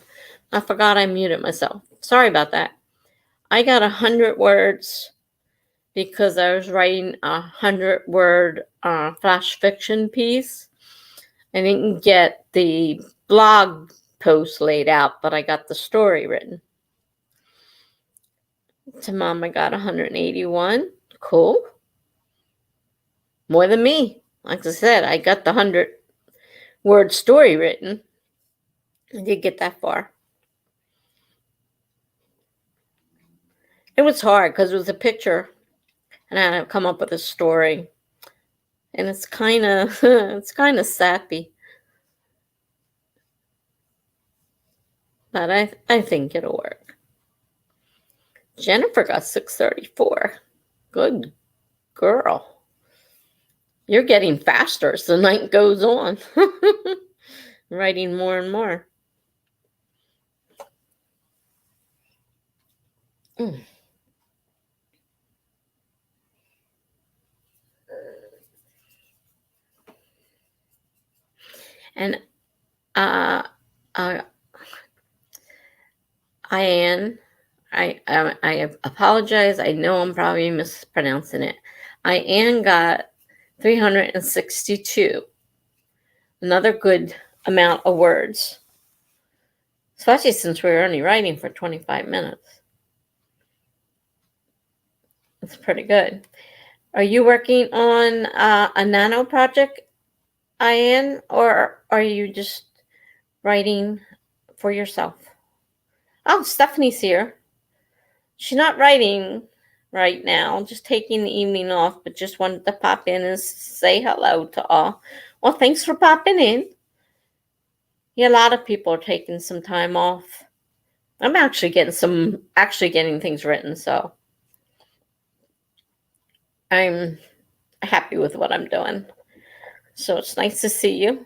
I forgot I muted myself. Sorry about that. I got 100 words because I was writing a 100-word flash fiction piece. I didn't get the blog post laid out, but I got the story written. To Mom, I got 181. Cool. More than me. Like I said, I got the 100-word story written. I did get that far. It was hard because it was a picture, and I had to come up with a story. And it's kind of sappy. But I think it'll work. Jennifer got 634. Good girl. You're getting faster as the night goes on. Writing more and more. And I apologize. I know I'm probably mispronouncing it. Ian got 362. Another good amount of words, especially since we were only writing for 25 minutes. It's pretty good. Are you working on a NaNo project, Ian, or are you just writing for yourself? Oh, Stephanie's here. She's not writing right now, just taking the evening off, but just wanted to pop in and say hello to all. Well, thanks for popping in. Yeah, a lot of people are taking some time off. I'm actually getting things written, so I'm happy with what I'm doing. So it's nice to see you.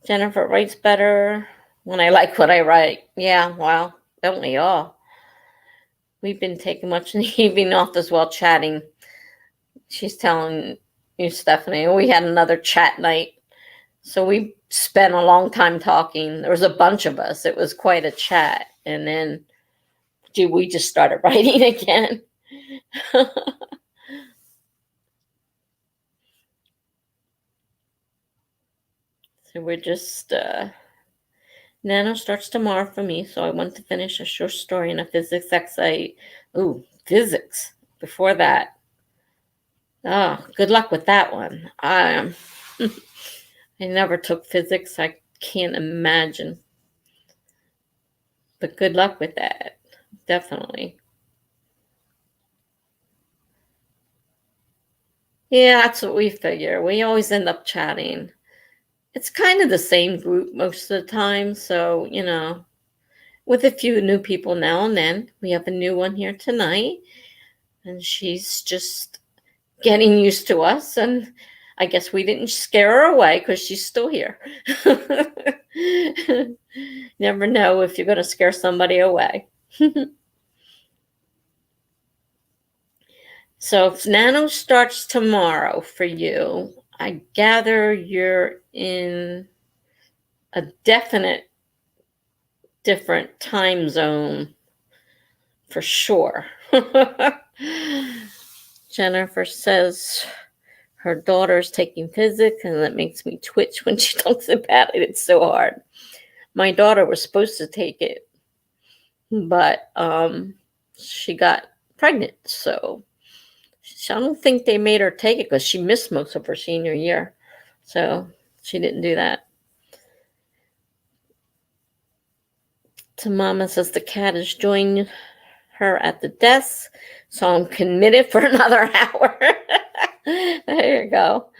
Jennifer writes better when I like what I write. Yeah, well, don't we all? We've been taking much of the evening off as well, chatting. She's telling you, Stephanie, we had another chat night. So we spent a long time talking. There was a bunch of us. It was quite a chat. And then we just started writing again. So we're just, NaNo starts tomorrow for me. So I want to finish a short story in a physics essay. Ooh, physics. Before that. Oh, good luck with that one. I never took physics. I can't imagine. But good luck with that. Definitely. Yeah, that's what we figure. We always end up chatting. It's kind of the same group most of the time. So, with a few new people now and then. We have a new one here tonight. And she's just getting used to us. And I guess we didn't scare her away because she's still here. Never know if you're going to scare somebody away. So if NaNo starts tomorrow for you, I gather you're in a definite different time zone for sure. Jennifer says her daughter's taking physics, and that makes me twitch when she talks about it. It's so hard. My daughter was supposed to take it, but she got pregnant, so I don't think they made her take it because she missed most of her senior year. So she didn't do that. So Mama says the cat is joining her at the desk, so I'm committed for another hour. There you go.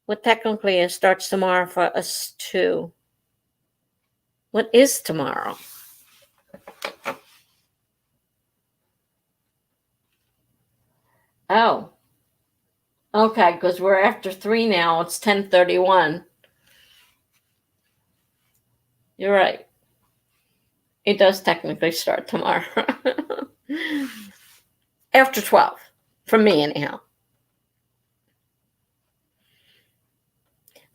Well, technically, it starts tomorrow for us too. What is tomorrow? Oh. Okay, because we're after 3 now. It's 10:31. You're right. It does technically start tomorrow. After 12. For me, anyhow.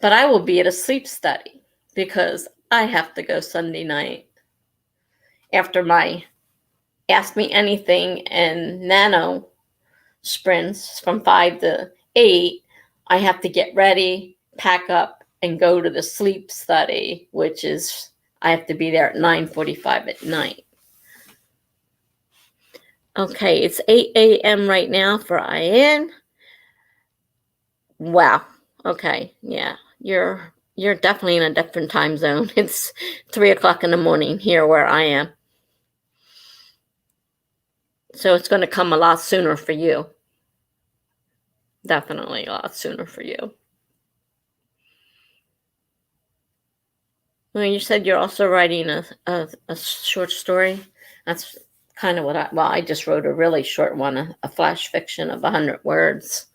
But I will be at a sleep study because I have to go Sunday night after my Ask Me Anything and NaNo sprints from 5 to 8. I have to get ready, pack up, and go to the sleep study, which is I have to be there at 9:45 at night. Okay, it's 8 a.m. right now for IN. Wow. Okay, yeah, you're definitely in a different time zone. It's 3 o'clock in the morning here where I am. So it's going to come a lot sooner for you. Definitely a lot sooner for you. Well, you said you're also writing a short story. That's kind of what I just wrote a really short one, a flash fiction of 100 words.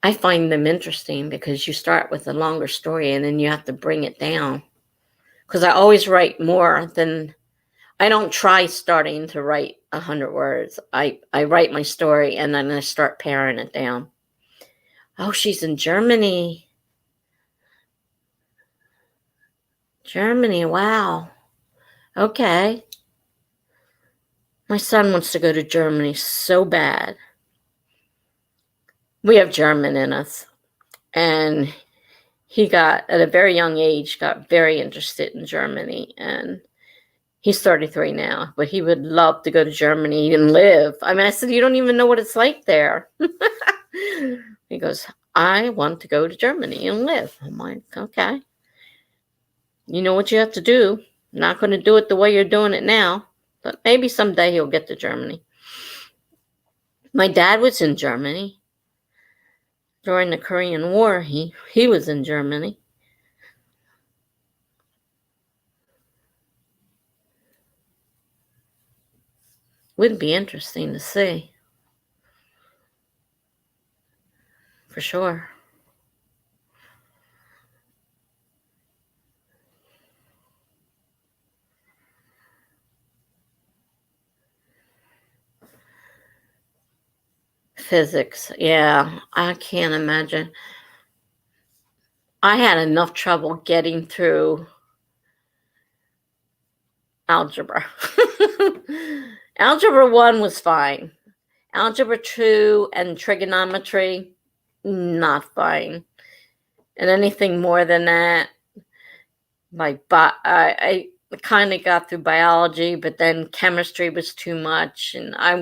I find them interesting because you start with a longer story and then you have to bring it down. Because I always write more than, I don't try starting to write 100 words. I write my story and then I start paring it down. Oh, she's in Germany. Germany, wow. Okay. My son wants to go to Germany so bad. We have German in us. And he got, at a very young age, got very interested in Germany. And he's 33 now, but he would love to go to Germany and live. I mean, I said, you don't even know what it's like there. He goes, I want to go to Germany and live. I'm like, okay. You know what you have to do. Not going to do it the way you're doing it now, but maybe someday he'll get to Germany. My dad was in Germany. During the Korean War, he was in Germany. Would be interesting to see. For sure. Physics, yeah, I can't imagine. I had enough trouble getting through algebra. Algebra 1 was fine. Algebra 2 and trigonometry, not fine. And anything more than that, I kind of got through biology, but then chemistry was too much, and that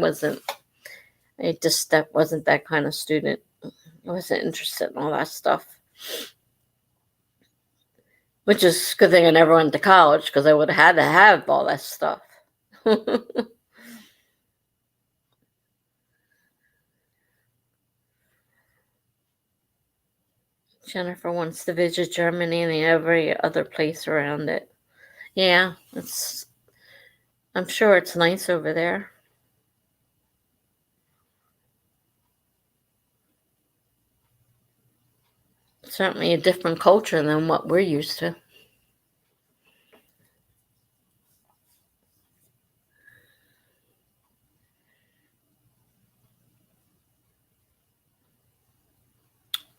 wasn't that kind of student. I wasn't interested in all that stuff. Which is a good thing I never went to college because I would have had to have all that stuff. Jennifer wants to visit Germany and every other place around it. Yeah, I'm sure it's nice over there. Certainly a different culture than what we're used to.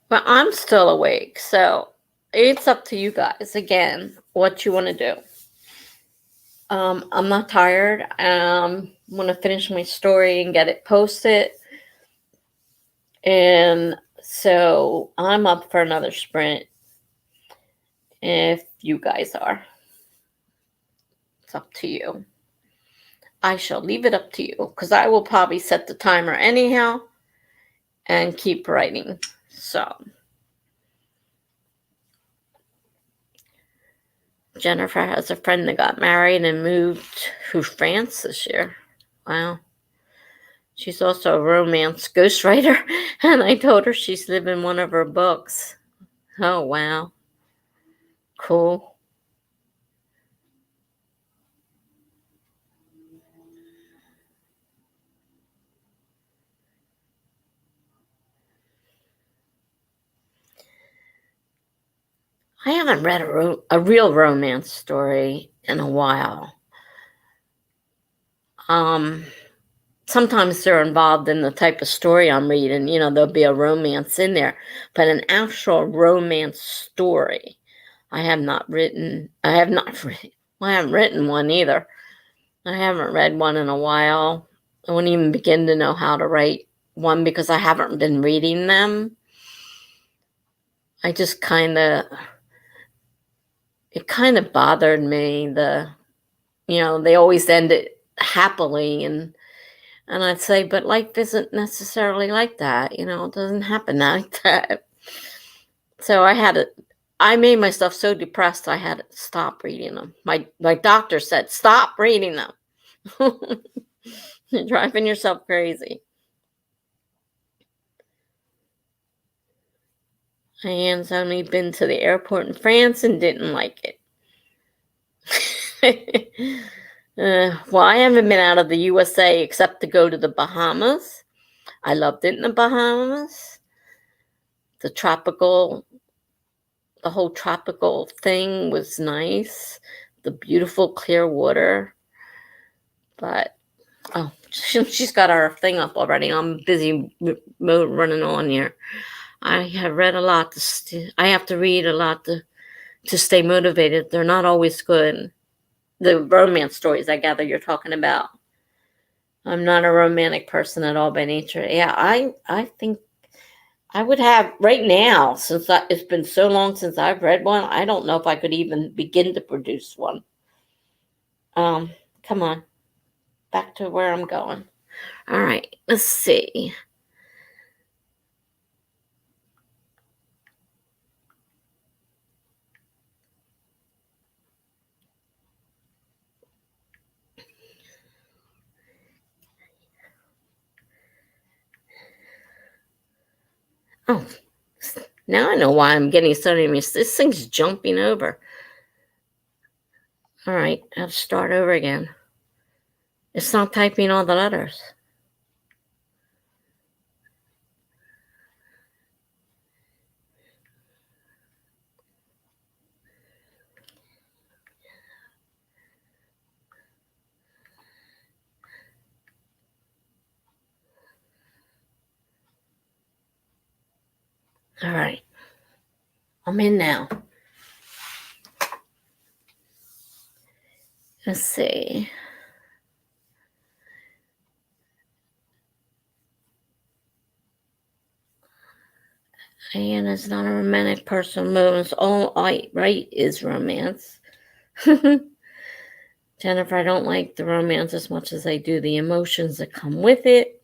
But I'm still awake, so it's up to you guys, again, what you want to do. I'm not tired. I'm going to finish my story and get it posted. And so I'm up for another sprint if you guys are. It's up to you. I shall leave it up to you because I will probably set the timer anyhow and keep writing. So Jennifer has a friend that got married and moved to France this year. Wow. She's also a romance ghostwriter, and I told her she's living one of her books. Oh, wow. Cool. I haven't read a real romance story in a while. sometimes they're involved in the type of story I'm reading. You know, there'll be a romance in there, but an actual romance story, I have not written. I have not written. Well, I haven't written one either. I haven't read one in a while. I wouldn't even begin to know how to write one because I haven't been reading them. I just it kind of bothered me. They always end it happily, and I'd say, but life isn't necessarily like that. It doesn't happen like that. So I made myself so depressed I had to stop reading them. My doctor said, stop reading them. You're driving yourself crazy. Anne's only been to the airport in France and didn't like it. Well, I haven't been out of the USA except to go to the Bahamas. I loved it in the Bahamas. The whole tropical thing was nice. The beautiful clear water. But, she's got our thing up already. I'm busy running on here. I have read a lot. I have to read a lot to stay motivated. They're not always good. The romance stories, I gather you're talking about. I'm not a romantic person at all by nature. Yeah, I think I would have right now, since it's been so long since I've read one, I don't know if I could even begin to produce one. Come on. Back to where I'm going. All right, let's see. Oh, now I know why I'm getting so many. This thing's jumping over. All right, I have to start over again. It's not typing all the letters. All right, I'm in now. Let's see. Anne is not a romantic person. Moves all I write is romance. Jennifer, I don't like the romance as much as I do the emotions that come with it.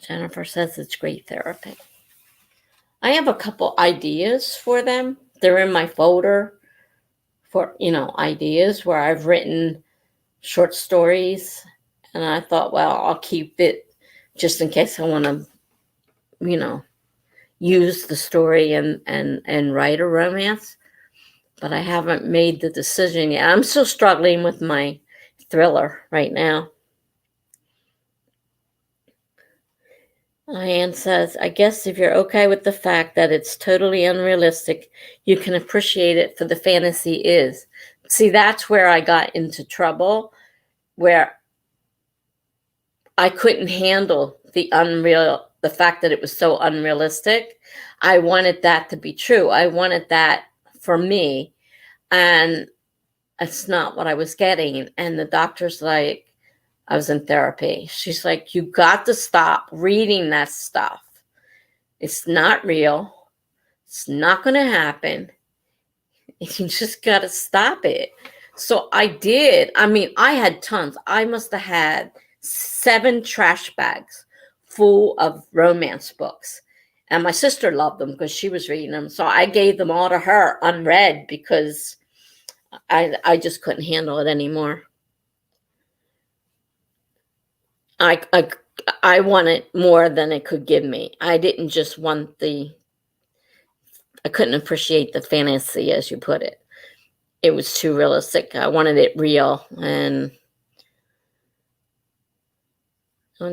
Jennifer says it's great therapy. I have a couple ideas for them. They're in my folder for, ideas where I've written short stories. And I thought, well, I'll keep it just in case I want to, use the story and write a romance. But I haven't made the decision yet. I'm still struggling with my thriller right now. Anne says, I guess if you're okay with the fact that it's totally unrealistic, you can appreciate it for the fantasy is. See, that's where I got into trouble, where I couldn't handle the fact that it was so unrealistic. I wanted that to be true. I wanted that for me. And it's not what I was getting. And the doctor's like, I was in therapy. She's like, you got to stop reading that stuff. It's not real. It's not going to happen. You just got to stop it. So I did. I mean, I had tons. I must have had 7 trash bags full of romance books. And my sister loved them because she was reading them. So I gave them all to her unread because I just couldn't handle it anymore. I wanted more than it could give me. I didn't just want I couldn't appreciate the fantasy, as you put it. It was too realistic. I wanted it real. And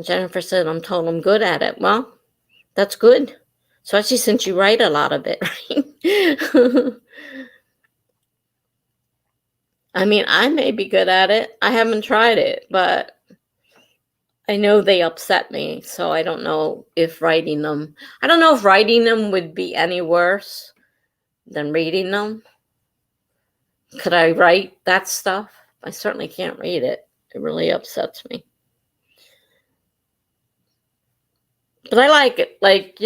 Jennifer said, I'm told I'm good at it. Well, that's good. Especially since you write a lot of it, right? I mean, I may be good at it. I haven't tried it, but I know they upset me, so I don't know if writing them. I don't know if writing them would be any worse than reading them. Could I write that stuff? I certainly can't read it. It really upsets me. But I like it, like,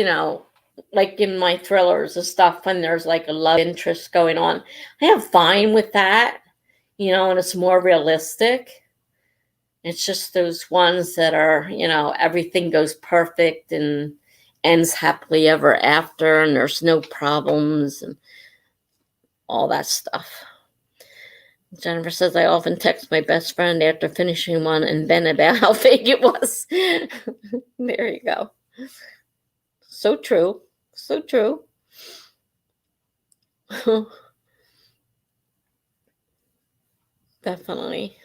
like in my thrillers and stuff, when there's like a love interest going on. I am fine with that, and it's more realistic. It's just those ones that are, everything goes perfect and ends happily ever after, and there's no problems and all that stuff. Jennifer says, I often text my best friend after finishing one and vent about how fake it was. There you go. So true. So true. Definitely.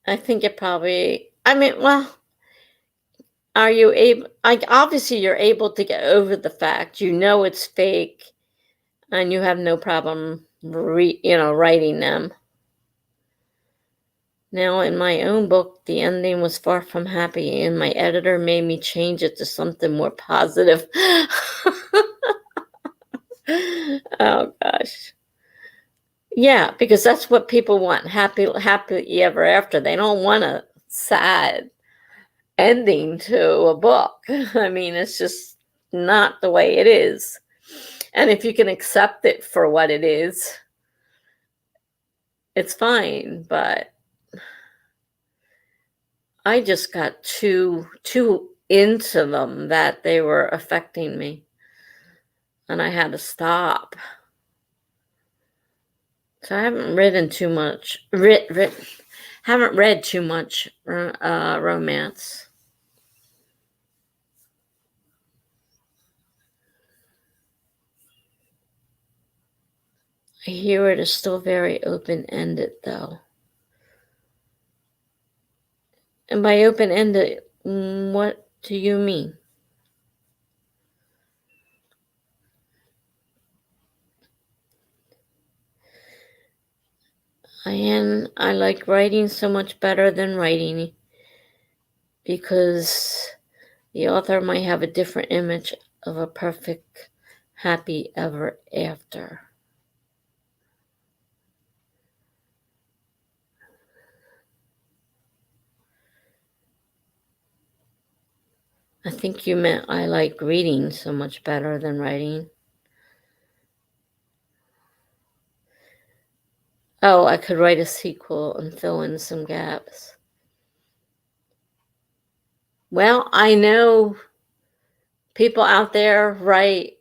I think it probably, well, are you able, obviously you're able to get over the fact, it's fake, and you have no problem, writing them. Now, in my own book, the ending was far from happy, and my editor made me change it to something more positive. Oh, gosh. Yeah, because that's what people want. Happy ever after. They don't want a sad ending to a book. It's just not the way it is. And if you can accept it for what it is, it's fine. But I just got too into them that they were affecting me, and I had to stop. So I haven't written too much. Haven't read too much romance. I hear it is still very open-ended, though. And by open-ended, what do you mean? I like writing so much better than writing, because the author might have a different image of a perfect, happy ever after. I think you meant I like reading so much better than writing. Oh, I could write a sequel and fill in some gaps. Well, I know people out there write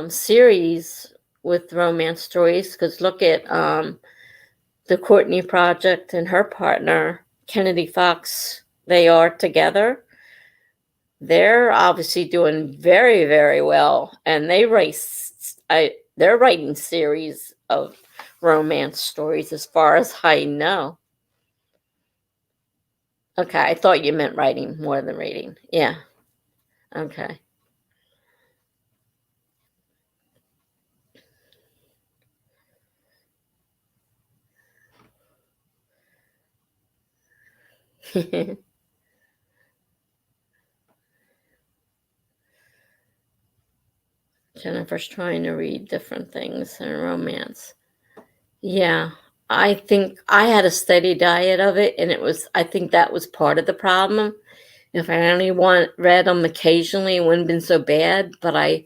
series with romance stories, because look at the Courtney Project and her partner, Kennedy Fox. They are together. They're obviously doing very, very well, and they're writing series of romance stories, as far as I know. Okay, I thought you meant writing more than reading. Yeah. Okay. Jennifer's trying to read different things in romance. Yeah, I think I had a steady diet of it, and I think that was part of the problem. If I only read them occasionally, it wouldn't have been so bad, but I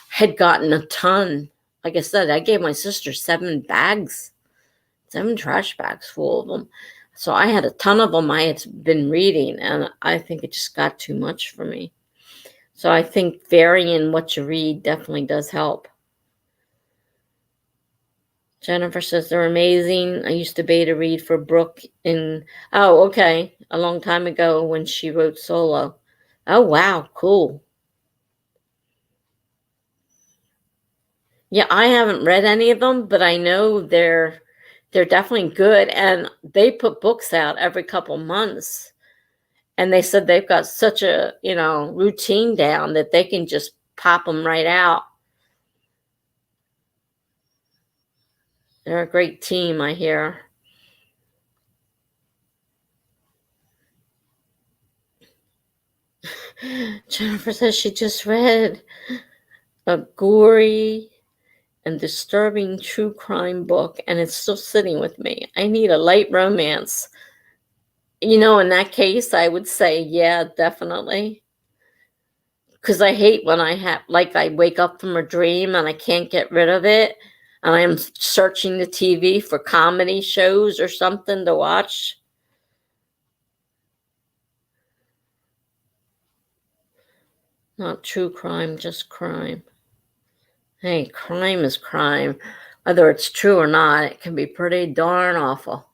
had gotten a ton. Like I said, I gave my sister 7 trash bags full of them. So I had a ton of them I had been reading, and I think it just got too much for me. So I think varying what you read definitely does help. Jennifer says they're amazing. I used to beta read for Brooke a long time ago when she wrote solo. Oh, wow, cool. Yeah, I haven't read any of them, but I know they're definitely good, and they put books out every couple months. And they said they've got such a, routine down that they can just pop them right out. They're a great team, I hear. Jennifer says she just read a gory and disturbing true crime book, and it's still sitting with me. I need a light romance. In that case, I would say, yeah, definitely. Because I hate when I wake up from a dream and I can't get rid of it, and I'm searching the TV for comedy shows or something to watch. Not true crime, just crime. Hey, crime is crime. Whether it's true or not, it can be pretty darn awful.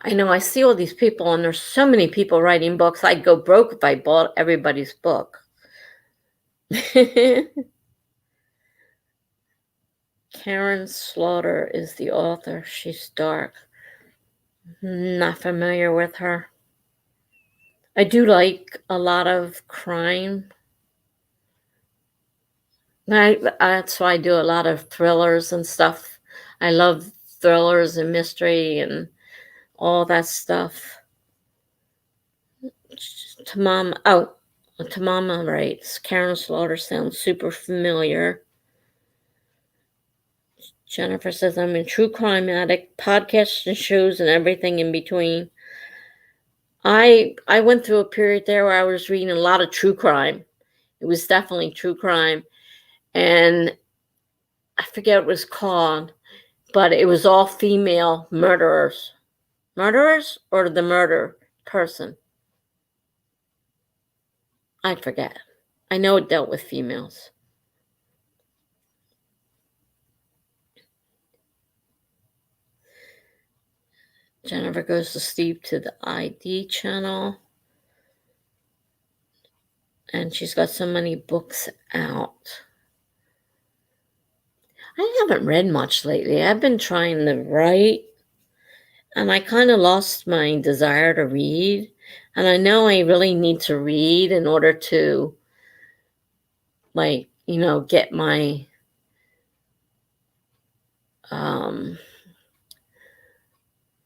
I know, I see all these people, and there's so many people writing books. I'd go broke if I bought everybody's book. Karen Slaughter is the author. She's dark. Not familiar with her. I do like a lot of crime. That's why I do a lot of thrillers and stuff. I love thrillers and mystery and all that stuff. Tamama writes, Karen Slaughter sounds super familiar. Jennifer says, I'm a true crime addict, podcasts and shows and everything in between. I went through a period there where I was reading a lot of true crime. It was definitely true crime. And I forget what it was called, but it was all female murderers. Murderers or the murder person? I forget. I know it dealt with females. Jennifer goes to sleep to the ID channel. And she's got so many books out. I haven't read much lately. I've been trying to write, and I kind of lost my desire to read. And I know I really need to read in order to, get my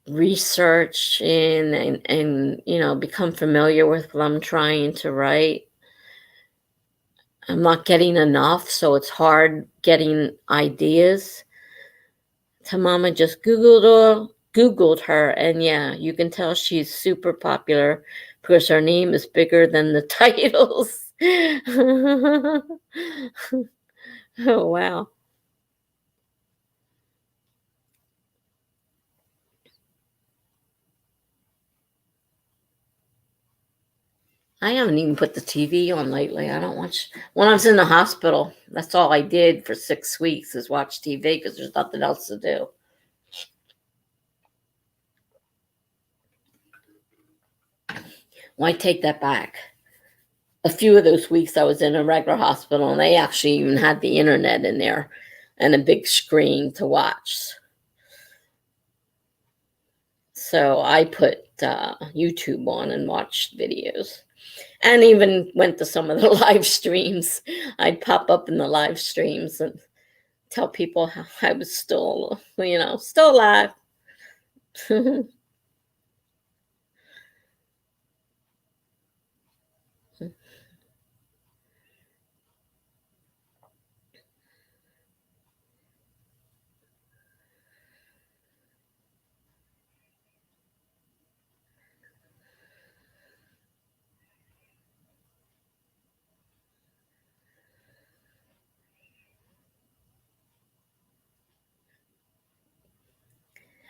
research in and become familiar with what I'm trying to write. I'm not getting enough, so it's hard getting ideas. Tamama just Googled her, and yeah, you can tell she's super popular because her name is bigger than the titles. Oh, wow. I haven't even put the TV on lately. I don't watch. When I was in the hospital, that's all I did for 6 weeks is watch TV because there's nothing else to do. Well, I take that back. A few of those weeks I was in a regular hospital, and they actually even had the internet in there and a big screen to watch. So I put YouTube on and watched videos, and even went to some of the live streams. I'd pop up in the live streams and tell people how I was still alive.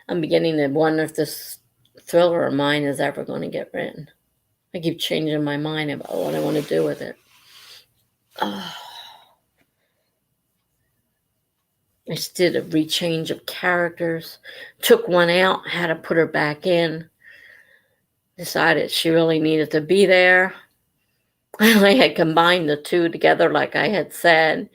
I'm beginning to wonder if this thriller of mine is ever going to get written. I keep changing my mind about what I want to do with it. I just did a rechange of characters, took one out, had to put her back in, decided she really needed to be there. I had combined the two together like I had said,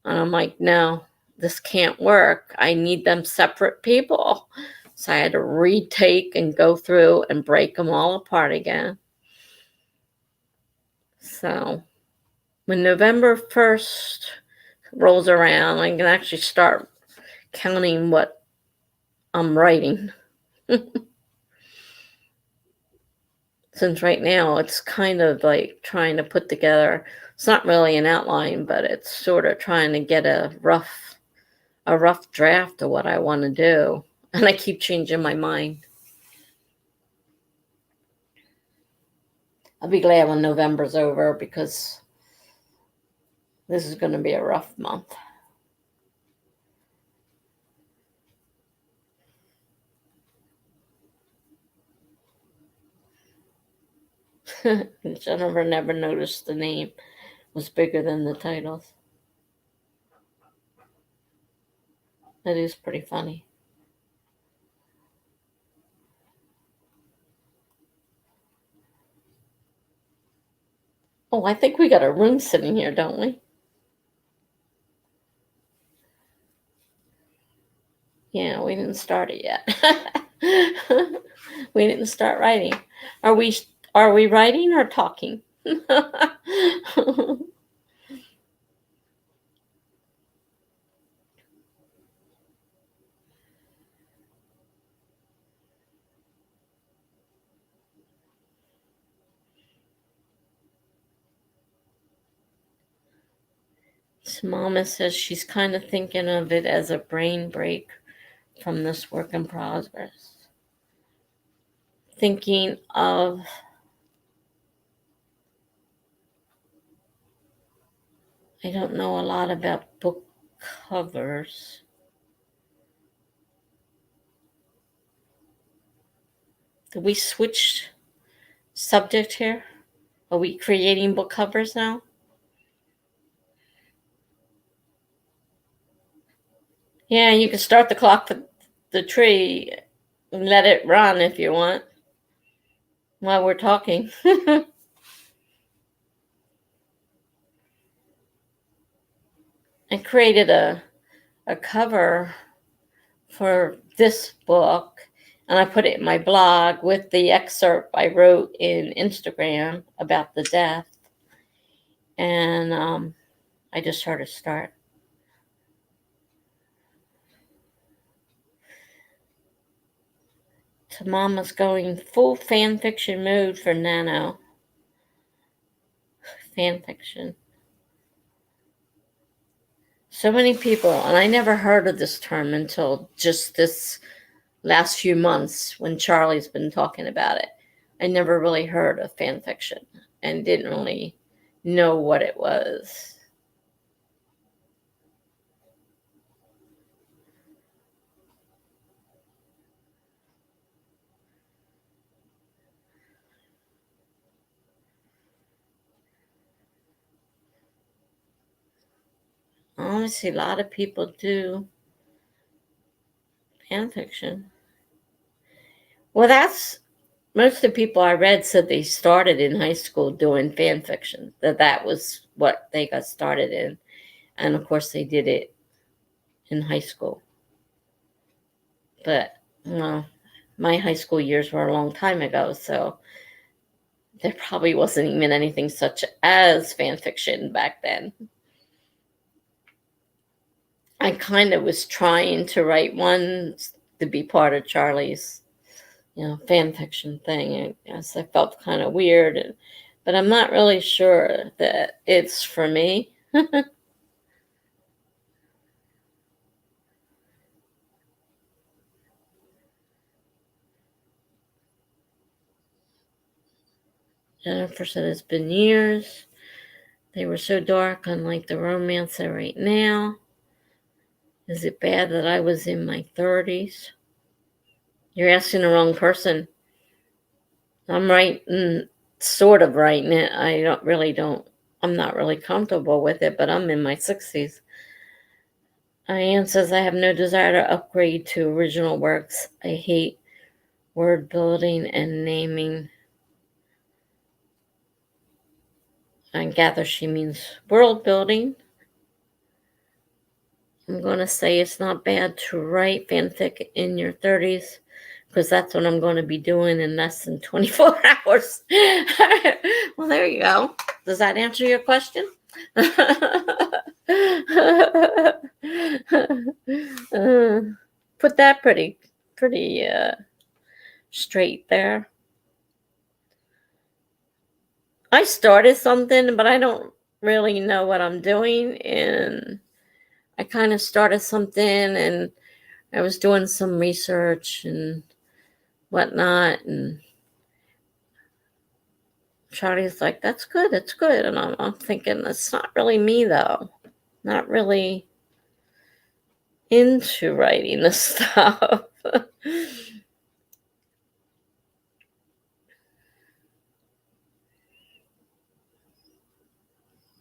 and I'm like, no, this can't work. I need them separate people. So I had to retake and go through and break them all apart again. So when November 1st rolls around, I can actually start counting what I'm writing. Since right now it's kind of like trying to put together, it's not really an outline, but it's sort of trying to get a rough draft of what I want to do. And I keep changing my mind. I'll be glad when November's over because this is going to be a rough month. Jennifer never noticed the name was bigger than the titles. That is pretty funny. Oh, I think we got a room sitting here, don't we? Yeah, we didn't start it yet. We didn't start writing. Are we writing or talking? Mama says she's kind of thinking of it as a brain break from this work in progress. Thinking of I don't know a lot about book covers. Did we switch subject here? Are we creating book covers now? Yeah, you can start the clock for the tree and let it run if you want while we're talking. I created a cover for this book, and I put it in my blog with the excerpt I wrote in Instagram about the death. And I just heard it start. So Mama's going full fan fiction mode for NaNo. Fan fiction. So many people, and I never heard of this term until just this last few months when Charlie's been talking about it. I never really heard of fan fiction and didn't really know what it was. Honestly, a lot of people do fan fiction. Well, most of the people I read said they started in high school doing fan fiction, that was what they got started in. And of course, they did it in high school. But, well, my high school years were a long time ago, so there probably wasn't even anything such as fan fiction back then. I kind of was trying to write one to be part of Charlie's, fan fiction thing. I guess I felt kind of weird, but I'm not really sure that it's for me. Jennifer said it's been years. They were so dark, unlike the romance I write now. Is it bad that I was in my 30s? You're asking the wrong person. I'm writing, sort of writing it. I'm not really comfortable with it, but I'm in my 60s. Anne says, I have no desire to upgrade to original works. I hate word building and naming. I gather she means world building. I'm going to say it's not bad to write fanfic in your 30s because that's what I'm going to be doing in less than 24 hours. Well, there you go. Does that answer your question? Put that pretty straight there. I started something, but I don't really know what I'm doing, and I kind of started something, and I was doing some research and whatnot, and Charlie's like, "That's good, that's good," and I'm thinking, that's not really me though. Not really into writing this stuff.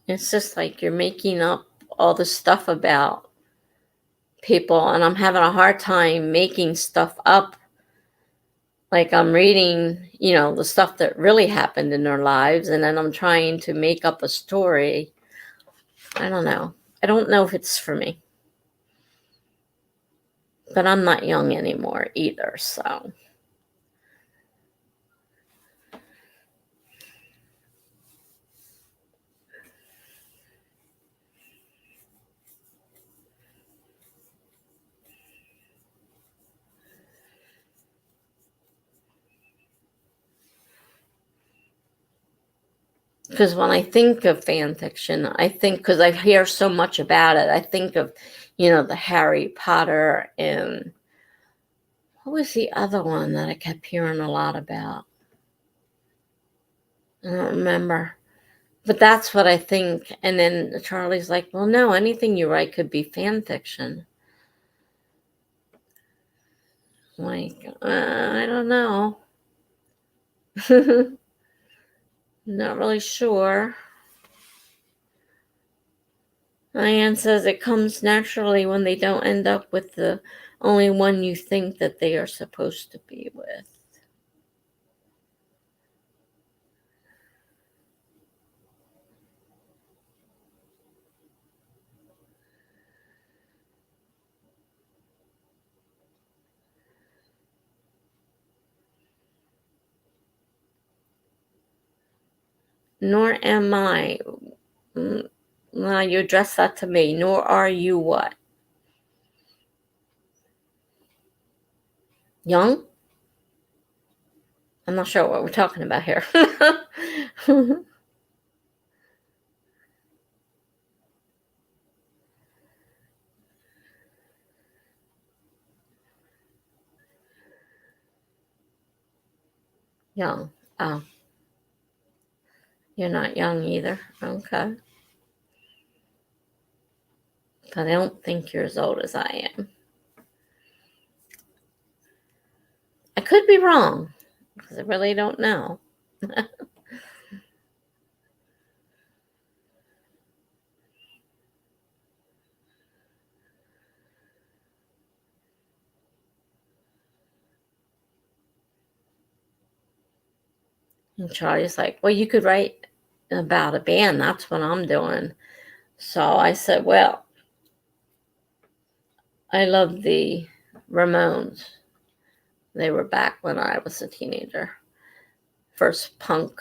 It's just like you're making up all the stuff about people, and I'm having a hard time making stuff up. Like I'm reading, the stuff that really happened in their lives, and then I'm trying to make up a story. I don't know. I don't know if it's for me. But I'm not young anymore either, so. Because when I think of fan fiction, I think, because I hear so much about it, I think of, the Harry Potter, and what was the other one that I kept hearing a lot about? I don't remember. But that's what I think. And then Charlie's like, well, no, anything you write could be fan fiction. I'm like, I don't know. Not really sure. Diane says it comes naturally when they don't end up with the only one you think that they are supposed to be with. Nor am I. Now you address that to me. Nor are you what? Young? I'm not sure what we're talking about here. Young. Oh, you're not young either. Okay. But I don't think you're as old as I am. I could be wrong, because I really don't know. And Charlie's like, well, you could write about a band. That's what I'm doing. So I said, well, I love the Ramones. They were back when I was a teenager. First punk,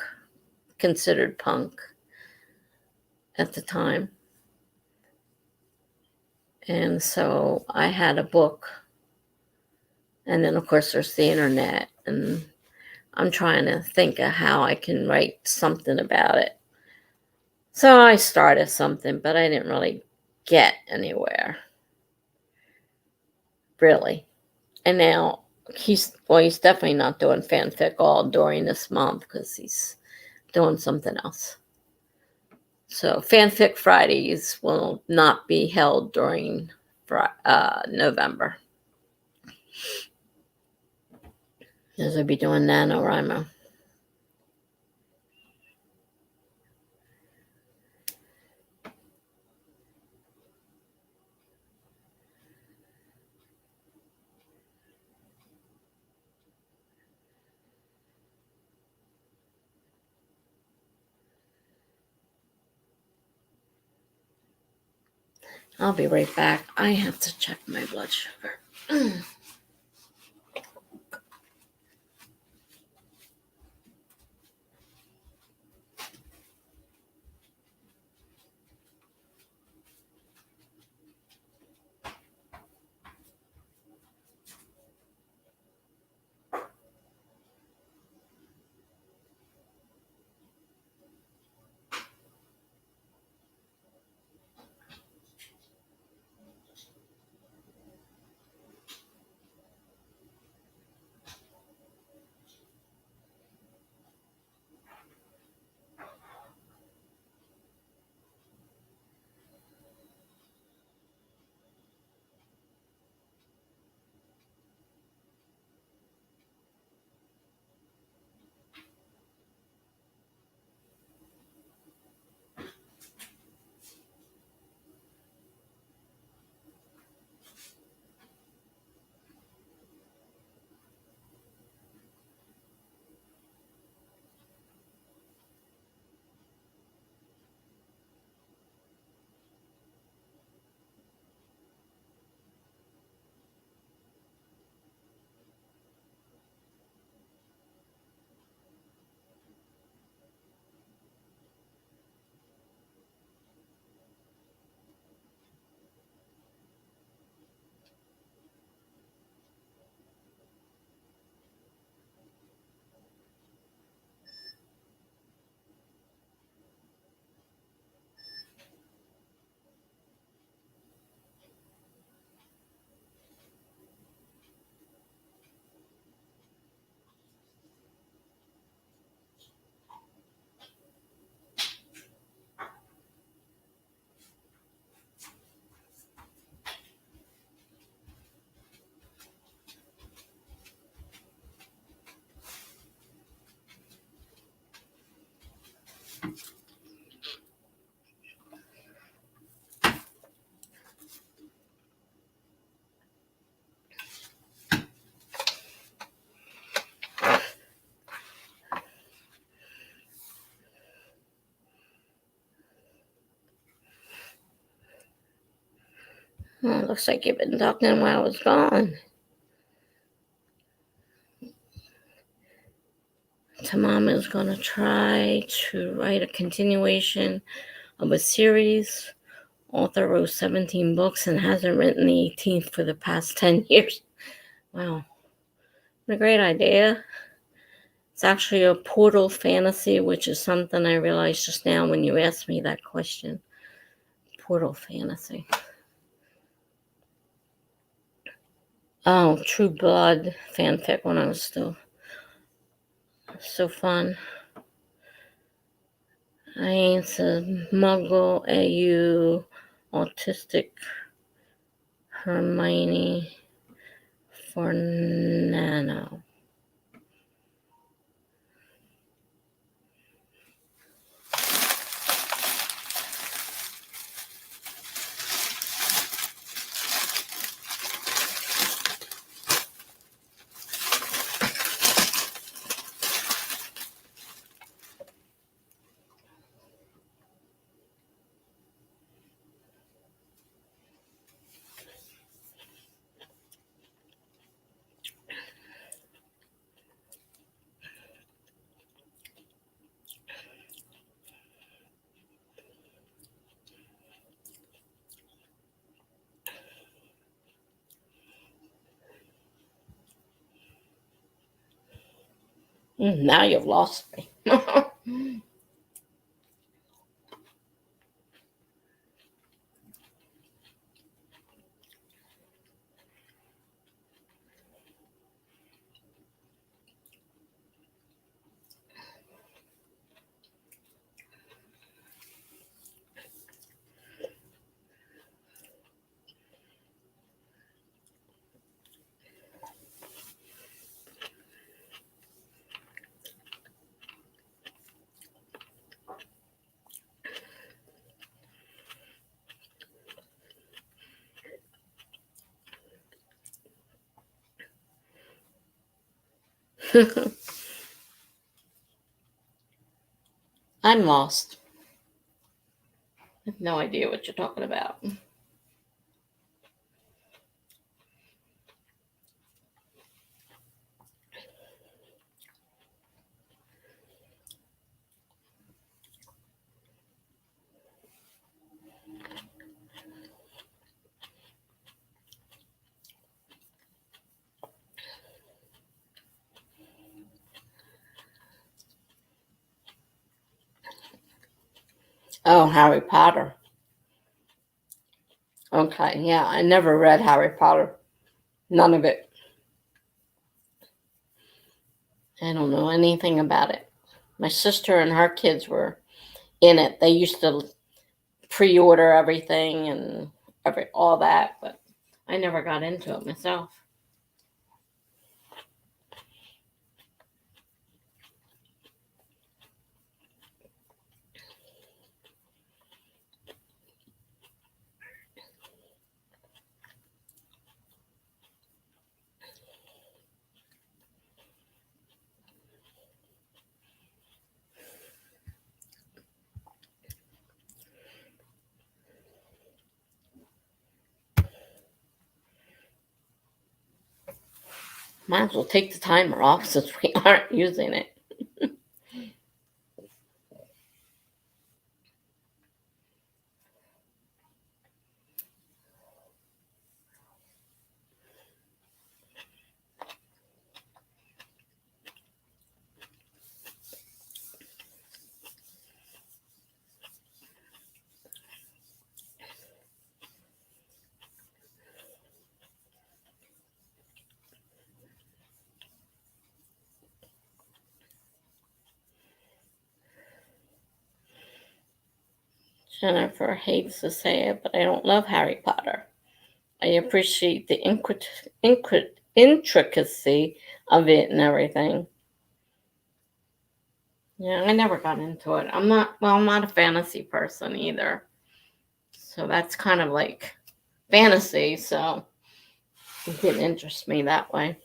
considered punk at the time. And so I had a book. And then, of course, there's the internet. And I'm trying to think of how I can write something about it. So I started something, but I didn't really get anywhere. Really. And now he's definitely not doing fanfic all during this month, because he's doing something else. So Fanfic Fridays will not be held during November. As I'll be doing NaNoWriMo. I'll be right back. I have to check my blood sugar. Well, it looks like you've been talking while I was gone. Tamama is going to try to write a continuation of a series. Author wrote 17 books and hasn't written the 18th for the past 10 years. Wow. What a great idea. It's actually a portal fantasy, which is something I realized just now when you asked me that question. Portal fantasy. Oh, True Blood fanfic when I was still so fun. I ain't a muggle, AU, autistic Hermione for NaNo. Now you've lost me. I'm lost. I have no idea what you're talking about. Oh, Harry Potter. Okay, yeah, I never read Harry Potter. None of it. I don't know anything about it. My sister and her kids were in it. They used to pre-order everything and all that, but I never got into it myself. Might as well take the timer off since we aren't using it. Jennifer hates to say it, but I don't love Harry Potter. I appreciate the intricacy of it and everything. Yeah, I never got into it. I'm not a fantasy person either. So that's kind of like fantasy, so it didn't interest me that way.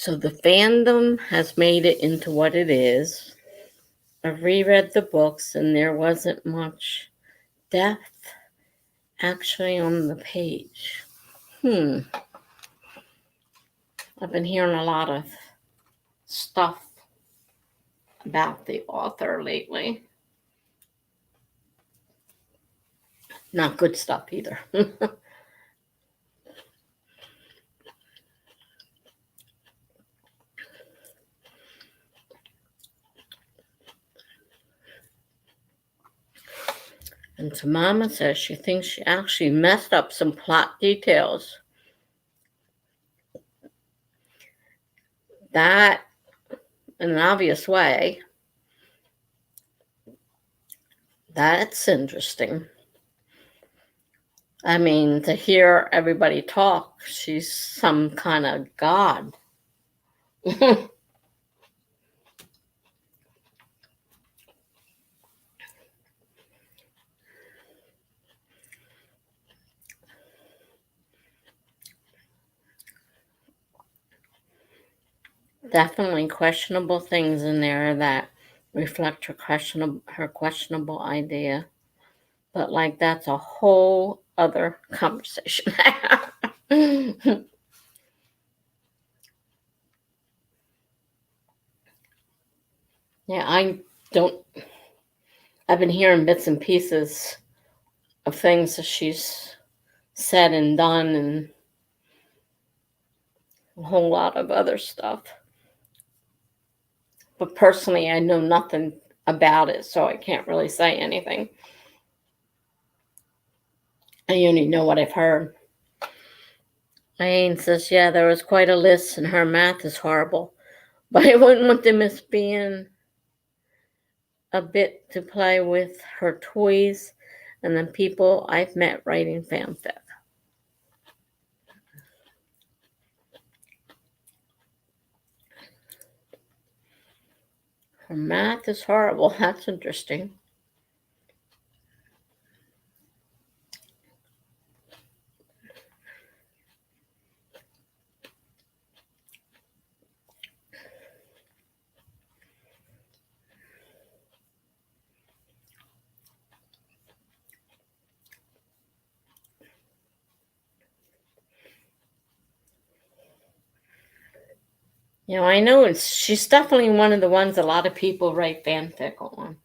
So the fandom has made it into what it is. I've reread the books, and there wasn't much depth actually on the page. I've been hearing a lot of stuff about the author lately. Not good stuff either. And so Mama says she thinks she actually messed up some plot details. That, in an obvious way, that's interesting. I mean, to hear everybody talk, she's some kind of god. Definitely questionable things in there that reflect her questionable idea. But like that's a whole other conversation. Yeah, I've been hearing bits and pieces of things that she's said and done and a whole lot of other stuff. But personally, I know nothing about it, so I can't really say anything. I only know what I've heard. Diane says, yeah, there was quite a list, and her math is horrible. But I wouldn't want to miss being a bit to play with her toys and the people I've met writing fanfic. Her math is horrible. That's interesting. You know, I know she's definitely one of the ones a lot of people write fanfic on.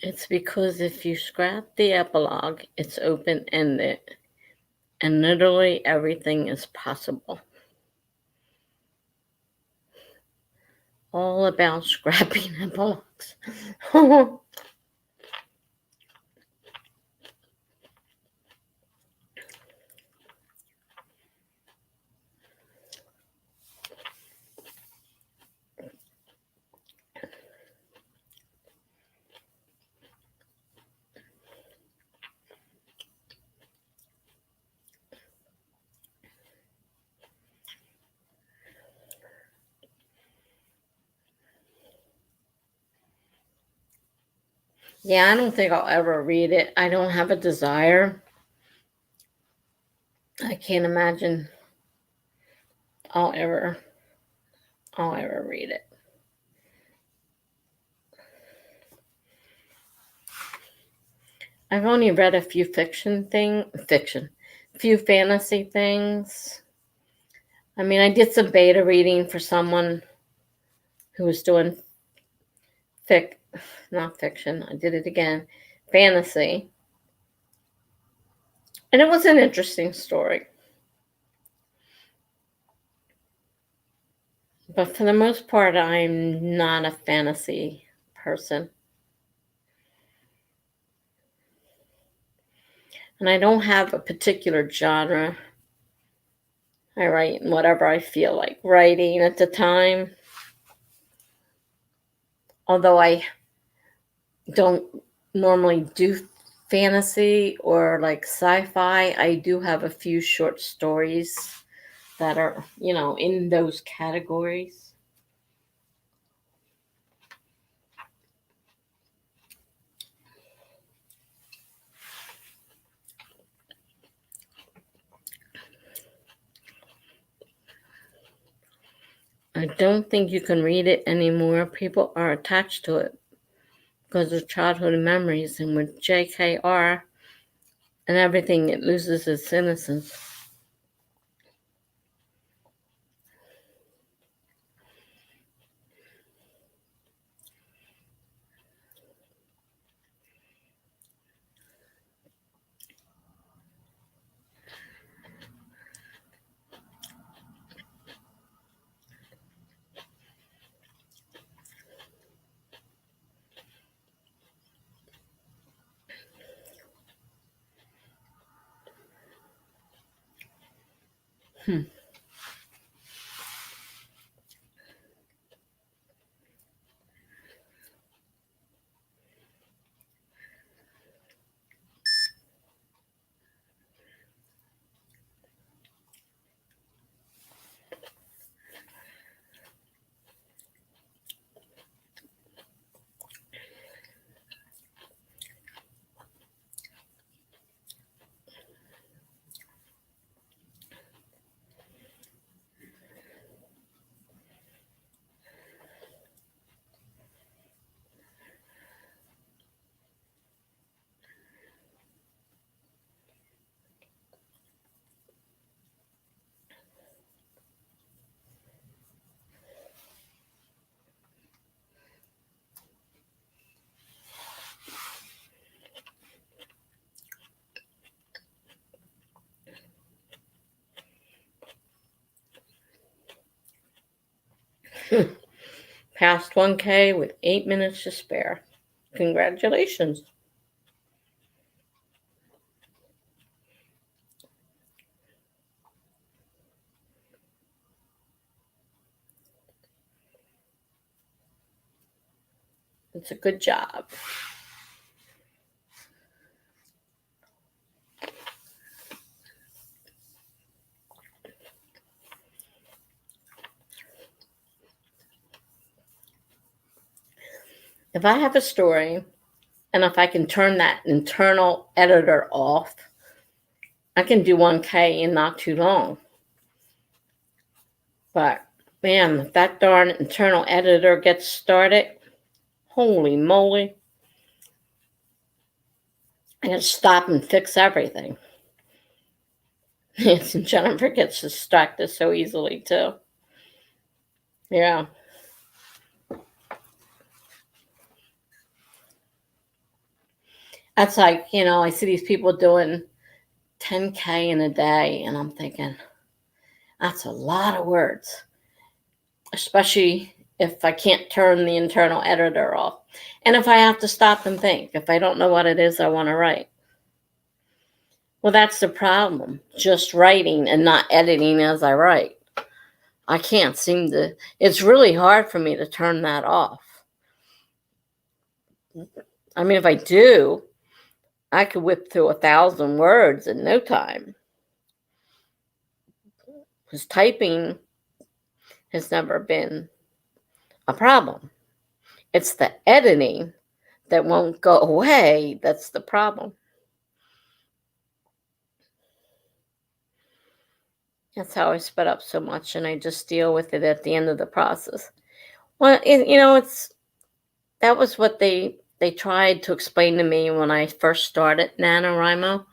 It's because if you scrap the epilogue, it's open-ended, and literally everything is possible. All about scrapping epilogues. Yeah, I don't think I'll ever read it. I don't have a desire. I can't imagine I'll ever read it. I've only read a few few fantasy things. I mean, I did some beta reading for someone who was doing not fiction. I did it again, fantasy. And it was an interesting story. But for the most part, I'm not a fantasy person. And I don't have a particular genre. I write whatever I feel like writing at the time. Although I don't normally do fantasy or like sci-fi, I do have a few short stories that are, in those categories. I don't think you can read it anymore. People are attached to it because of childhood memories, and with JKR and everything, it loses its innocence. Past 1K with 8 minutes to spare. Congratulations. It's a good job. If I have a story and if I can turn that internal editor off, I can do 1K in not too long. But man, if that darn internal editor gets started, holy moly, I gotta stop and fix everything. Jennifer gets distracted so easily too. Yeah. That's like, I see these people doing 10K in a day, and I'm thinking, that's a lot of words, especially if I can't turn the internal editor off. And if I have to stop and think, if I don't know what it is I want to write. Well, that's the problem. Just writing and not editing as I write. I can't seem to, it's really hard for me to turn that off. I mean, if I do, I could whip through 1,000 words in no time. Because typing has never been a problem. It's the editing that won't go away. That's the problem. That's how I sped up so much, and I just deal with it at the end of the process. Well, it's that was what they tried to explain to me when I first started NaNoWriMo.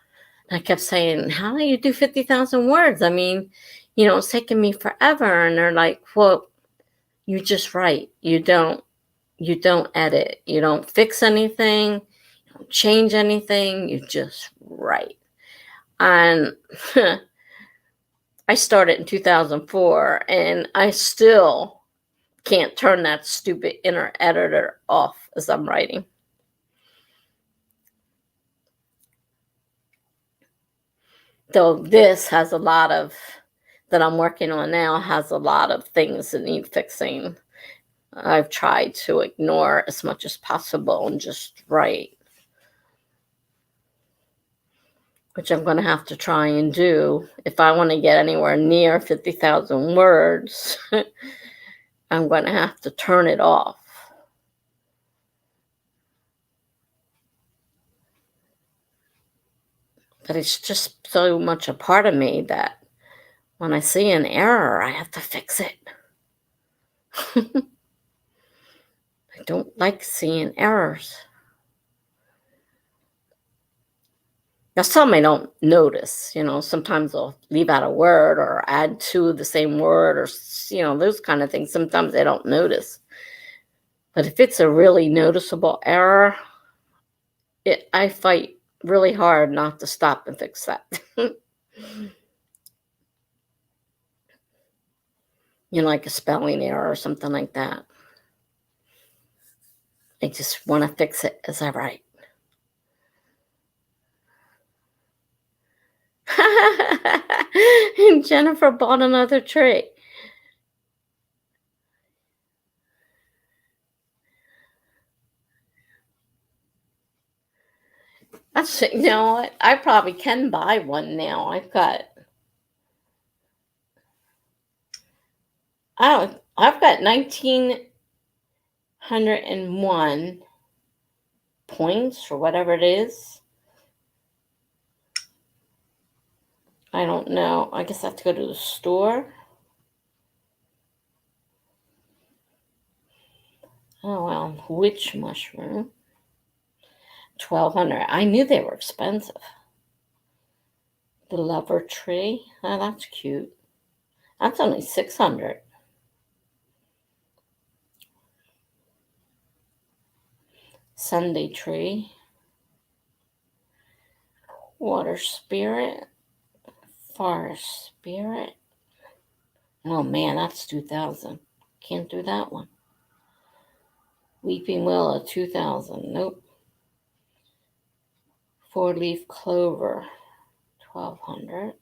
I kept saying, "How do you do 50,000 words? I mean, it's taking me forever." And they're like, "Well, you just write. You don't edit. You don't fix anything. You don't change anything. You just write." And I started in 2004, and I still can't turn that stupid inner editor off as I'm writing. Though this has a lot of, that I'm working on now, has a lot of things that need fixing. I've tried to ignore as much as possible and just write, which I'm going to have to try and do if I want to get anywhere near 50,000 words. I'm going to have to turn it off. But it's just so much a part of me that when I see an error, I have to fix it. I don't like seeing errors. Now, some I don't notice. Sometimes I'll leave out a word or add to the same word, or, those kind of things. Sometimes I don't notice. But if it's a really noticeable error, I fight really hard not to stop and fix that. Like a spelling error or something like that. I just want to fix it as I write. And Jennifer bought another tree. What? I probably can buy one now. I've got 1,901 points or whatever it is. I don't know. I guess I have to go to the store. Oh, well, witch mushroom. 1,200. I knew they were expensive. The lover tree. Oh, that's cute. That's only 600. Sunday tree. Water spirit. Forest spirit. Oh man, that's 2,000. Can't do that one. Weeping willow, 2,000. Nope. 4-leaf clover, 1,200.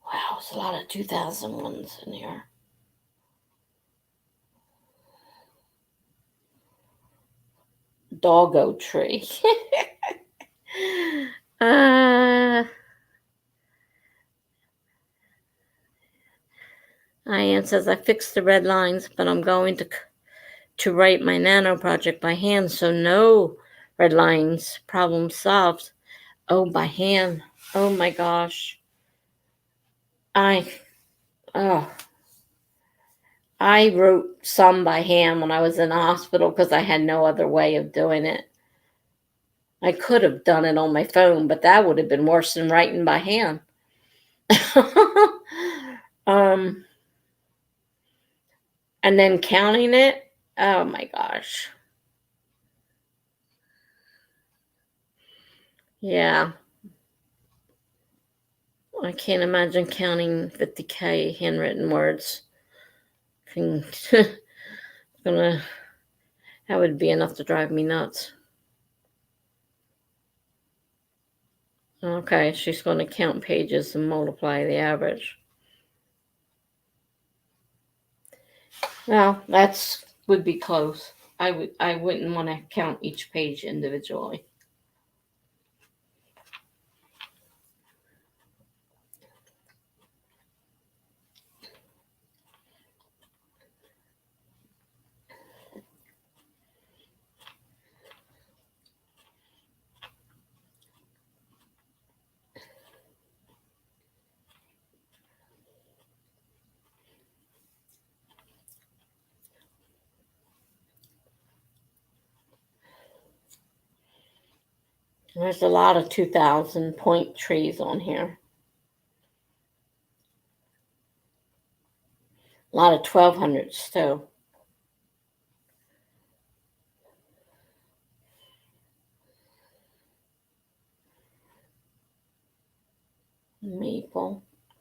Wow, there's a lot of 2,000 ones in here. Doggo tree. Ian says, I fixed the red lines, but I'm going to write my NaNo project by hand, so no red lines. Problem solved. Oh, by hand. Oh my gosh. I wrote some by hand when I was in the hospital because I had no other way of doing it. I could have done it on my phone, but that would have been worse than writing by hand. And then counting it. Oh my gosh. Yeah. I can't imagine counting 50K handwritten words. That would be enough to drive me nuts. Okay, she's going to count pages and multiply the average. Well, would be close. I wouldn't want to count each page individually. There's a lot of 2,000 point trees on here. A lot of 1,200s too.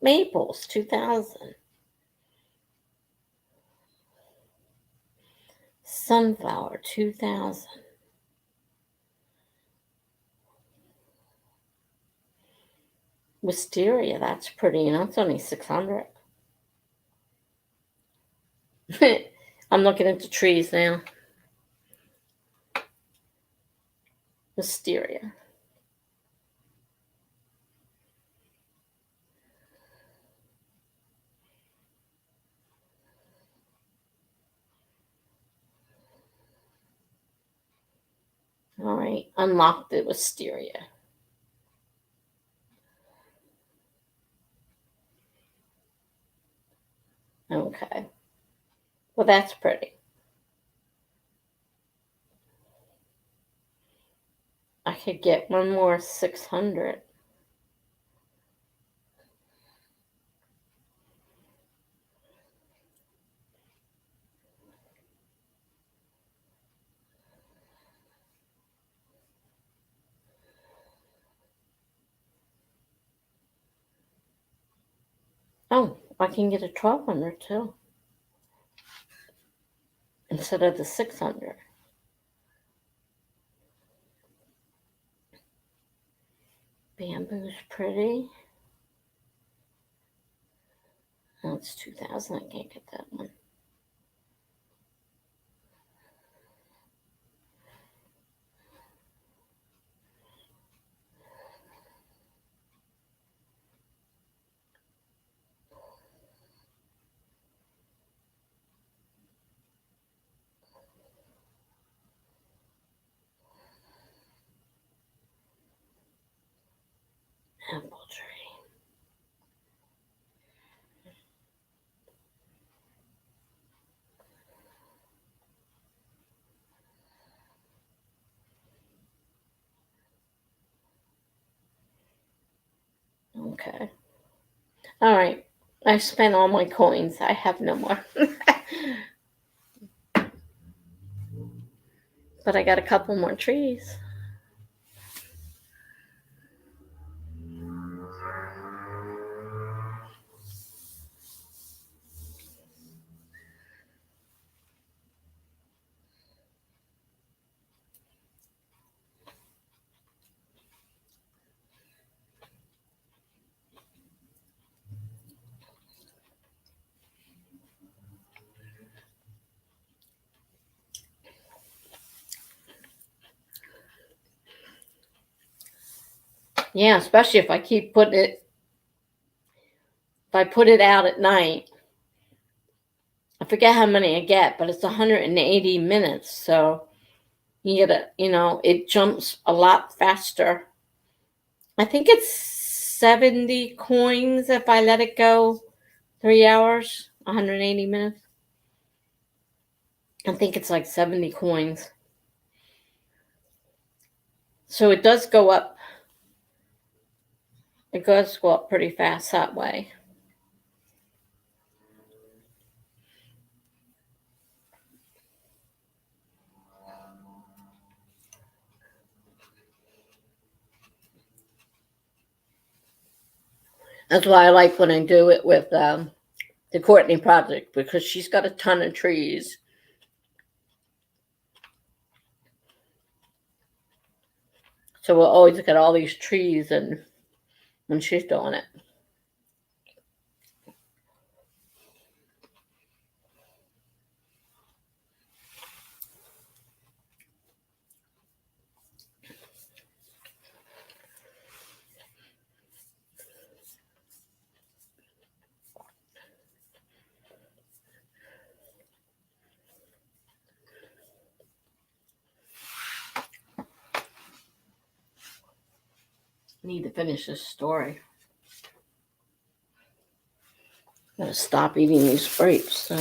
Maples, 2,000. Sunflower, 2,000. Wisteria, that's pretty, and that's only 600. I'm looking at the trees now. Wisteria. All right, unlock the wisteria. Okay. Well, that's pretty. I could get one more 600. Oh, I can get a 1,200 too. Instead of the 600. Bamboo's pretty. Oh, it's 2,000. I can't get that one. Apple tree. Okay. All right. I spent all my coins. I have no more. But I got a couple more trees. Yeah, especially if I keep putting it, if I put it out at night. I forget how many I get, but it's 180 minutes. So you get it jumps a lot faster. I think it's 70 coins if I let it go 3 hours, 180 minutes. I think it's like 70 coins. So it does go up. It does go up pretty fast that way. That's why I like when I do it with the Courtney Project, because she's got a ton of trees. So we'll always get all these trees and when she's doing it. Need to finish this story. I'm gonna stop eating these grapes. So.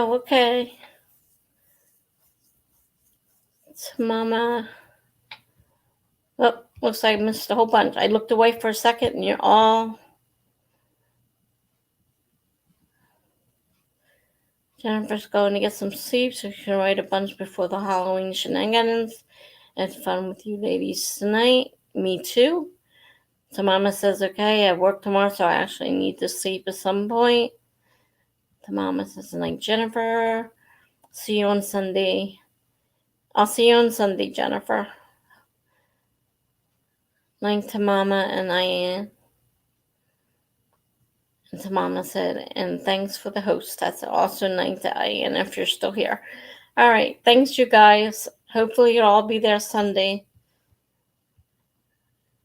Oh, okay. It's Mama. Oh, looks like I missed a whole bunch. I looked away for a second and you're all... Jennifer's going to get some sleep so she can write a bunch before the Halloween shenanigans. It's fun with you ladies tonight. Me too. So Mama says, okay, I have work tomorrow, so I actually need to sleep at some point. The Mama says, like, Jennifer, see you on Sunday. I'll see you on Sunday, Jennifer. Like to Mama and Ian. And to Mama said, and thanks for the host. That's also night to Ian if you're still here. All right, thanks you guys. Hopefully you'll all be there Sunday.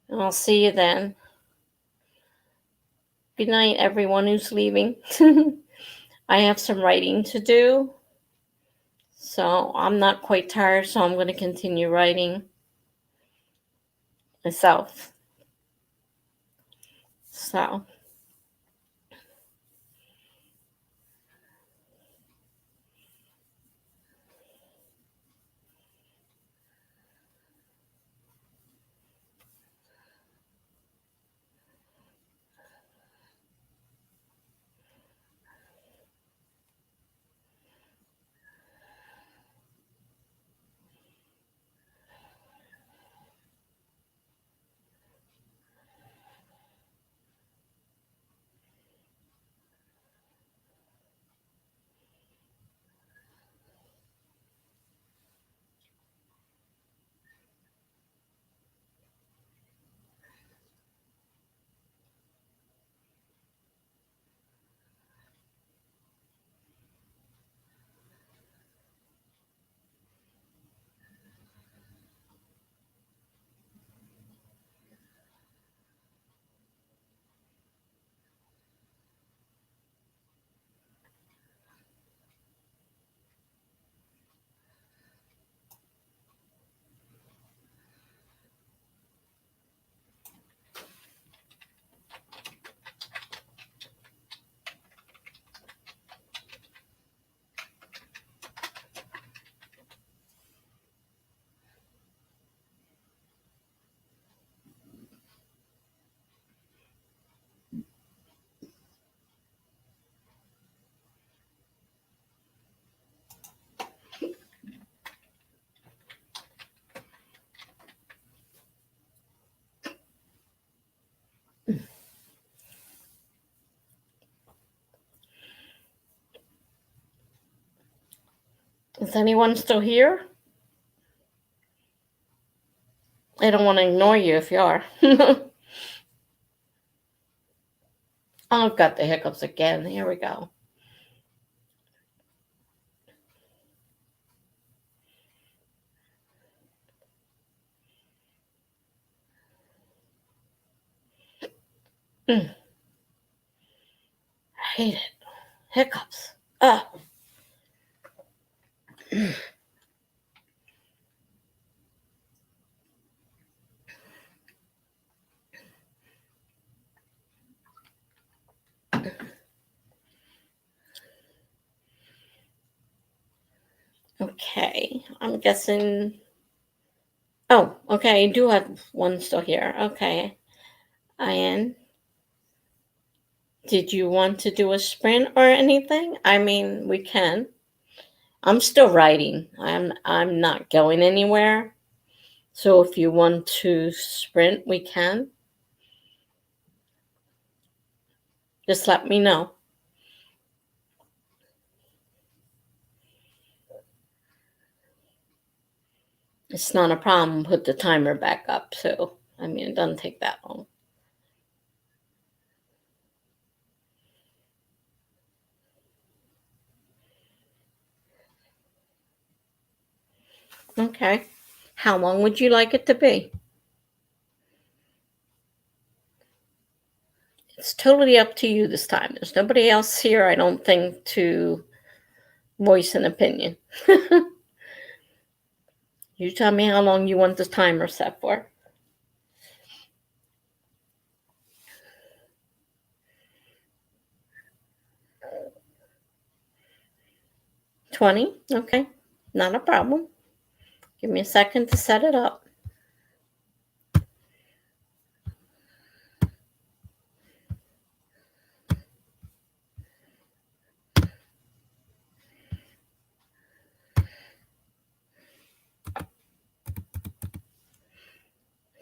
And I'll see you then. Good night, everyone who's leaving. I have some writing to do. So I'm not quite tired, so I'm going to continue writing myself. So. Is anyone still here? I don't want to ignore you if you are. I've got the hiccups again. Here we go. I hate it. Hiccups. Okay, I'm guessing. Oh, okay, I do have one still here. Okay. Ian, did you want to do a sprint or anything? I mean, we can. I'm still writing. I'm not going anywhere. So if you want to sprint, we can. Just let me know. It's not a problem. Put the timer back up. So, I mean, it doesn't take that long. Okay. How long would you like it to be? It's totally up to you this time. There's nobody else here, I don't think, to voice an opinion. You tell me how long you want the timer set for. 20. Okay, not a problem. Give me a second to set it up.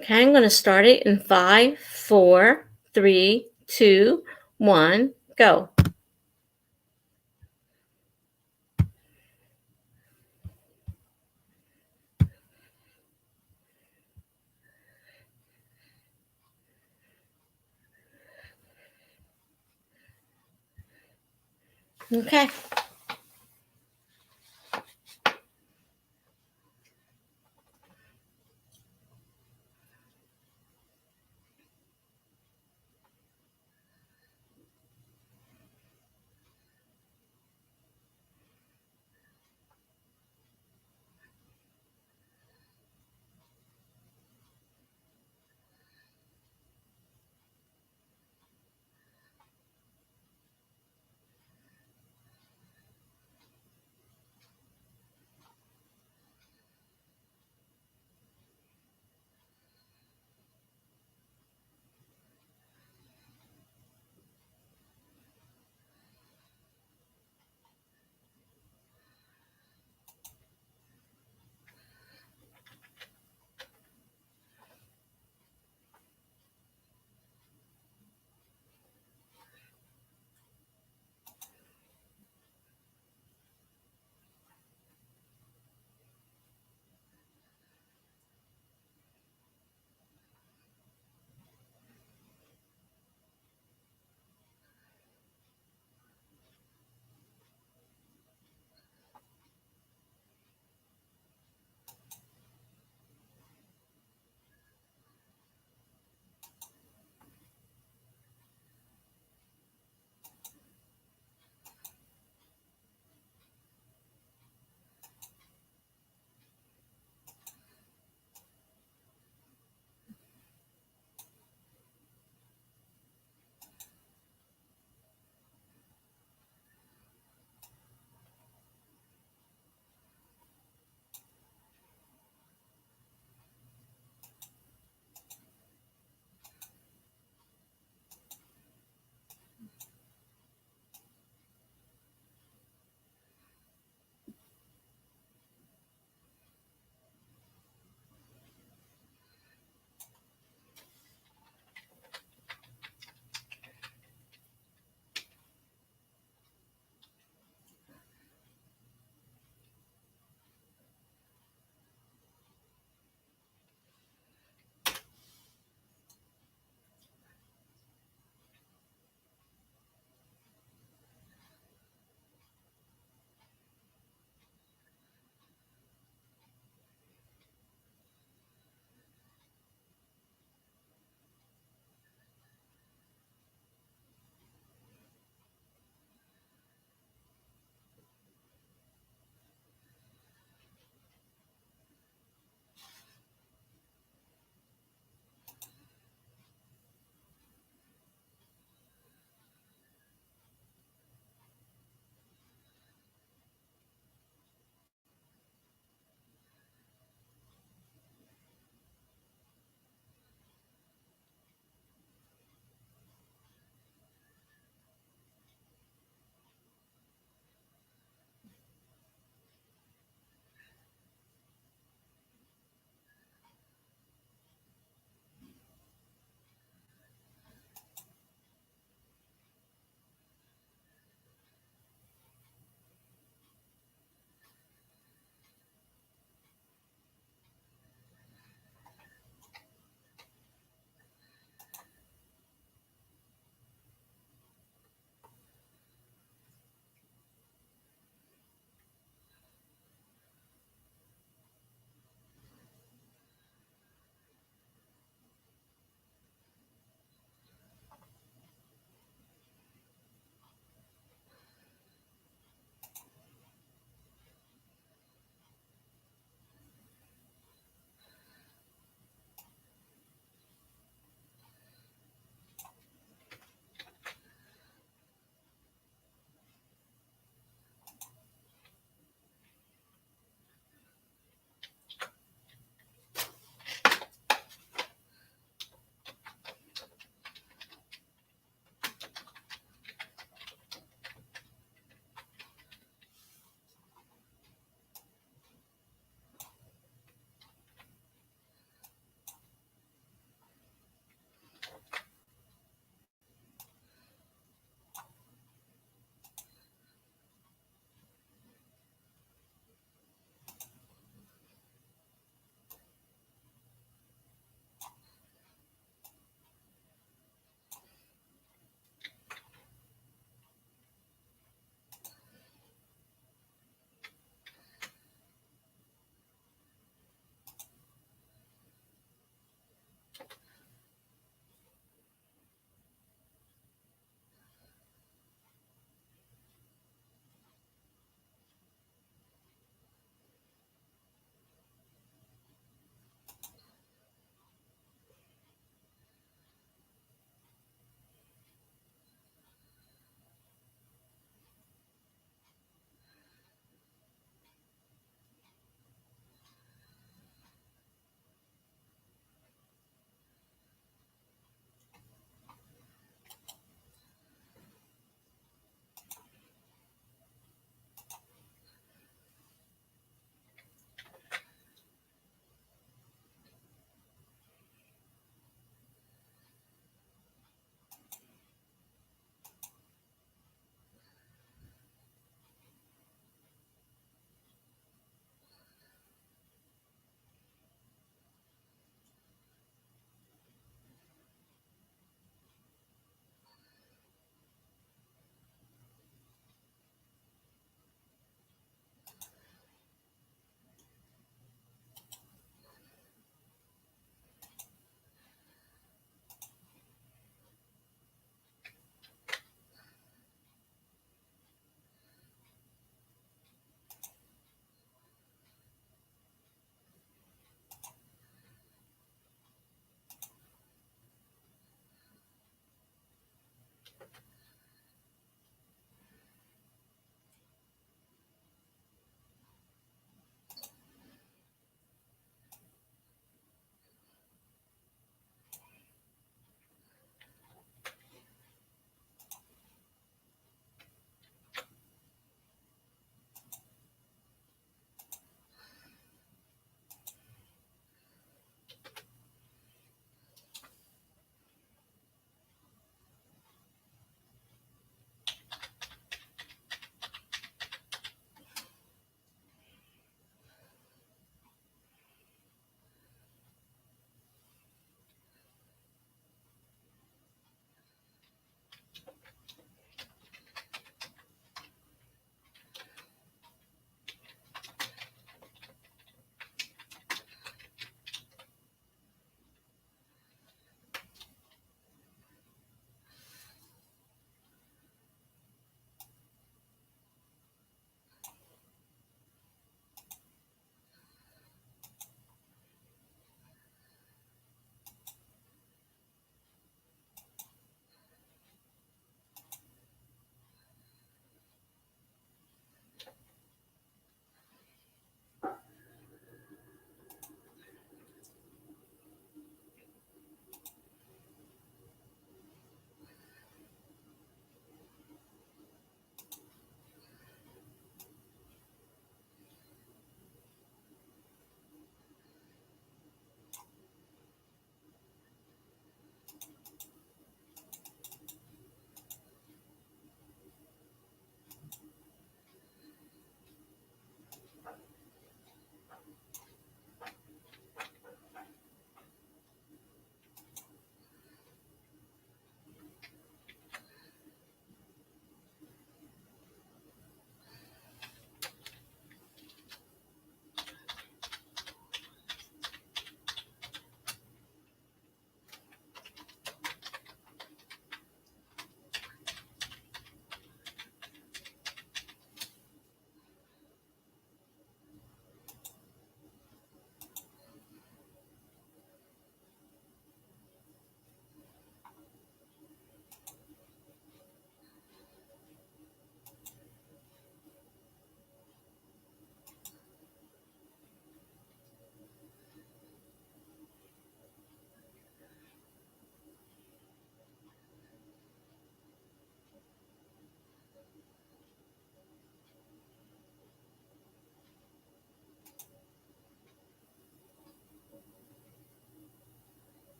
Okay, I'm going to start it in 5, 4, 3, 2, 1, go. Okay.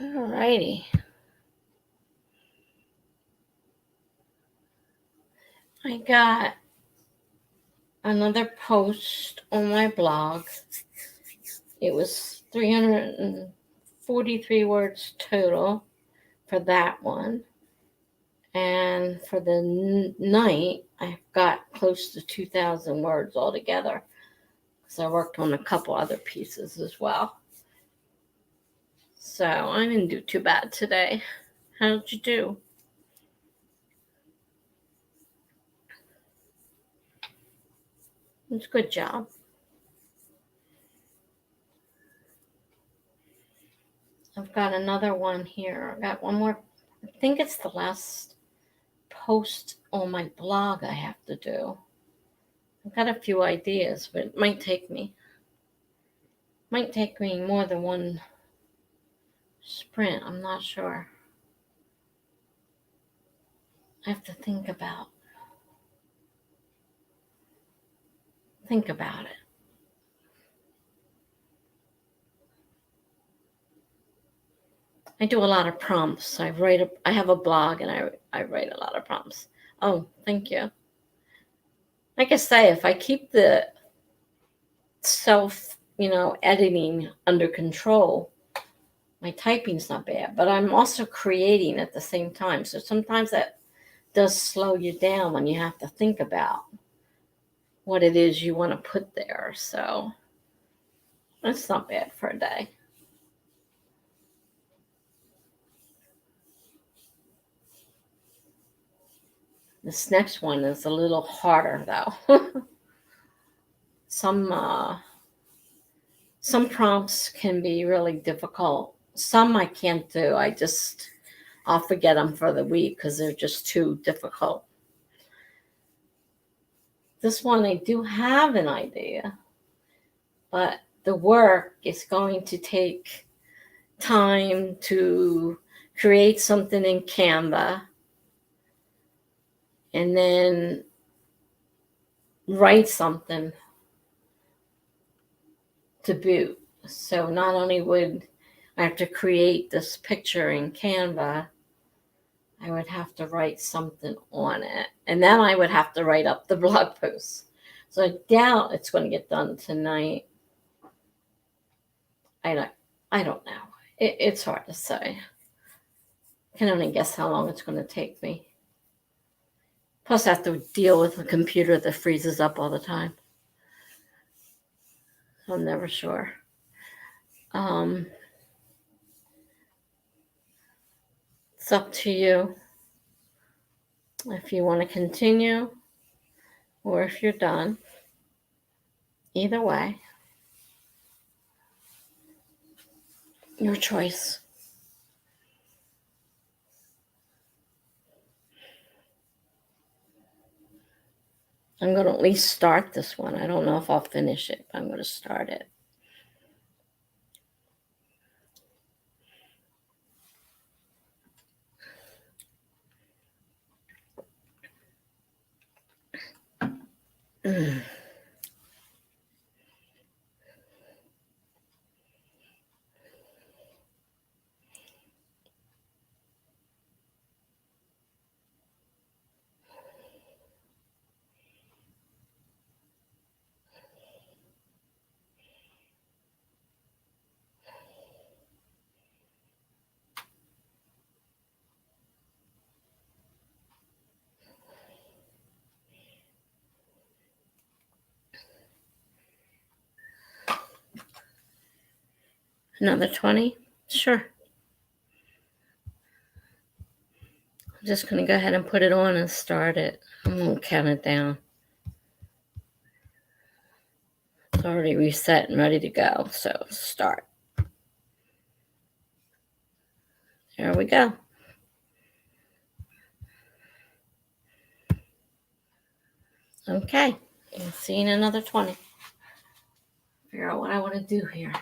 Alrighty. I got another post on my blog. It was 343 words total for that one. And for the night, I've got close to 2,000 words altogether. So I worked on a couple other pieces as well. So I didn't do too bad today. How did you do? It's a good job. I've got another one here. I got one more. I think it's the last post on my blog I have to do. I've got a few ideas, but it might take me more than one sprint. I'm not sure. I have to think about it. I do a lot of prompts. I have a blog and I write a lot of prompts. Oh, thank you. Like I say, if I keep the self, editing under control, my typing's not bad, but I'm also creating at the same time. So sometimes that does slow you down when you have to think about what it is you want to put there. So that's not bad for a day. This next one is a little harder though. Some prompts can be really difficult. Some I can't do. I'll forget them for the week because they're just too difficult. This one I do have an idea, but the work is going to take time to create something in Canva and then write something to boot. So not only would I have to create this picture in Canva, I would have to write something on it. And then I would have to write up the blog post. So I doubt it's going to get done tonight. I don't know. It's hard to say. I can only guess how long it's going to take me. Plus, I have to deal with a computer that freezes up all the time. I'm never sure. It's up to you if you want to continue or if you're done. Either way, your choice. I'm going to at least start this one. I don't know if I'll finish it, but I'm going to start it. Another 20? Sure. I'm just going to go ahead and put it on and start it. I'm going to count it down. It's already reset and ready to go. So start. There we go. Okay. I'll see you in another 20. Figure out what I want to do here.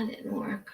That didn't work.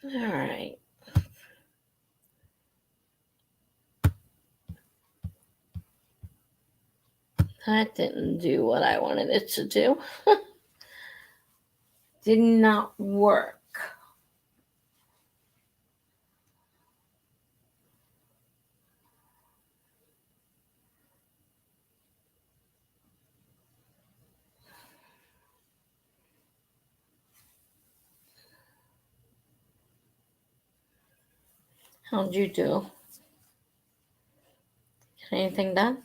All right. That didn't do what I wanted it to do. Did not work. How'd you do? Get anything done?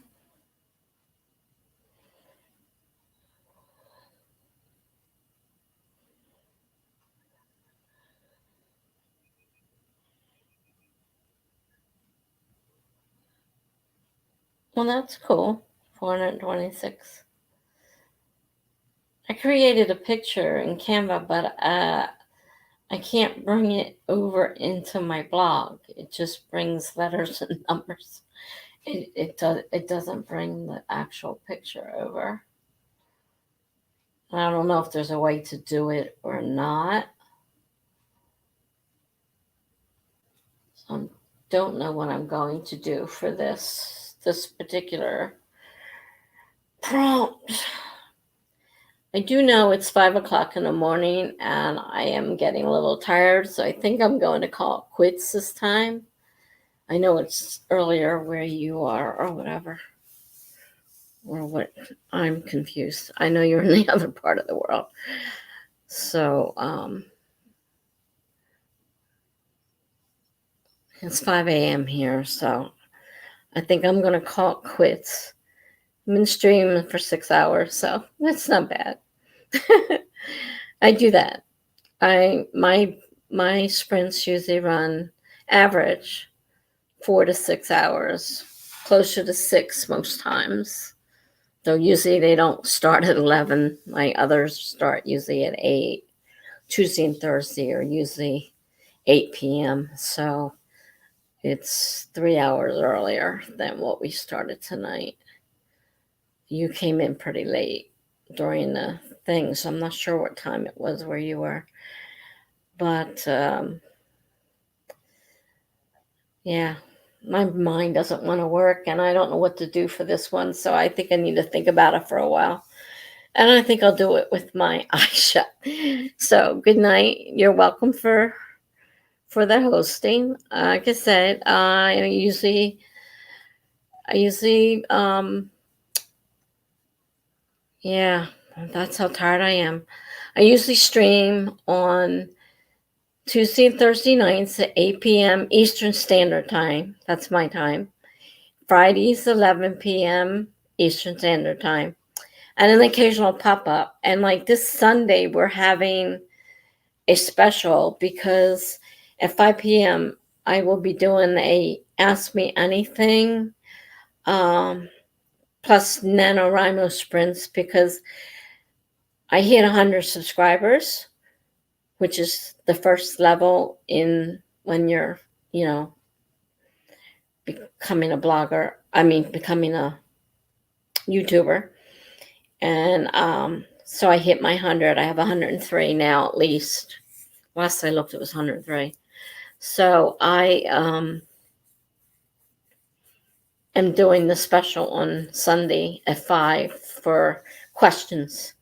Well, that's cool. 426. I created a picture in Canva, but I can't bring it over into my blog. It just brings letters and numbers. It doesn't bring the actual picture over. I don't know if there's a way to do it or not. So I don't know what I'm going to do for this particular prompt. I do know it's 5 o'clock in the morning and I am getting a little tired, so I think I'm going to call it quits this time. I know it's earlier where you are or whatever. Or what? I'm confused. I know you're in the other part of the world. So, it's 5 a.m. here, so I think I'm going to call it quits. I've been streaming for 6 hours, so that's not bad. I do that. My sprints usually run average 4 to 6 hours, closer to 6 most times. So usually they don't start at 11. My others start usually at 8. Tuesday and Thursday are usually 8 p.m. So it's 3 hours earlier than what we started tonight. You came in pretty late during the thing, so I'm not sure what time it was where you were. But yeah, my mind doesn't want to work, and I don't know what to do for this one, so I think I need to think about it for a while. And I think I'll do it with my eyes shut. So good night. You're welcome for the hosting. Like I said, I usually yeah, that's how tired I am. I usually stream on Tuesday and Thursday nights at 8 p.m. Eastern Standard Time. That's my time. Fridays, 11 p.m. Eastern Standard Time. and an occasional pop-up. And like this Sunday, we're having a special because at 5 p.m. I will be doing a Ask Me Anything plus NaNoWriMo sprints because I hit 100 subscribers, which is the first level in when you're, becoming a blogger. I mean, becoming a YouTuber. And so I hit my 100. I have 103 now at least. Last I looked, it was 103. So I am doing the special on Sunday at 5 for questions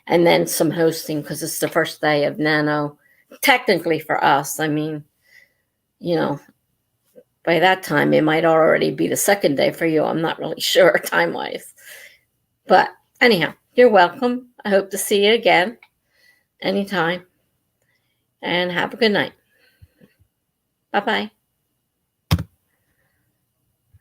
and then some hosting because it's the first day of NaNo. Technically for us, I mean, by that time it might already be the second day for you. I'm not really sure time-wise. But anyhow, you're welcome. I hope to see you again anytime. And have a good night. Bye-bye.